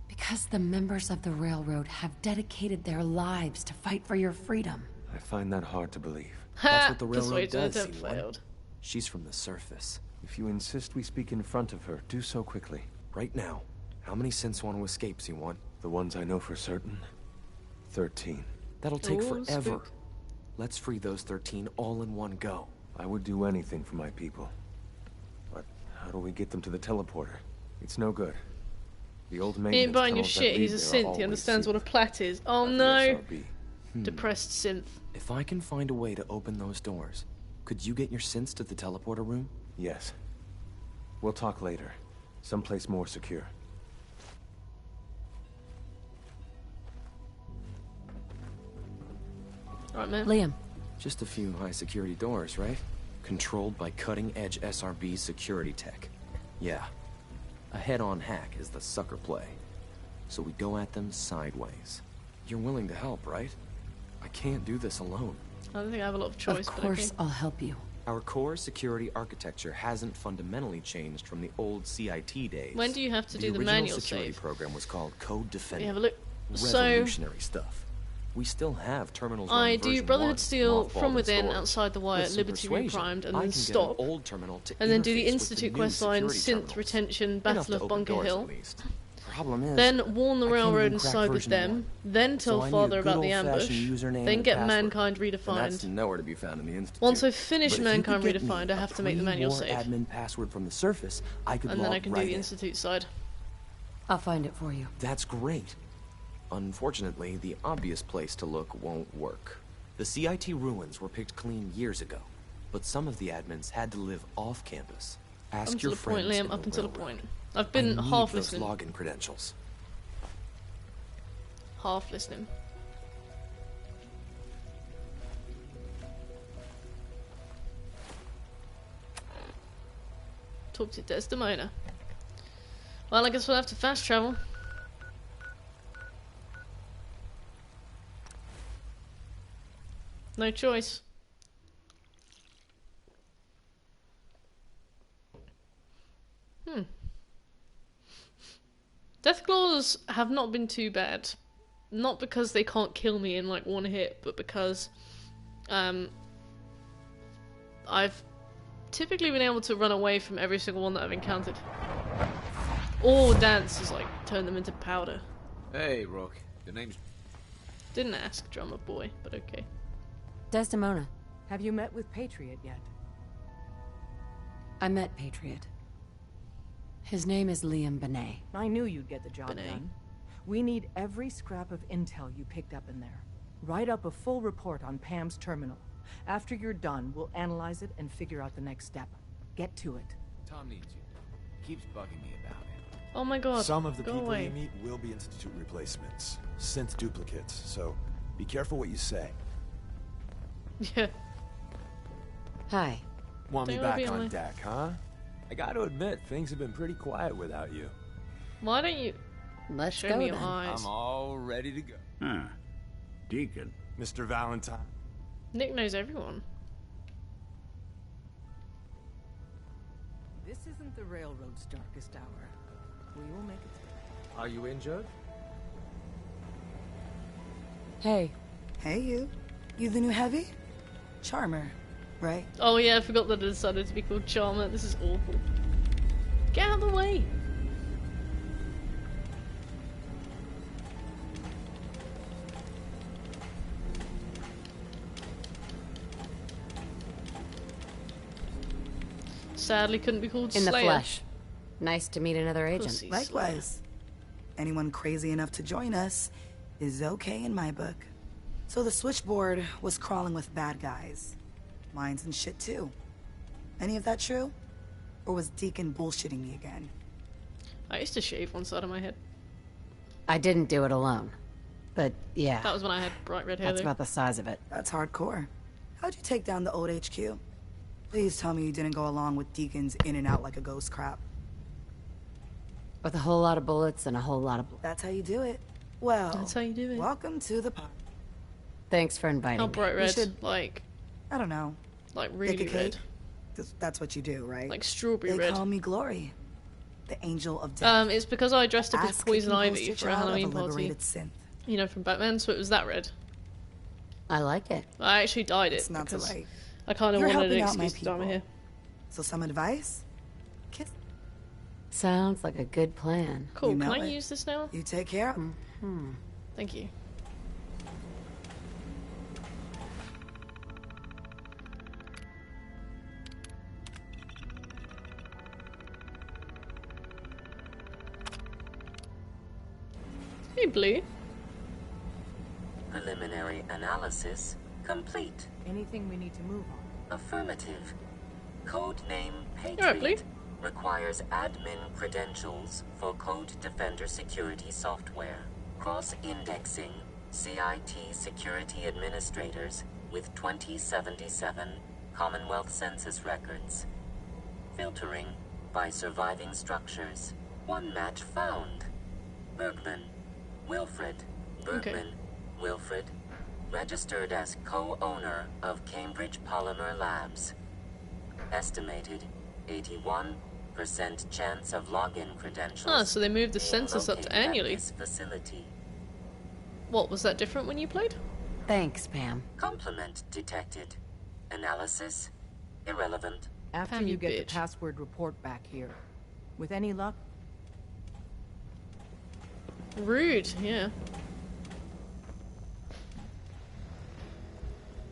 Because the members of the Railroad have dedicated their lives to fight for your freedom. I find that hard to believe. That's what the Railroad Persuasion does, attempt C1. failed. She's from the surface. If you insist we speak in front of her, do so quickly. Right now. How many synths want to escape, C1? The ones I know for certain? 13. That'll take Ooh, forever. spook. Let's free those 13 all in one go. I would do anything for my people. But how do we get them to the teleporter? It's no good. The old He maintenance ain't buying your tunnels that shit, he's a lead there are synth, he always understands what a sealed. plat is. Oh At the no! SRB. Depressed synth. If I can find a way to open those doors, could you get your synths to the teleporter room? Yes. We'll talk later. Someplace more secure. Right, man. Liam. Just a few high security doors, right? Controlled by cutting-edge SRB security tech. Yeah. A head-on hack is the sucker play. So we go at them sideways. You're willing to help, right? I can't do this alone. I don't think I have a lot of choice, Of but course okay. I'll help you. Our core security architecture hasn't fundamentally changed from the old CIT days. When do you have to do the original manual security save? program was called Code Defender. We have a look. So, Revolutionary stuff. We still have terminals. I running do version Brotherhood 1, Steel mothballed from and within, stored. outside the wire, With some Liberty persuasion, Reprimed, and I then can get an stop. old terminal to And then do the interface with Institute new questline, security Synth terminals. Retention, Enough Battle to of open Bunker doors, Hill. at least. Problem is, Then warn the I can't Railroad even and crack side with version them. 1. Then So tell I need Father a about good the ambush. old-fashioned username Then and get password. Mankind And that's redefined. nowhere to be found in the Institute. Once I've finished But if you Mankind could get me redefined, I a have to make the manual pre-war save. admin password from the surface, I could And then log I can right do the in. Institute side. I'll find it for you. That's great. Unfortunately, the obvious place to look won't work. The CIT ruins were picked clean years ago, but some of the admins had to live off campus. Ask Up your until the point, friends Liam, in up the until the Railroad. point. I've been I need half those listening. login credentials. Half listening. Talk to Desdemona. Well, I guess we'll have to fast travel. No choice. Deathclaws have not been too bad. Not because they can't kill me in like one hit, but because I've typically been able to run away from every single one that I've encountered. Or dance has like turned them into powder. Hey, Rook. Your name's... Didn't ask, drummer boy, but okay. Desdemona. Have you met with Patriot yet? I met Patriot. His name is Liam Benet. I knew you'd get the job Benet. done. We need every scrap of intel you picked up in there. Write up a full report on Pam's terminal. After you're done, we'll analyze it and figure out the next step. Get to it. Tom needs you. Keeps bugging me about it. Oh my god. Some of the go people away. you meet will be Institute replacements, synth duplicates, so be careful what you say. Yeah. Hi. Want me They will be back on on my- deck, huh? I gotta admit, things have been pretty quiet without you. Why don't you Let's show go me your then. eyes? I'm all ready to go. Huh. Deacon. Mr. Valentine. Nick knows everyone. This isn't the Railroad's darkest hour. We will make it. Are you injured? Hey. Hey, you. You the new heavy? Charmer, right? Oh yeah, I forgot that it decided to be called Charmer. This is awful. Get out of the way! Sadly couldn't be called In the Slayer. flesh. Nice to meet another agent. Pussy Likewise. Anyone crazy enough to join us is okay in my book. So the switchboard was crawling with bad guys. Mines and shit too. Any of that true? Or was Deacon bullshitting me again? I used to shave one side of my head. I didn't do it alone. But yeah. That was when I had bright red hair That's though. about the size of it. That's hardcore. How'd you take down the old HQ? Please tell me you didn't go along with Deacon's in and out like a ghost crap. With a whole lot of bullets and a whole lot of... That's how you do it. Well, That's how you do it. Welcome to the party. Thanks for inviting How me. bright red? should- Like, I don't know. like Bake really a red. cake, That's what you do, right? Like strawberry They red. call me Glory, the angel of death. It's because I dressed up as Ask Poison if you Ivy poster for a child of Halloween party. liberated synth. You know, from Batman, so it was that red. I like it. I actually dyed it It's not because so right. I kind of You're wanted an helping out my excuse to dye my hair. So some advice? Sounds like a good plan. Cool. You know Can I it. use this now? You take care. Thank you. Hey, Blue. Preliminary analysis complete. Anything we need to move on? Affirmative. Codename All right, Blue. Patriot requires admin credentials for Code Defender security software. Cross-indexing CIT security administrators with 2077 Commonwealth Census records. Filtering by surviving structures. One match found. Bergman. Wilfred. Bergman. Wilfred. Registered as co-owner of Cambridge Polymer Labs. Estimated 81% chance of login credentials. Ah, so they moved the census up to located at annually. this facility. What, was that different when you played? Thanks, Pam. Complement detected. Analysis irrelevant. After Pam, you you get bitch. the password report back here, with any luck, Rude, yeah.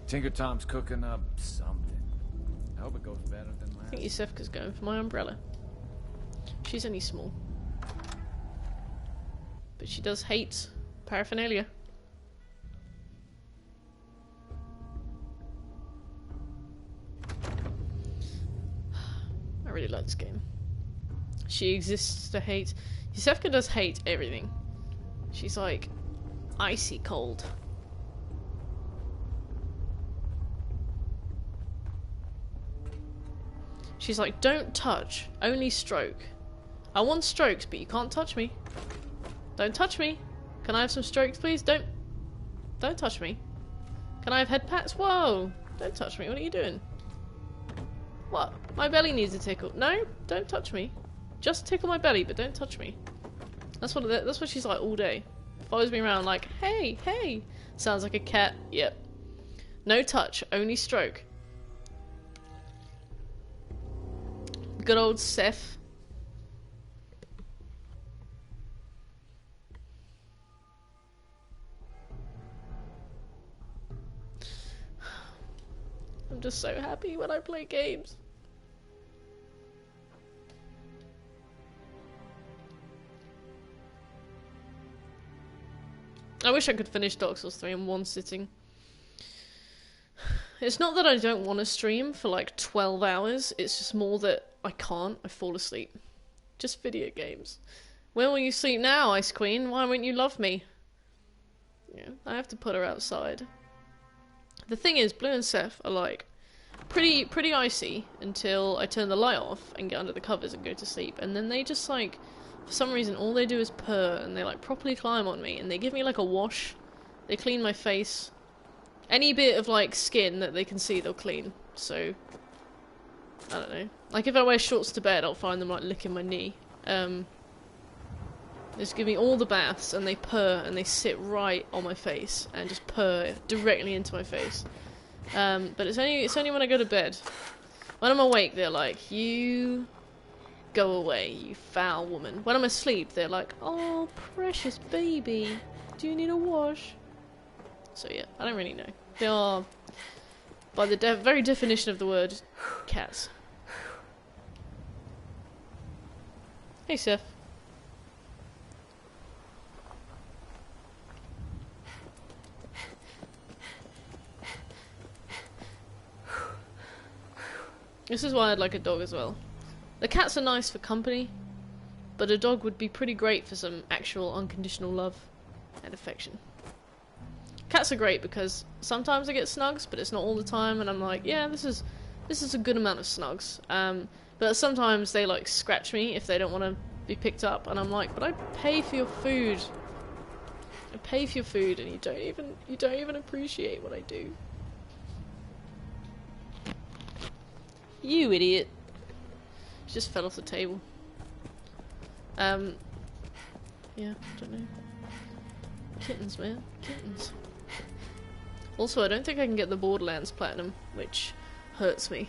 Tinker Tom's cooking up something. I hope it goes better than I last. think Yusefka's going for my umbrella. She's only small. But she does hate paraphernalia. I really like this game. She exists to hate. Yusefka does hate everything. She's like icy cold. She's like, don't touch, only stroke. I want strokes, but you can't touch me. Don't touch me. Can I have some strokes, please? Don't touch me. Can I have head pats? Whoa! Don't touch me. What are you doing? What? My belly needs a tickle. No, don't touch me. Just tickle my belly, but don't touch me. That's what she's like all day. Follows me around like, hey, hey. Sounds like a cat. Yep. No touch, only stroke. Good old Seth. I'm just so happy when I play games. I wish I could finish Dark Souls 3 in one sitting. It's not that I don't want to stream for like 12 hours, it's just more that I can't, I fall asleep. Just video games. When will you sleep now, Ice Queen? Why won't you love me? Yeah, I have to put her outside. The thing is, Blue and Seth are like pretty icy until I turn the light off and get under the covers and go to sleep. And then they just like, for some reason, all they do is purr and they like properly climb on me and they give me like a wash. They clean my face. Any bit of like skin that they can see, they'll clean. So, I don't know. Like if I wear shorts to bed, I'll find them like licking my knee. They just give me all the baths and they purr and they sit right on my face and just purr directly into my face. But it's only when I go to bed. When I'm awake, they're like, you go away, you foul woman. When I'm asleep, they're like, oh, precious baby, do you need a wash? So yeah, I don't really know. They are, by the very definition of the word, cats. Hey, Seth. This is why I'd like a dog as well. The cats are nice for company, but a dog would be pretty great for some actual unconditional love and affection. Cats are great because sometimes I get snugs, but it's not all the time, and I'm like, yeah, this is a good amount of snugs. But sometimes they like scratch me if they don't want to be picked up, and I'm like, but I pay for your food. I pay for your food, and you don't even appreciate what I do. You idiot. She just fell off the table. Yeah, don't know. Kittens, man. Kittens. Also, I don't think I can get the Borderlands Platinum, which hurts me.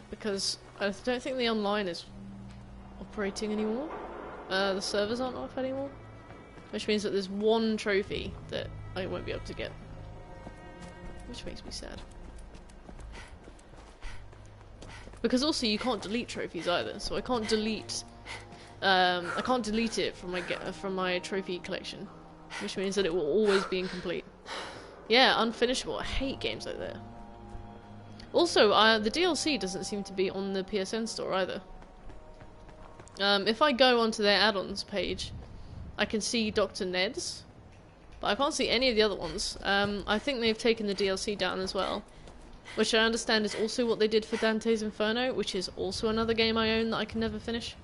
Because I don't think the online is operating anymore. The servers aren't off anymore. Which means that there's one trophy that I won't be able to get. Which makes me sad. Because also you can't delete trophies either, so I can't delete it from my trophy collection, which means that it will always be incomplete. Yeah, unfinishable. I hate games like that. Also, the DLC doesn't seem to be on the PSN store either. If I go onto their add-ons page, I can see Dr. Ned's, but I can't see any of the other ones. I think they've taken the DLC down as well, which I understand is also what they did for Dante's Inferno, which is also another game I own that I can never finish.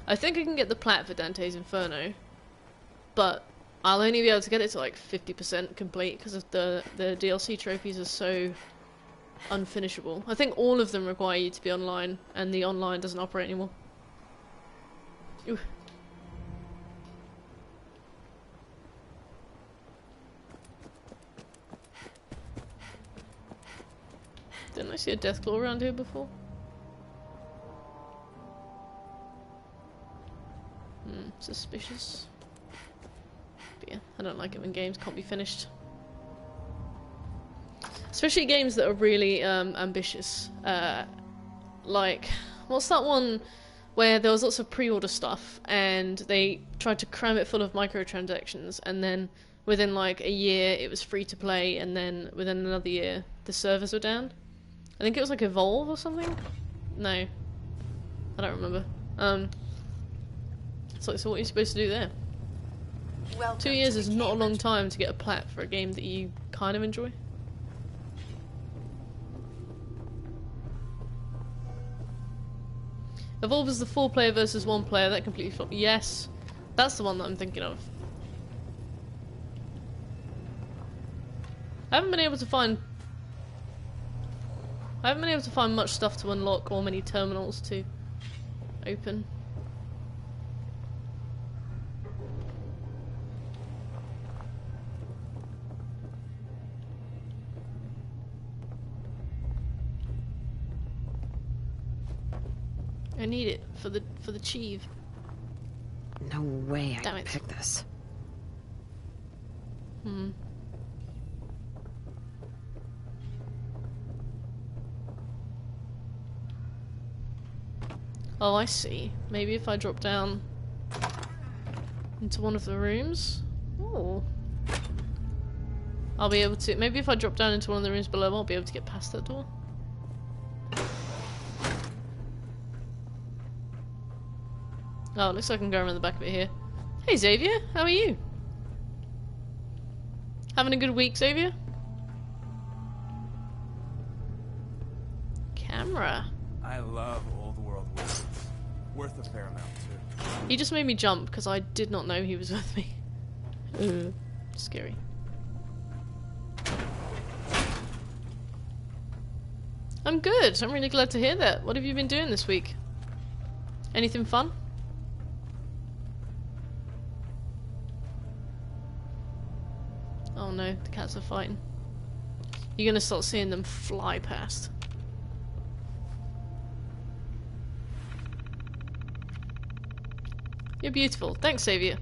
I think I can get the plat for Dante's Inferno, but I'll only be able to get it to like 50% complete because of the DLC trophies are so unfinishable. I think all of them require you to be online, and the online doesn't operate anymore. Ooh. Didn't I see a Deathclaw around here before? Suspicious. But yeah, I don't like it when games can't be finished. Especially games that are really ambitious. Like, what's that one where there was lots of pre-order stuff and they tried to cram it full of microtransactions, and then within like a year it was free to play, and then within another year the servers were down? I think it was like Evolve or something? No. I don't remember. So what are you supposed to do there? Welcome 2 years is not a long time to get a plat for a game that you kind of enjoy. Evolve is the 4-player versus 1-player, that completely flopped. Yes, that's the one that I'm thinking of. I haven't been able to find much stuff to unlock or many terminals to open. I need it for the Chieve. No way I can pick this. Oh, I see. Maybe if I drop down into one of the rooms. Oh. I'll be able to. Maybe if I drop down into one of the rooms below, I'll be able to get past that door. Oh, it looks like I can go around the back of it here. Hey Xavier, how are you? Having a good week, Xavier? Camera. I love Old World Wizards. Worth a fair amount, too. He just made me jump because I did not know he was with me. Scary. I'm good. I'm really glad to hear that. What have you been doing this week? Anything fun? Oh no, the cats are fighting. You're gonna start seeing them fly past. You're beautiful. Thanks, Xavier.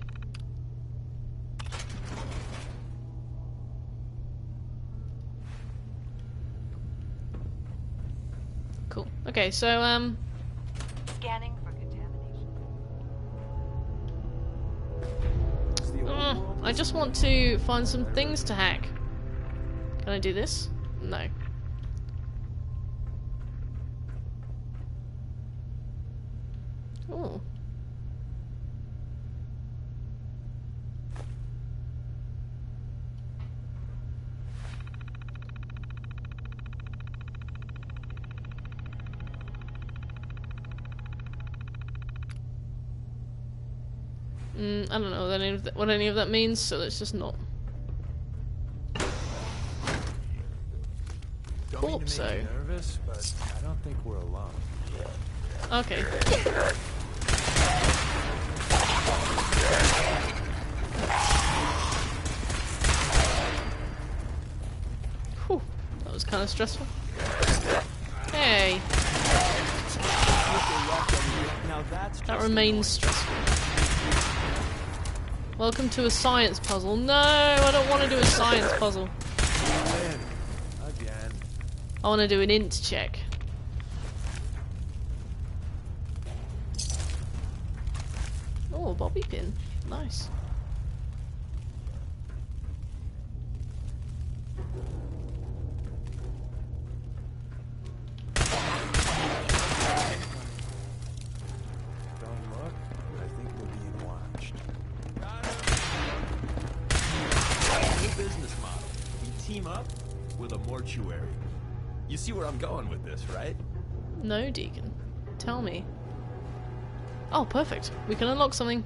Cool. Okay, so scanning for contamination. I just want to find some things to hack. Can I do this? No. Oh. I don't know what any of that means, so let's just not. Corpso. Nervous, but I don't think we're alone. Okay. Whew, that was kind of stressful. Hey. That remains stressful. Welcome to a science puzzle. No, I don't want to do a science puzzle. Again. I want to do an int check. Oh, a bobby pin. Nice. Don't look. I think we're being watched. New business model. We team up with a mortuary. You see where I'm going with this, right? No, Deacon. Tell me. Oh, perfect. We can unlock something.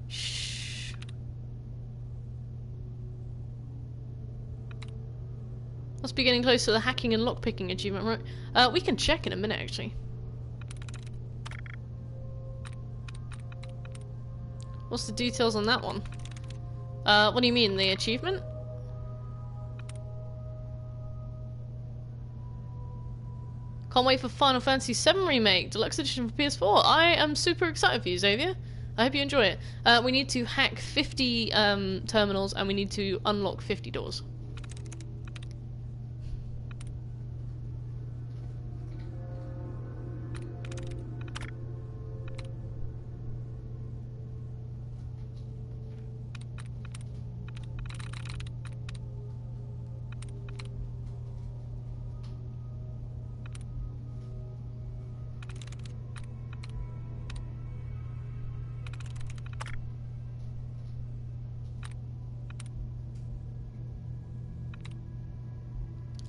Shh. Must be getting close to the hacking and lockpicking achievement, right? We can check in a minute, actually. What's the details on that one? What do you mean, the achievement? Can't wait for Final Fantasy VII Remake, Deluxe Edition for PS4. I am super excited for you, Xavier. I hope you enjoy it. We need to hack 50 terminals and we need to unlock 50 doors.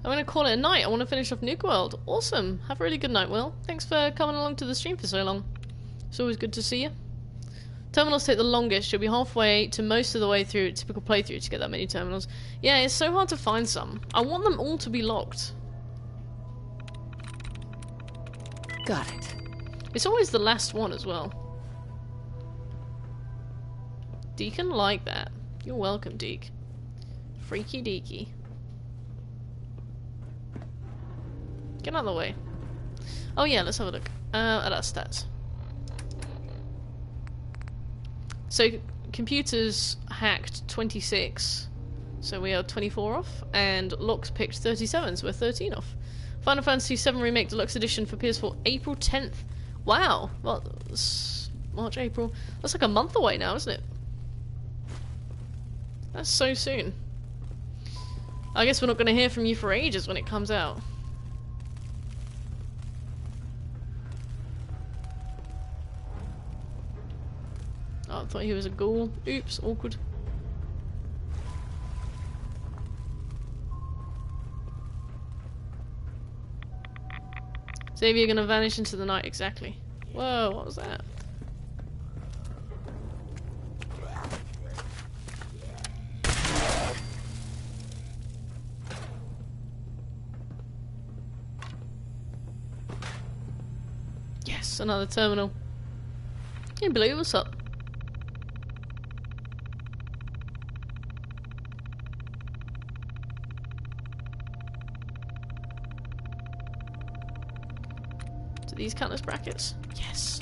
I'm gonna call it a night. I want to finish off Nuke World. Awesome. Have a really good night, Will. Thanks for coming along to the stream for so long. It's always good to see you. Terminals take the longest. You'll be halfway to most of the way through a typical playthrough to get that many terminals. Yeah, it's so hard to find some. I want them all to be locked. Got it. It's always the last one as well. Deacon like that. You're welcome, Deke. Freaky deaky. Get out of the way. Oh yeah, let's have a look at our stats. So, computers hacked 26, so we are 24 off, and locks picked 37, so we're 13 off. Final Fantasy VII Remake Deluxe Edition for PS4, April 10th. Wow, well, it's March, April. That's like a month away now, isn't it? That's so soon. I guess we're not going to hear from you for ages when it comes out. Oh, I thought he was a ghoul. Oops, awkward. Xavier gonna vanish into the night, exactly. Whoa, what was that? Yes, another terminal. Hey, Blue, what's up? Do these count as brackets? Yes.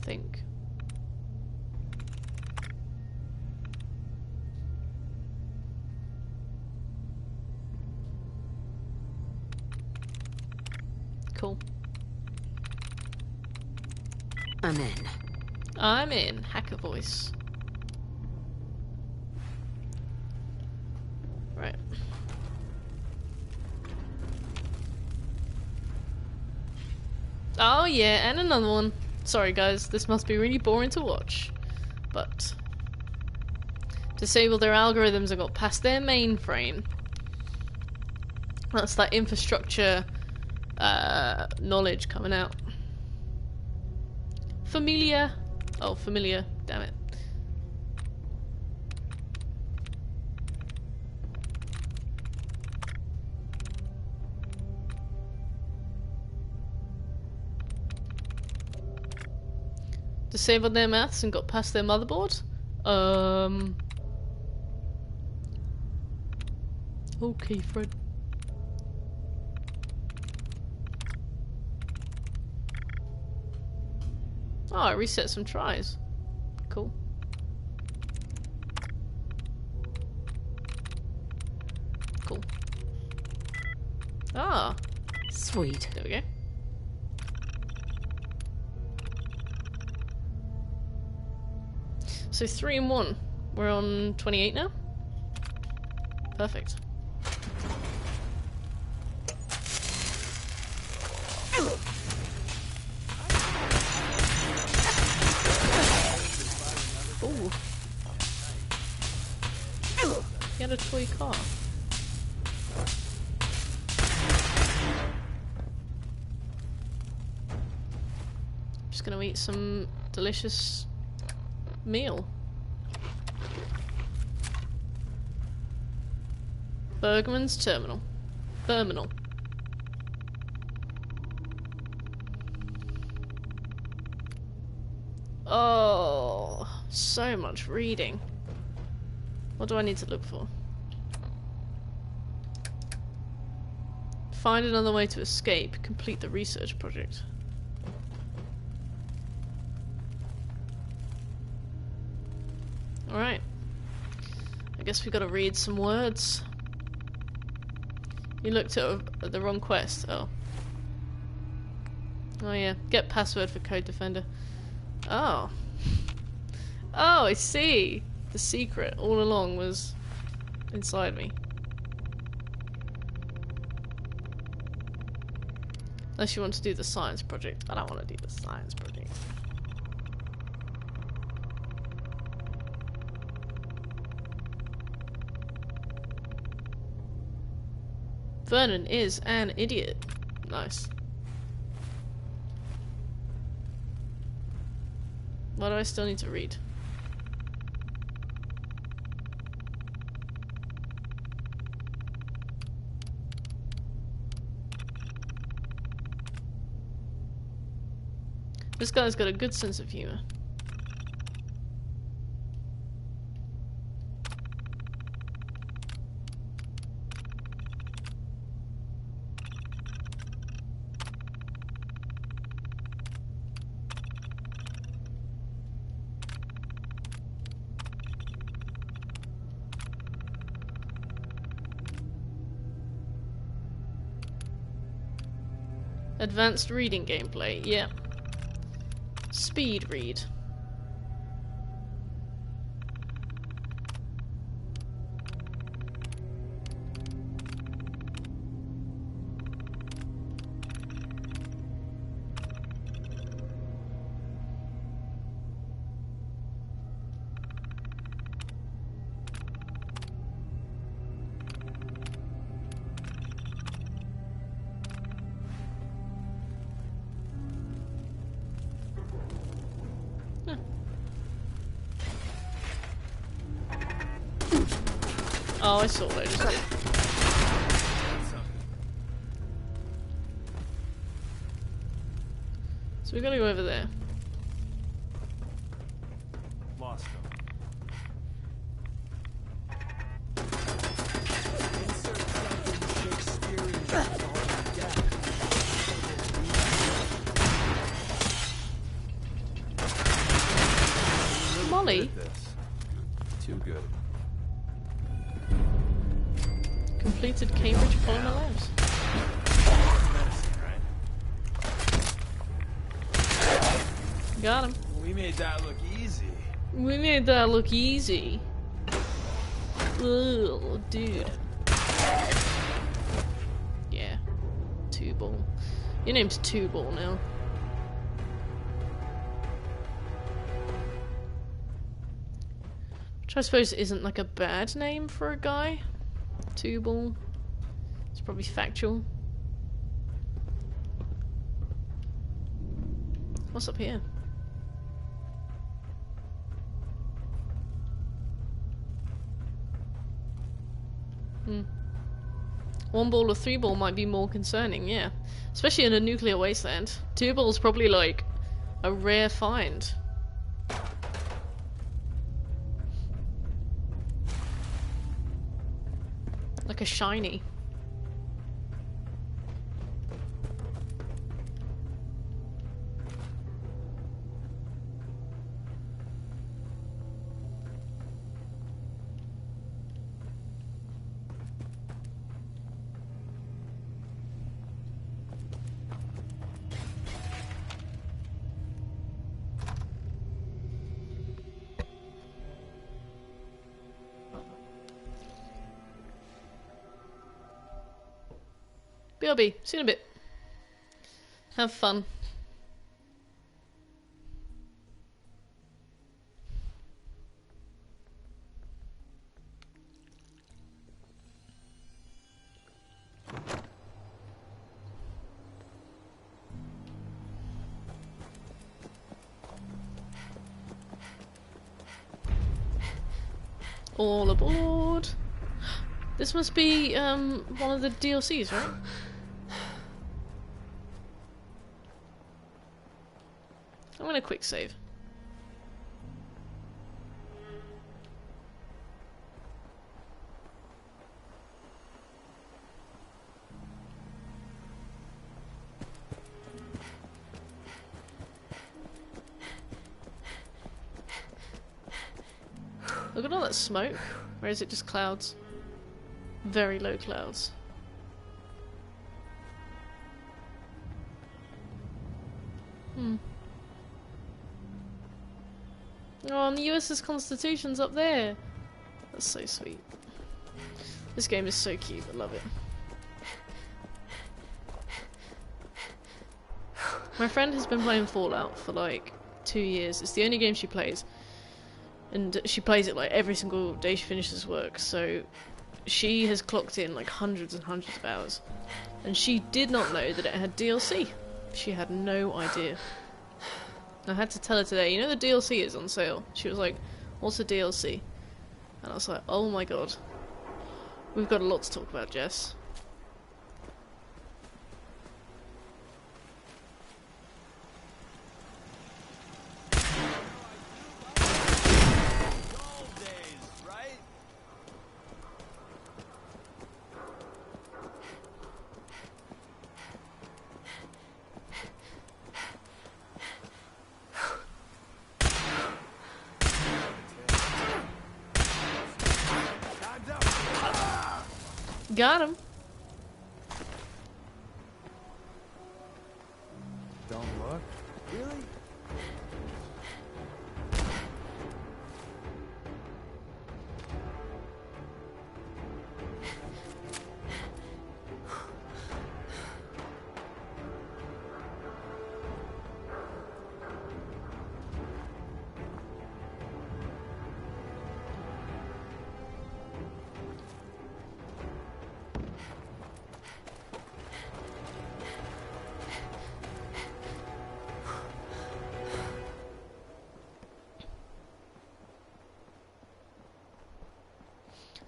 think. Cool. I'm in. I'm in. Hacker voice. Right. Oh yeah, and another one. Sorry guys, this must be really boring to watch. But disable their algorithms and got past their mainframe. That's that infrastructure knowledge coming out. Familiar. Oh, familiar. Damn it. Disabled their maths and got past their motherboard? Okay, Fred. Oh, I reset some tries. Cool. Cool. Ah. Sweet. There we go. So 3 and 1. We're on 28 now? Perfect. Ooh. He had a toy car. Just gonna eat some delicious meal. Bergman's Terminal. Terminal. Oh, so much reading. What do I need to look for? Find another way to escape. Complete the research project. Alright. I guess we gotta read some words. You looked at the wrong quest. Oh. Oh yeah. Get password for Code Defender. Oh. Oh, I see. The secret all along was inside me. Unless you want to do the science project. I don't want to do the science project. Vernon is an idiot. Nice. Why do I still need to read? This guy's got a good sense of humor. Advanced reading gameplay, yeah. Speed read. Oh, I saw what I just did. So we gotta go over there. Lost them. Golly. Good at this. Too good. Completed Cambridge Polymer Labs. Got him. We made that look easy. We made that look easy. Ugh, dude. Yeah. Two Ball. Your name's Two Ball now. Which I suppose isn't like a bad name for a guy. Two Ball. It's probably factual. What's up here? One ball or three ball might be more concerning, yeah. Especially in a nuclear wasteland. Two ball's probably like a rare find. Like a shiny. BRB, see you in a bit. Have fun. All aboard. This must be one of the DLCs, right? I'm gonna quick save. Look at all that smoke. Or is it just clouds? Very low clouds. Oh, and the US's Constitution's up there. That's so sweet. This game is so cute, I love it. My friend has been playing Fallout for like 2 years. It's the only game she plays. And she plays it like every single day she finishes work, so she has clocked in like hundreds and hundreds of hours. And she did not know that it had DLC. She had no idea. I had to tell her today, you know the DLC is on sale. She was like, what's the DLC? And I was like, oh my god. We've got a lot to talk about, Jess. Got him. Don't look. Really?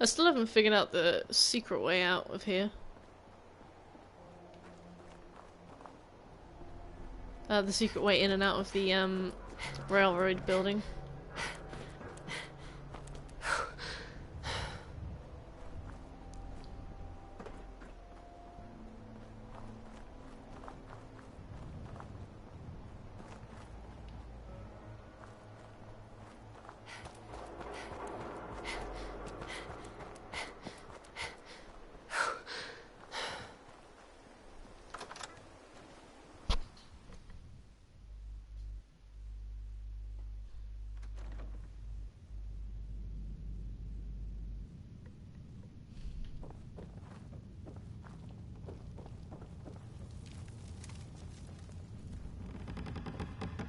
I still haven't figured out the secret way out of here. The secret way in and out of the railroad building.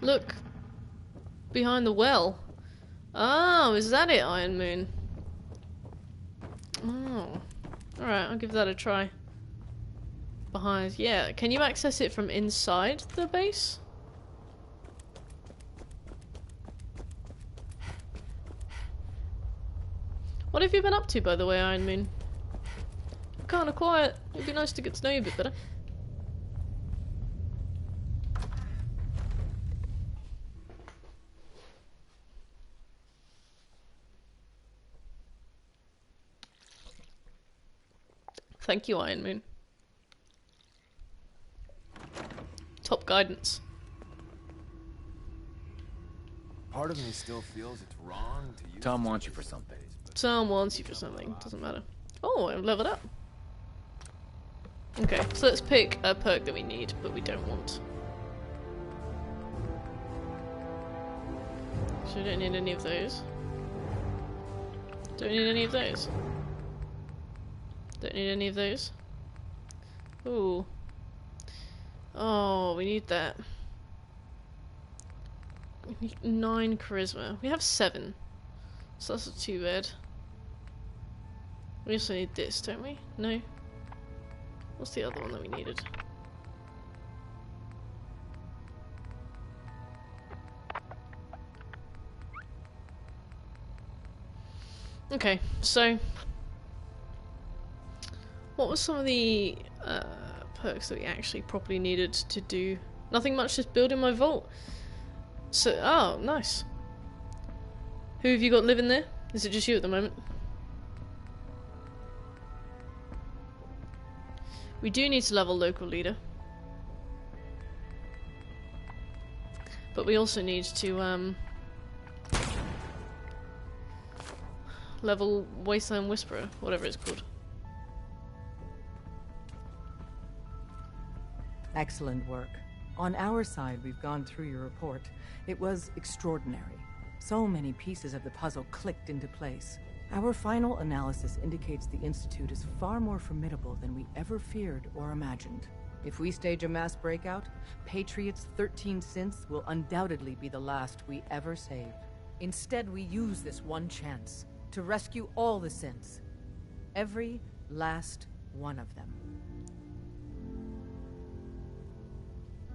Look. Behind the well. Oh, is that it, Iron Moon? Oh. Alright, I'll give that a try. Behind, yeah. Can you access it from inside the base? What have you been up to, by the way, Iron Moon? Kinda quiet. It'd be nice to get to know you a bit better. Thank you, Iron Moon. Top guidance. Part of me still feels it's wrong to use. Tom wants you for something. Tom wants you for something. Doesn't matter. Oh, I've leveled up. Okay, so let's pick a perk that we need, but we don't want. So we don't need any of those. Don't need any of those. Don't need any of those. Ooh. Oh, we need that. We need 9 charisma. We have 7. So that's not too bad. We also need this, don't we? No? What's the other one that we needed? Okay, so what were some of the perks that we actually properly needed to do? Nothing much, just building my vault. So, oh, nice. Who have you got living there? Is it just you at the moment? We do need to level local leader. But we also need to level Wasteland Whisperer, whatever it's called. Excellent work. On our side, we've gone through your report. It was extraordinary. So many pieces of the puzzle clicked into place. Our final analysis indicates the Institute is far more formidable than we ever feared or imagined. If we stage a mass breakout, Patriot's 13 synths will undoubtedly be the last we ever save. Instead, we use this one chance to rescue all the synths. Every last one of them.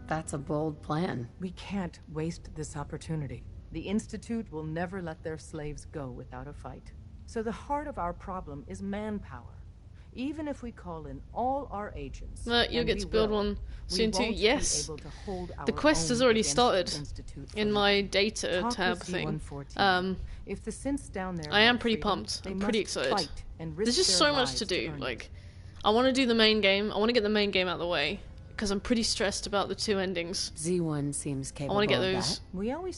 That's a bold plan. We can't waste this opportunity. The Institute will never let their slaves go without a fight. So the heart of our problem is manpower. Even if we call in all our agents, you'll get to build one soon too. Yes, the quest has already started in my data tab thing. If the synths down there I am pretty pumped. I'm pretty excited. There's just so much to do. Like, I want to do the main game. I want to get the main game out of the way because I'm pretty stressed about the 2 endings. Z1 seems capable. I want to get those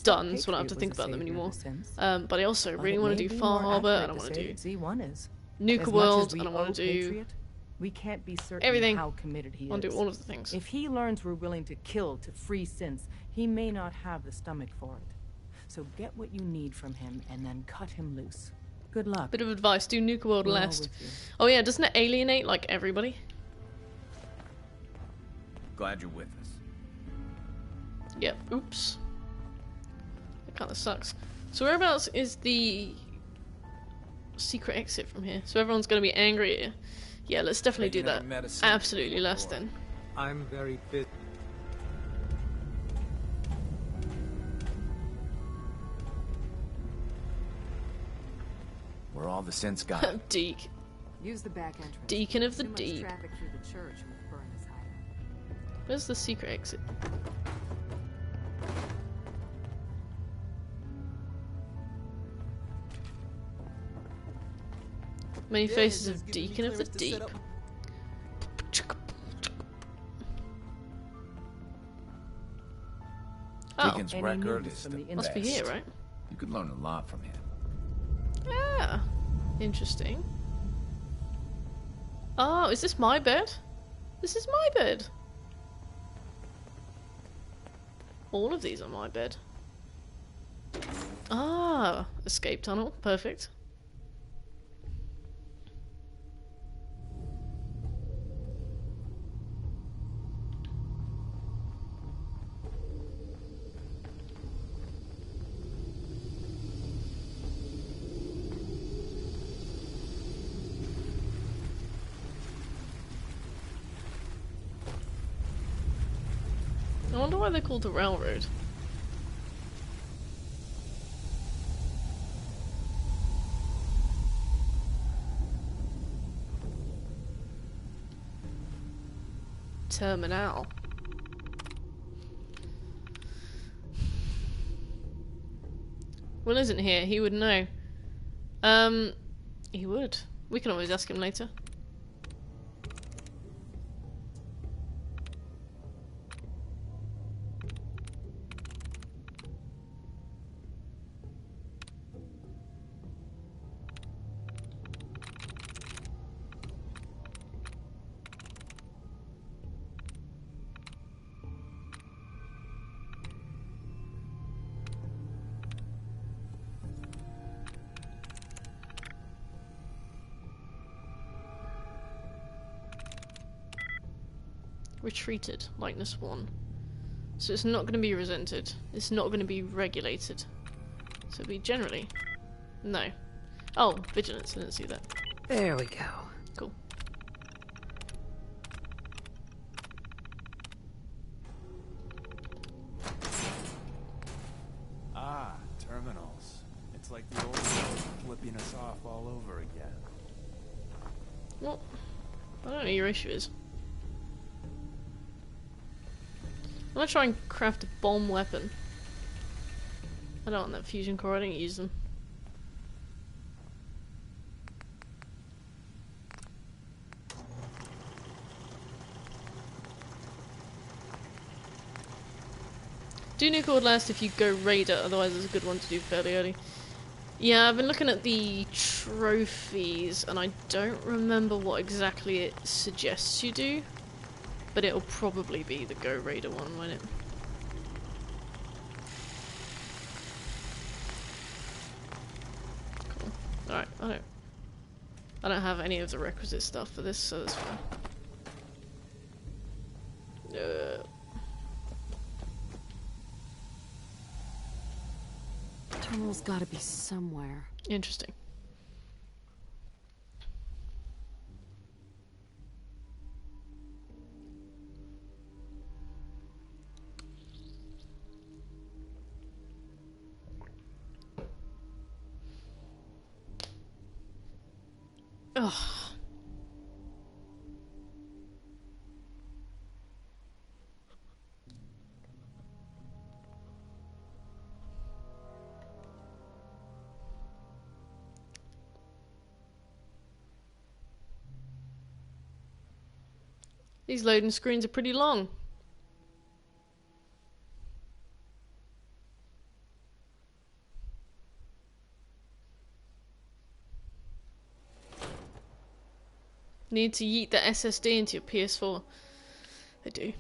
done, so I don't have to think about them anymore. But I also really want to do Far Harbor, and I want to do Z1 is. Nuka World, and I want to do Patriot, we can't be certain everything. How committed he is. I want to do all of the things. If he learns we're willing to kill to free synths, he may not have the stomach for it. So get what you need from him and then cut him loose. Good luck. Bit of advice, do Nuka World last. Oh yeah, doesn't it alienate like everybody? Glad you're with us. Yep, oops. That kinda sucks. So whereabouts is the secret exit from here? So everyone's gonna be angry here. Yeah, let's definitely do that. Absolutely last then. I'm very busy. Where all the synths got. Deke. Use the back entrance. Deacon of the Deep. Traffic through the church with Burnus hideout. Where's the secret exit? Many faces of Deacon of the Deep. Deacon's record is the must be here, right? You could learn a lot from him. Ah, interesting. Oh, is this my bed? This is my bed. All of these are my bed. Ah, escape tunnel. Perfect. I wonder why they're called the railroad. Terminal. Will isn't here. He would know. He would. We can always ask him later. Retreated, likeness 1. So it's not going to be resented. It's not going to be regulated. So it'll be generally. No. Oh, vigilance. I didn't see that. There we go. Cool. Ah, terminals. It's like the old days, flipping us off all over again. Well, I don't know what your issue is. I'm gonna try and craft a bomb weapon. I don't want that fusion core, I didn't use them. Do nuke would last if you go raider, otherwise it's a good one to do fairly early. Yeah, I've been looking at the trophies and I don't remember what exactly it suggests you do. But it'll probably be the Go Raider one, won't it? Cool. Alright, I don't have any of the requisite stuff for this, so that's fine. Terminal's gotta be somewhere. Interesting. Ugh. These loading screens are pretty long. Need to yeet the SSD into your PS4. I do.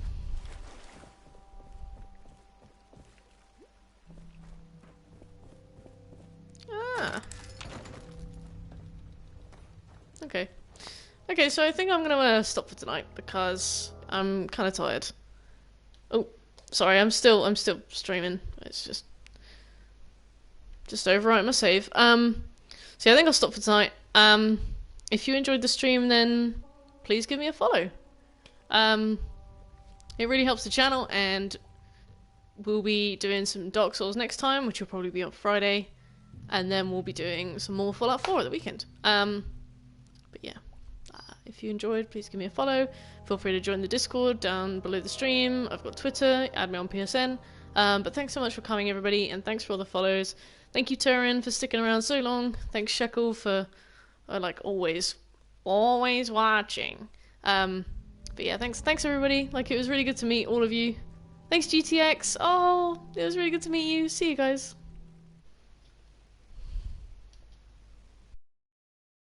Ah. Okay. Okay, so I think I'm gonna stop for tonight because I'm kind of tired. Oh, sorry, I'm still streaming. It's just overwrite my save. So yeah, I think I'll stop for tonight. If you enjoyed the stream, then please give me a follow. It really helps the channel, and we'll be doing some Dark Souls next time, which will probably be on Friday, and then we'll be doing some more Fallout 4 at the weekend. But yeah, if you enjoyed, please give me a follow. Feel free to join the Discord down below the stream. I've got Twitter, add me on PSN. But thanks so much for coming, everybody, and thanks for all the follows. Thank you, Turin, for sticking around so long. Thanks, Shekel, for like always watching. But yeah, thanks everybody. Like, it was really good to meet all of you. Thanks, GTX. Oh, it was really good to meet you. See you guys.